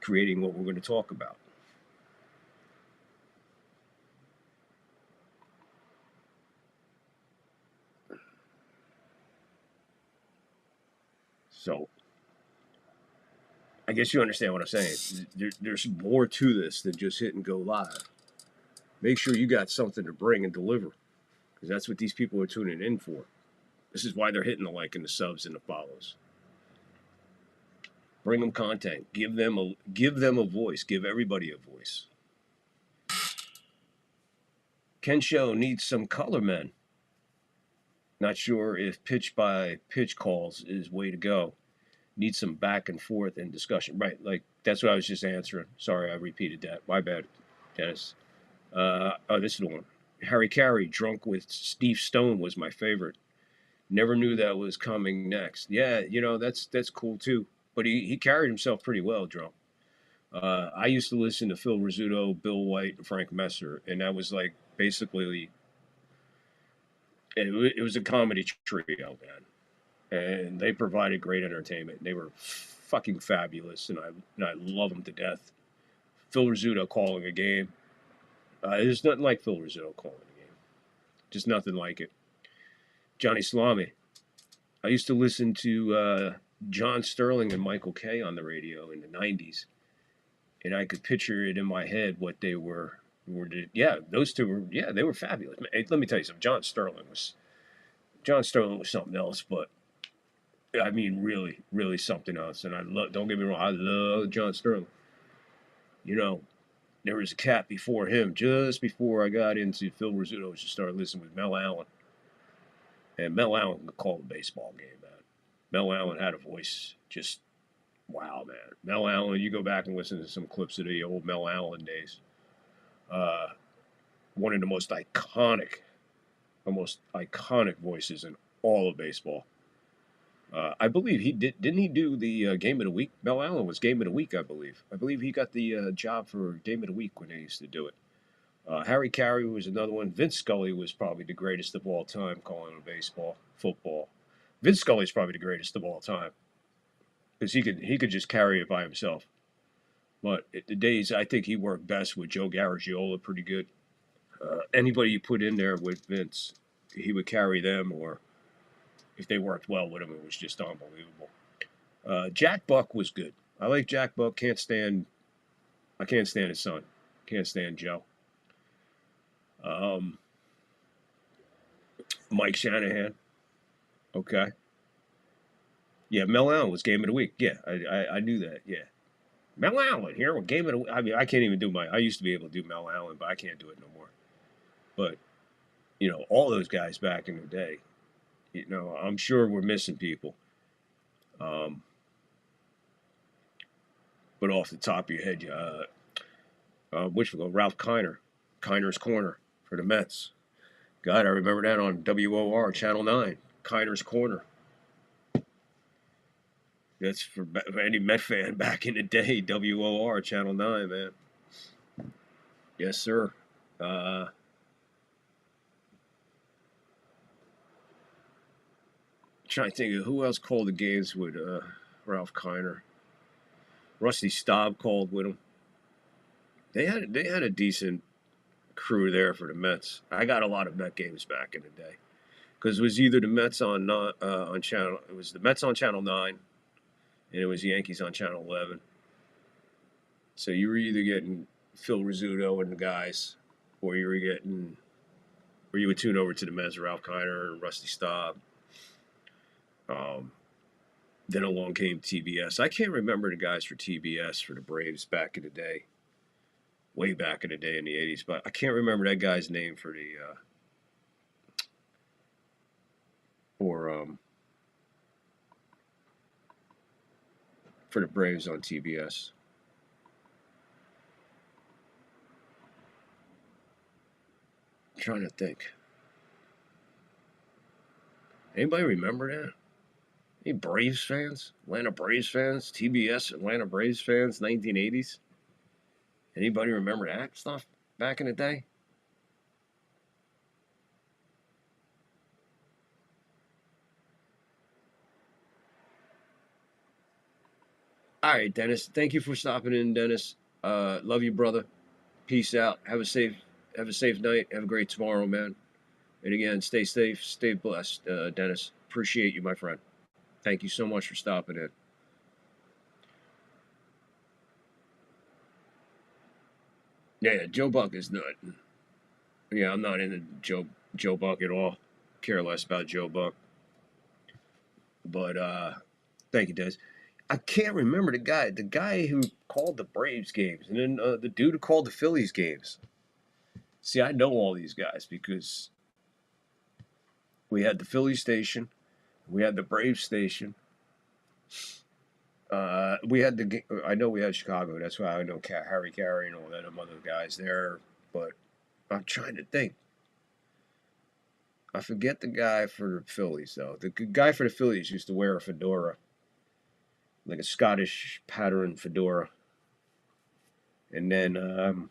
creating what we're going to talk about. So, I guess you understand what I'm saying. There's more to this than just hit and go live. Make sure you got something to bring and deliver, because that's what these people are tuning in for. This is why they're hitting the like and the subs and the follows. Bring them content. Give them a voice. Give everybody a voice. Ken Show needs some color men. Not sure if pitch by pitch calls is way to go. Need some back and forth and discussion. Right, like that's what I was just answering. Sorry, I repeated that. My bad, Dennis. This is the one. Harry Carey, Drunk with Steve Stone was my favorite. Never knew that was coming next. Yeah, that's cool too. But he carried himself pretty well, Drunk. I used to listen to Phil Rizzuto, Bill White, and Frank Messer, and that was like basically it was a comedy trio, man, and they provided great entertainment. They were fucking fabulous, and I love them to death. Phil Rizzuto calling a game. There's nothing like Phil Rizzuto calling a game. Just nothing like it. Johnny Salami. I used to listen to John Sterling and Michael Kay on the radio in the 90s. And I could picture it in my head what they were. Yeah, those two were, they were fabulous. Hey, let me tell you something. John Sterling was something else, but I mean, really, really something else. And don't get me wrong, I love John Sterling. There was a cat before him, just before I got into Phil Rizzuto, just started listening with Mel Allen. And Mel Allen could call a baseball game, man. Mel Allen had a voice, just wow, man. Mel Allen, you go back and listen to some clips of the old Mel Allen days. One of the most iconic voices in all of baseball. I believe didn't he do the Game of the Week? Mel Allen was Game of the Week, I believe. I believe he got the job for Game of the Week when they used to do it. Harry Carey was another one. Vince Scully was probably the greatest of all time calling football. Vince Scully is probably the greatest of all time because he could just carry it by himself. But the days, I think he worked best with Joe Garagiola pretty good. Anybody you put in there with Vince, he would carry them, or if they worked well with him, it was just unbelievable. Jack Buck was good. I like Jack Buck. I can't stand his son. Can't stand Joe. Mike Shanahan. Okay. Yeah, Mel Allen was Game of the Week. Yeah, I knew that. Yeah. Mel Allen here with Game of the Week. I mean, I can't even do I used to be able to do Mel Allen, but I can't do it no more. But, all those guys back in the day, I'm sure we're missing people. But off the top of your head, which will go, Ralph Kiner, Kiner's Corner for the Mets. God, I remember that on WOR, Channel 9, Kiner's Corner. That's for any Met fan back in the day, WOR, Channel 9, man. Yes, sir. Trying to think of who else called the games with Ralph Kiner. Rusty Staub called with him. They had a decent crew there for the Mets. I got a lot of Met games back in the day because it was either the Mets on channel. It was the Mets on Channel 9, and it was Yankees on Channel 11. So you were either getting Phil Rizzuto and the guys, or you would tune over to the Mets, Ralph Kiner and Rusty Staub. Then along came TBS. I can't remember the guys for TBS for the Braves back in the day, way back in the day in the 80s, but I can't remember that guy's name for the for the Braves on TBS. I'm trying to think. Anybody remember that? Any Braves fans? Atlanta Braves fans? TBS Atlanta Braves fans, 1980s? Anybody remember that stuff back in the day? All right, Dennis. Thank you for stopping in, Dennis. Love you, brother. Peace out. Have a safe night. Have a great tomorrow, man. And again, stay safe, stay blessed, Dennis. Appreciate you, my friend. Thank you so much for stopping in. Yeah, Joe Buck is not. Yeah, I'm not into Joe Buck at all. Care less about Joe Buck. But thank you, Dennis. I can't remember the guy who called the Braves games, and then the dude who called the Phillies games. See, I know all these guys because we had the Philly station, we had the Braves station. I know we had Chicago. That's why I know Harry Carey and all that other guys there. But I'm trying to think. I forget the guy for the Phillies, though. The guy for the Phillies used to wear a fedora, like a Scottish pattern fedora. And then,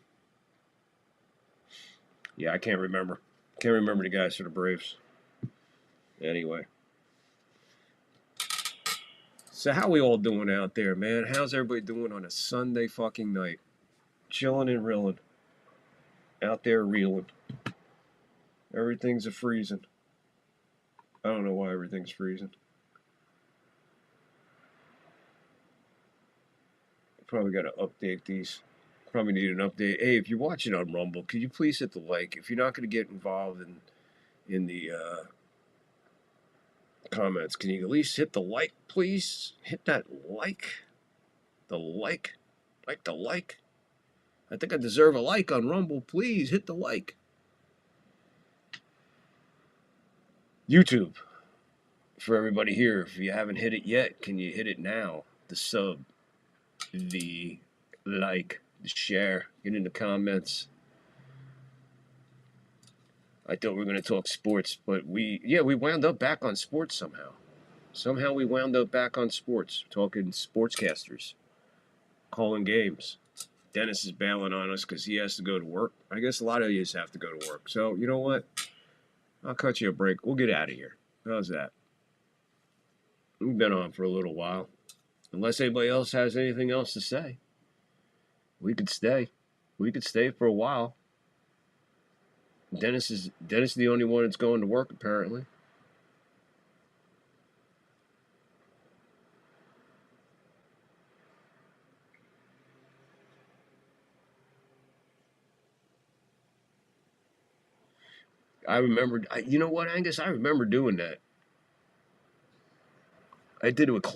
yeah, I can't remember. Can't remember the guys for the Braves. Anyway. So how we all doing out there, man? How's everybody doing on a Sunday fucking night? Chilling and reeling. Out there reeling. Everything's a-freezing. I don't know why everything's freezing. Probably got to update these. Probably need an update. Hey, if you're watching on Rumble, could you please hit the like? If you're not going to get involved in the comments, can you at least hit the like, please? Hit that like. The like. Like the like. I think I deserve a like on Rumble. Please hit the like. YouTube. For everybody here, if you haven't hit it yet, can you hit it now? The sub. The like. The share. Get in the comments. I thought we were going to talk sports, but we wound up back on sports somehow. Somehow we wound up back on sports, talking sportscasters, calling games. Dennis is bailing on us because he has to go to work. I guess a lot of you have to go to work. So, you know what? I'll cut you a break. We'll get out of here. How's that? We've been on for a little while. Unless anybody else has anything else to say, we could stay. We could stay for a while. Dennis is the only one that's going to work, apparently. I remember, you know what, Angus? I remember doing that. I did it with a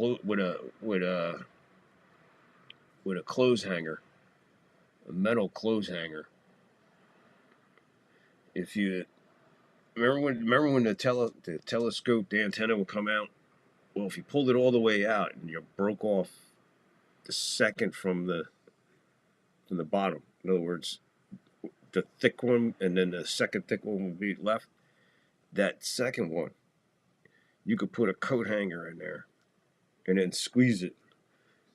clothes hanger, a metal clothes hanger. If you remember when the telescope, the antenna would come out. Well, if you pulled it all the way out and you broke off the second from the bottom, in other words, the thick one and then the second thick one would be left. That second one, you could put a coat hanger in there and then squeeze it.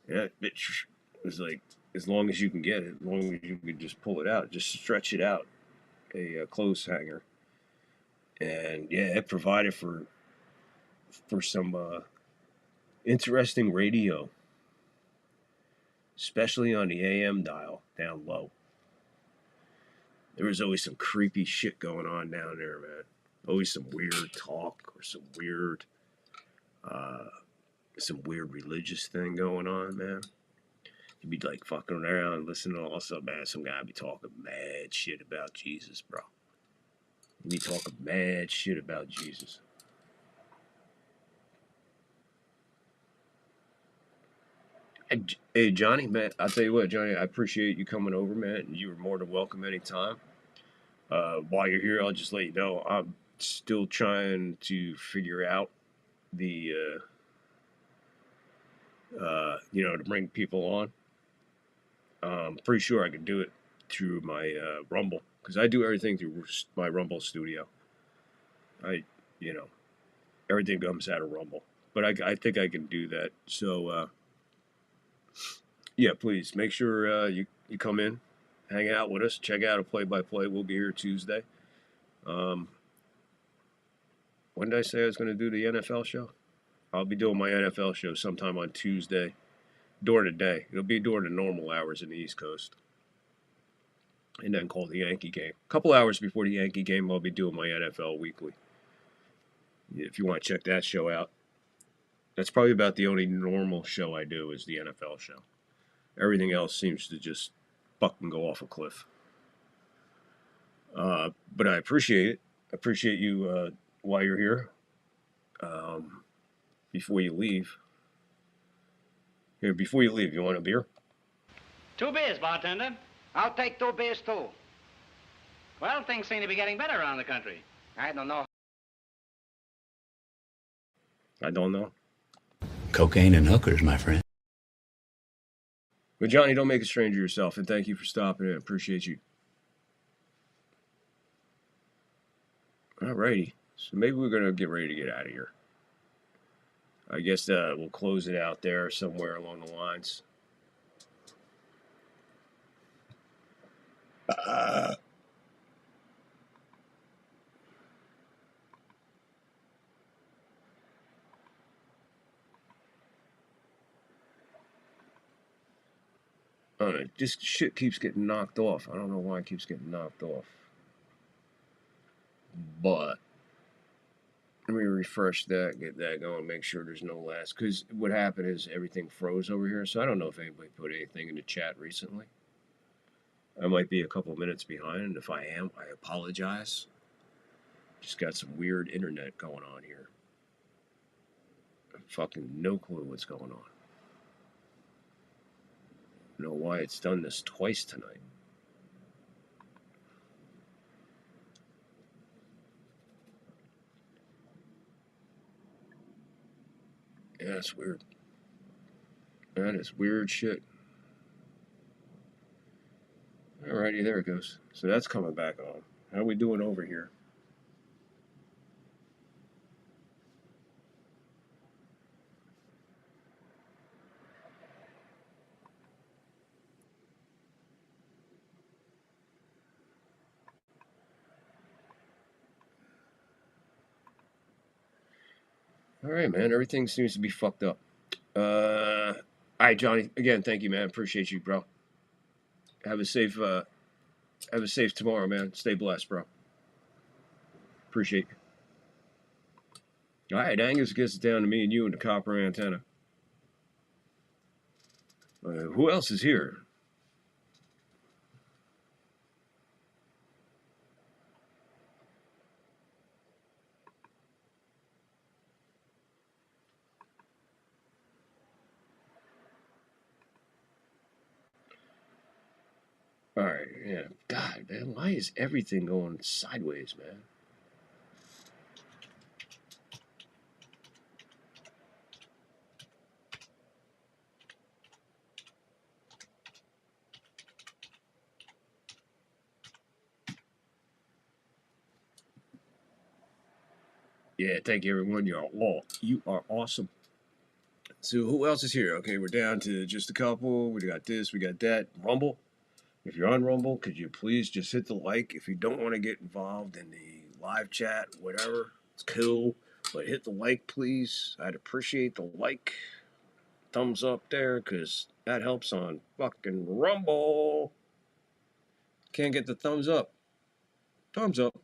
And that bitch was like, as long as you can get it, as long as you can just pull it out, just stretch it out. A clothes hanger, and yeah, it provided for for some interesting radio, especially on the AM dial down low. There was always some creepy shit going on down there, man. Always some weird talk or some weird religious thing going on, man. You'd be like fucking around, listening to all of a sudden, man, some guy be talking mad shit about Jesus, bro. He'd be talking mad shit about Jesus. Hey, Johnny, man, I'll tell you what, Johnny, I appreciate you coming over, man, and you were more than welcome anytime. While you're here, I'll just let you know, I'm still trying to figure out the, to bring people on. I'm pretty sure I can do it through my Rumble, because I do everything through my Rumble studio. Everything comes out of Rumble. But I think I can do that. So, yeah, please make sure you come in, hang out with us, check out a play-by-play. We'll be here Tuesday. When did I say I was going to do the NFL show? I'll be doing my NFL show sometime on Tuesday during the day. It'll be during the normal hours in the East Coast. And then call the Yankee game. A couple hours before the Yankee game, I'll be doing my NFL Weekly. If you want to check that show out. That's probably about the only normal show I do is the NFL show. Everything else seems to just fucking go off a cliff. But I appreciate it. I appreciate you while you're here. Before you leave. Here, before you leave, you want a beer? 2 beers, bartender. I'll take 2 beers, too. Well, things seem to be getting better around the country. I don't know. I don't know. Cocaine and hookers, my friend. But Johnny, don't make a stranger yourself, and thank you for stopping in. I appreciate you. Alrighty. So maybe we're going to get ready to get out of here. I guess we'll close it out there somewhere along the lines. This shit keeps getting knocked off. I don't know why it keeps getting knocked off. But let me refresh that, get that going, make sure there's no last. Because what happened is everything froze over here. So I don't know if anybody put anything in the chat recently. I might be a couple minutes behind. And if I am, I apologize. Just got some weird internet going on here. Fucking no clue what's going on. I don't know why it's done this twice tonight. Yeah, that's weird. That is weird shit. Alrighty, there it goes. So that's coming back on. How are we doing over here? All right, man. Everything seems to be fucked up. All right, Johnny. Again, thank you, man. Appreciate you, bro. Have a safe tomorrow, man. Stay blessed, bro. Appreciate you. All right, Angus gets it down to me and you and the copper antenna. Who else is here? All right, yeah. God, man, why is everything going sideways, man? Yeah, thank you, everyone. You are awesome. So who else is here? Okay, we're down to just a couple. We got this, we got that. Rumble. If you're on Rumble, could you please just hit the like? If you don't want to get involved in the live chat, whatever, it's cool. But hit the like, please. I'd appreciate the like. Thumbs up there, because that helps on fucking Rumble. Can't get the thumbs up. Thumbs up.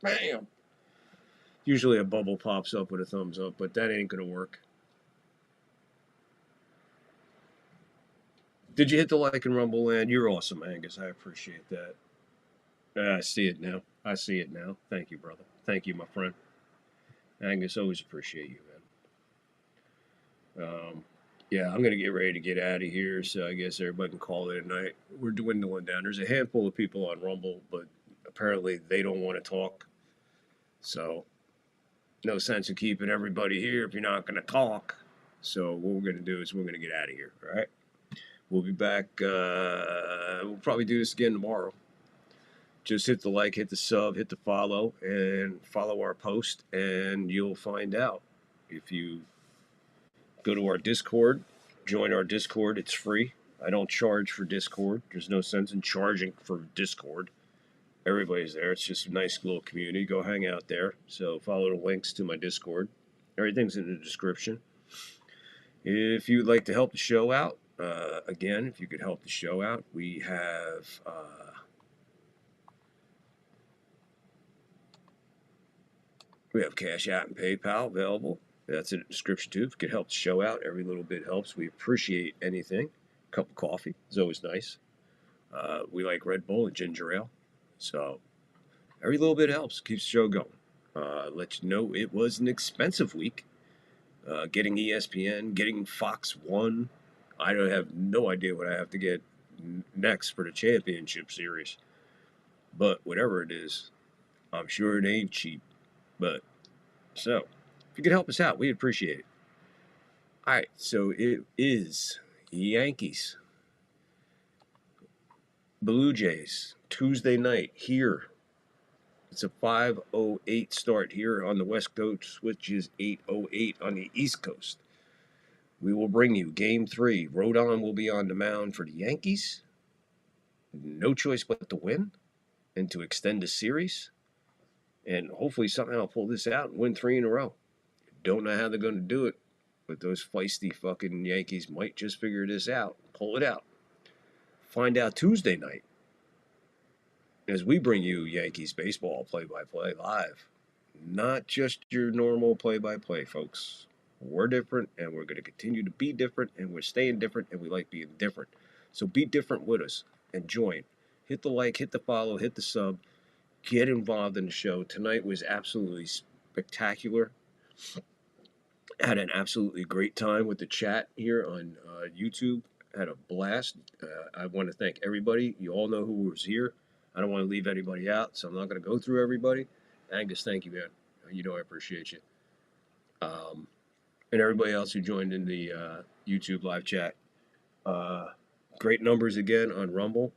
Bam. Usually a bubble pops up with a thumbs up, but that ain't going to work. Did you hit the like in Rumble Land? You're awesome, Angus. I appreciate that. I see it now. I see it now. Thank you, brother. Thank you, my friend. Angus, always appreciate you, man. Yeah, I'm going to get ready to get out of here, so I guess everybody can call it a night. We're dwindling down. There's a handful of people on Rumble, but apparently they don't want to talk. So, no sense in keeping everybody here if you're not going to talk. So, what we're going to do is we're going to get out of here, all right? We'll be back. We'll probably do this again tomorrow. Just hit the like, hit the sub, hit the follow, and follow our post, and you'll find out. If you go to our Discord, join our Discord. It's free. I don't charge for Discord. There's no sense in charging for Discord. Everybody's there. It's just a nice little community. Go hang out there. So follow the links to my Discord. Everything's in the description. If you'd like to help the show out, again, if you could help the show out, we have Cash App and PayPal available. That's in the description too. If you could help the show out, every little bit helps. We appreciate anything. A cup of coffee is always nice. We like Red Bull and ginger ale. So every little bit helps. Keeps the show going. Let you know it was an expensive week. Getting ESPN, getting Fox 1. I don't have no idea what I have to get next for the championship series. But whatever it is, I'm sure it ain't cheap. But, so, if you could help us out, we'd appreciate it. All right, so it is Yankees, Blue Jays, Tuesday night here. It's a 5:08 start here on the West Coast, which is 8:08 on the East Coast. We will bring you Game 3. Rodon will be on the mound for the Yankees. No choice but to win and to extend the series. And hopefully somehow pull this out and win 3 in a row. Don't know how they're going to do it, but those feisty fucking Yankees might just figure this out. Pull it out. Find out Tuesday night as we bring you Yankees baseball play-by-play live. Not just your normal play-by-play, folks. We're different, and we're going to continue to be different, and we're staying different, and we like being different. So be different with us and join. Hit the like, hit the follow, hit the sub. Get involved in the show. Tonight was absolutely spectacular. Had an absolutely great time with the chat here on YouTube. Had a blast. I want to thank everybody. You all know who was here. I don't want to leave anybody out, so I'm not going to go through everybody. Angus, thank you, man. You know I appreciate you. And everybody else who joined in the YouTube live chat. Great numbers again on Rumble.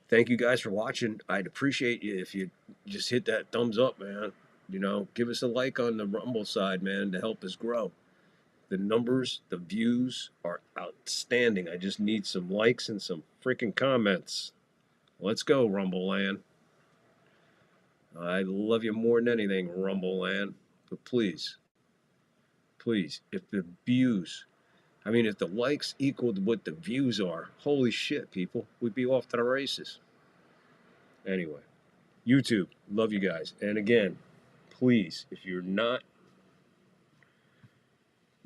Thank you guys for watching. I'd appreciate you if you just hit that thumbs up, man. You know, give us a like on the Rumble side, man, to help us grow. The numbers, the views are outstanding. I just need some likes and some freaking comments. Let's go, Rumble Land. I love you more than anything, Rumble Land. But please, if the views, if the likes equaled what the views are, holy shit, people, we'd be off to the races. Anyway, YouTube, love you guys. And again, please, if you're not,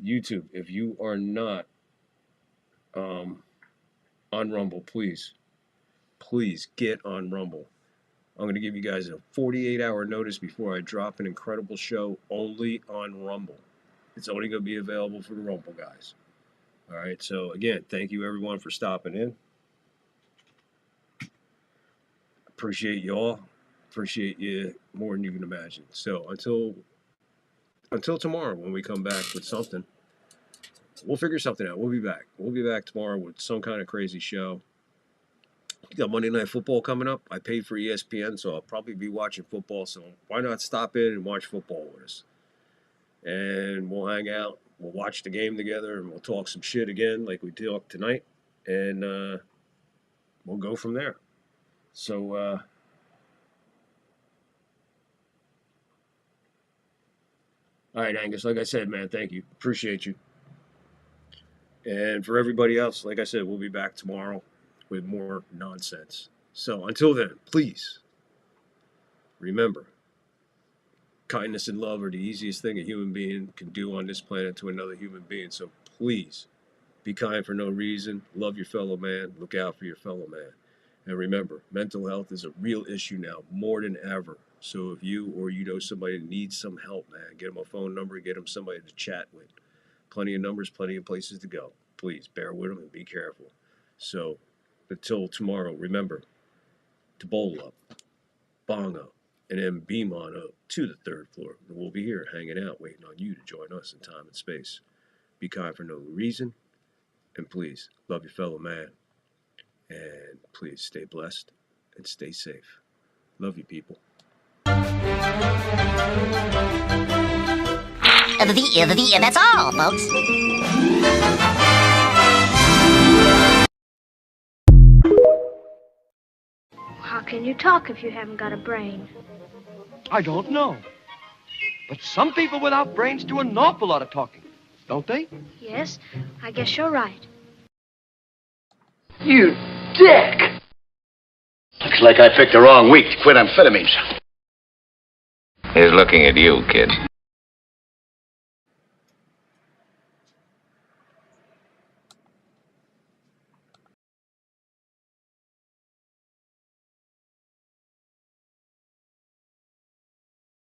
YouTube, if you are not on Rumble, please get on Rumble. I'm going to give you guys a 48-hour notice before I drop an incredible show only on Rumble. It's only going to be available for the Rumble guys. All right, so again, thank you everyone for stopping in. Appreciate you all. Appreciate you more than you can imagine. So until tomorrow when we come back with something, we'll figure something out. We'll be back. We'll be back tomorrow with some kind of crazy show. We got Monday Night Football coming up. I paid for ESPN, so I'll probably be watching football. So why not stop in and watch football with us? And we'll hang out. We'll watch the game together, and we'll talk some shit again like we talked tonight. And we'll go from there. So All right, Angus, like I said, man, thank you. Appreciate you. And for everybody else, like I said, we'll be back tomorrow with more nonsense. So until then, please remember, kindness and love are the easiest thing a human being can do on this planet to another human being. So please be kind for no reason. Love your fellow man. Look out for your fellow man. And remember, mental health is a real issue now, more than ever. So if you or you know somebody that needs some help, man, get them a phone number, get them somebody to chat with. Plenty of numbers, plenty of places to go. Please bear with them and be careful. So until tomorrow, remember to bowl up, bong up, and then beam on up to the 3rd floor. And we'll be here hanging out, waiting on you to join us in time and space. Be kind for no reason. And please, love your fellow man. And please stay blessed and stay safe. Love you, people. That's all, folks. How can you talk if you haven't got a brain? I don't know. But some people without brains do an awful lot of talking, don't they? Yes, I guess you're right. You dick! Looks like I picked the wrong week to quit amphetamines. He's looking at you, kid.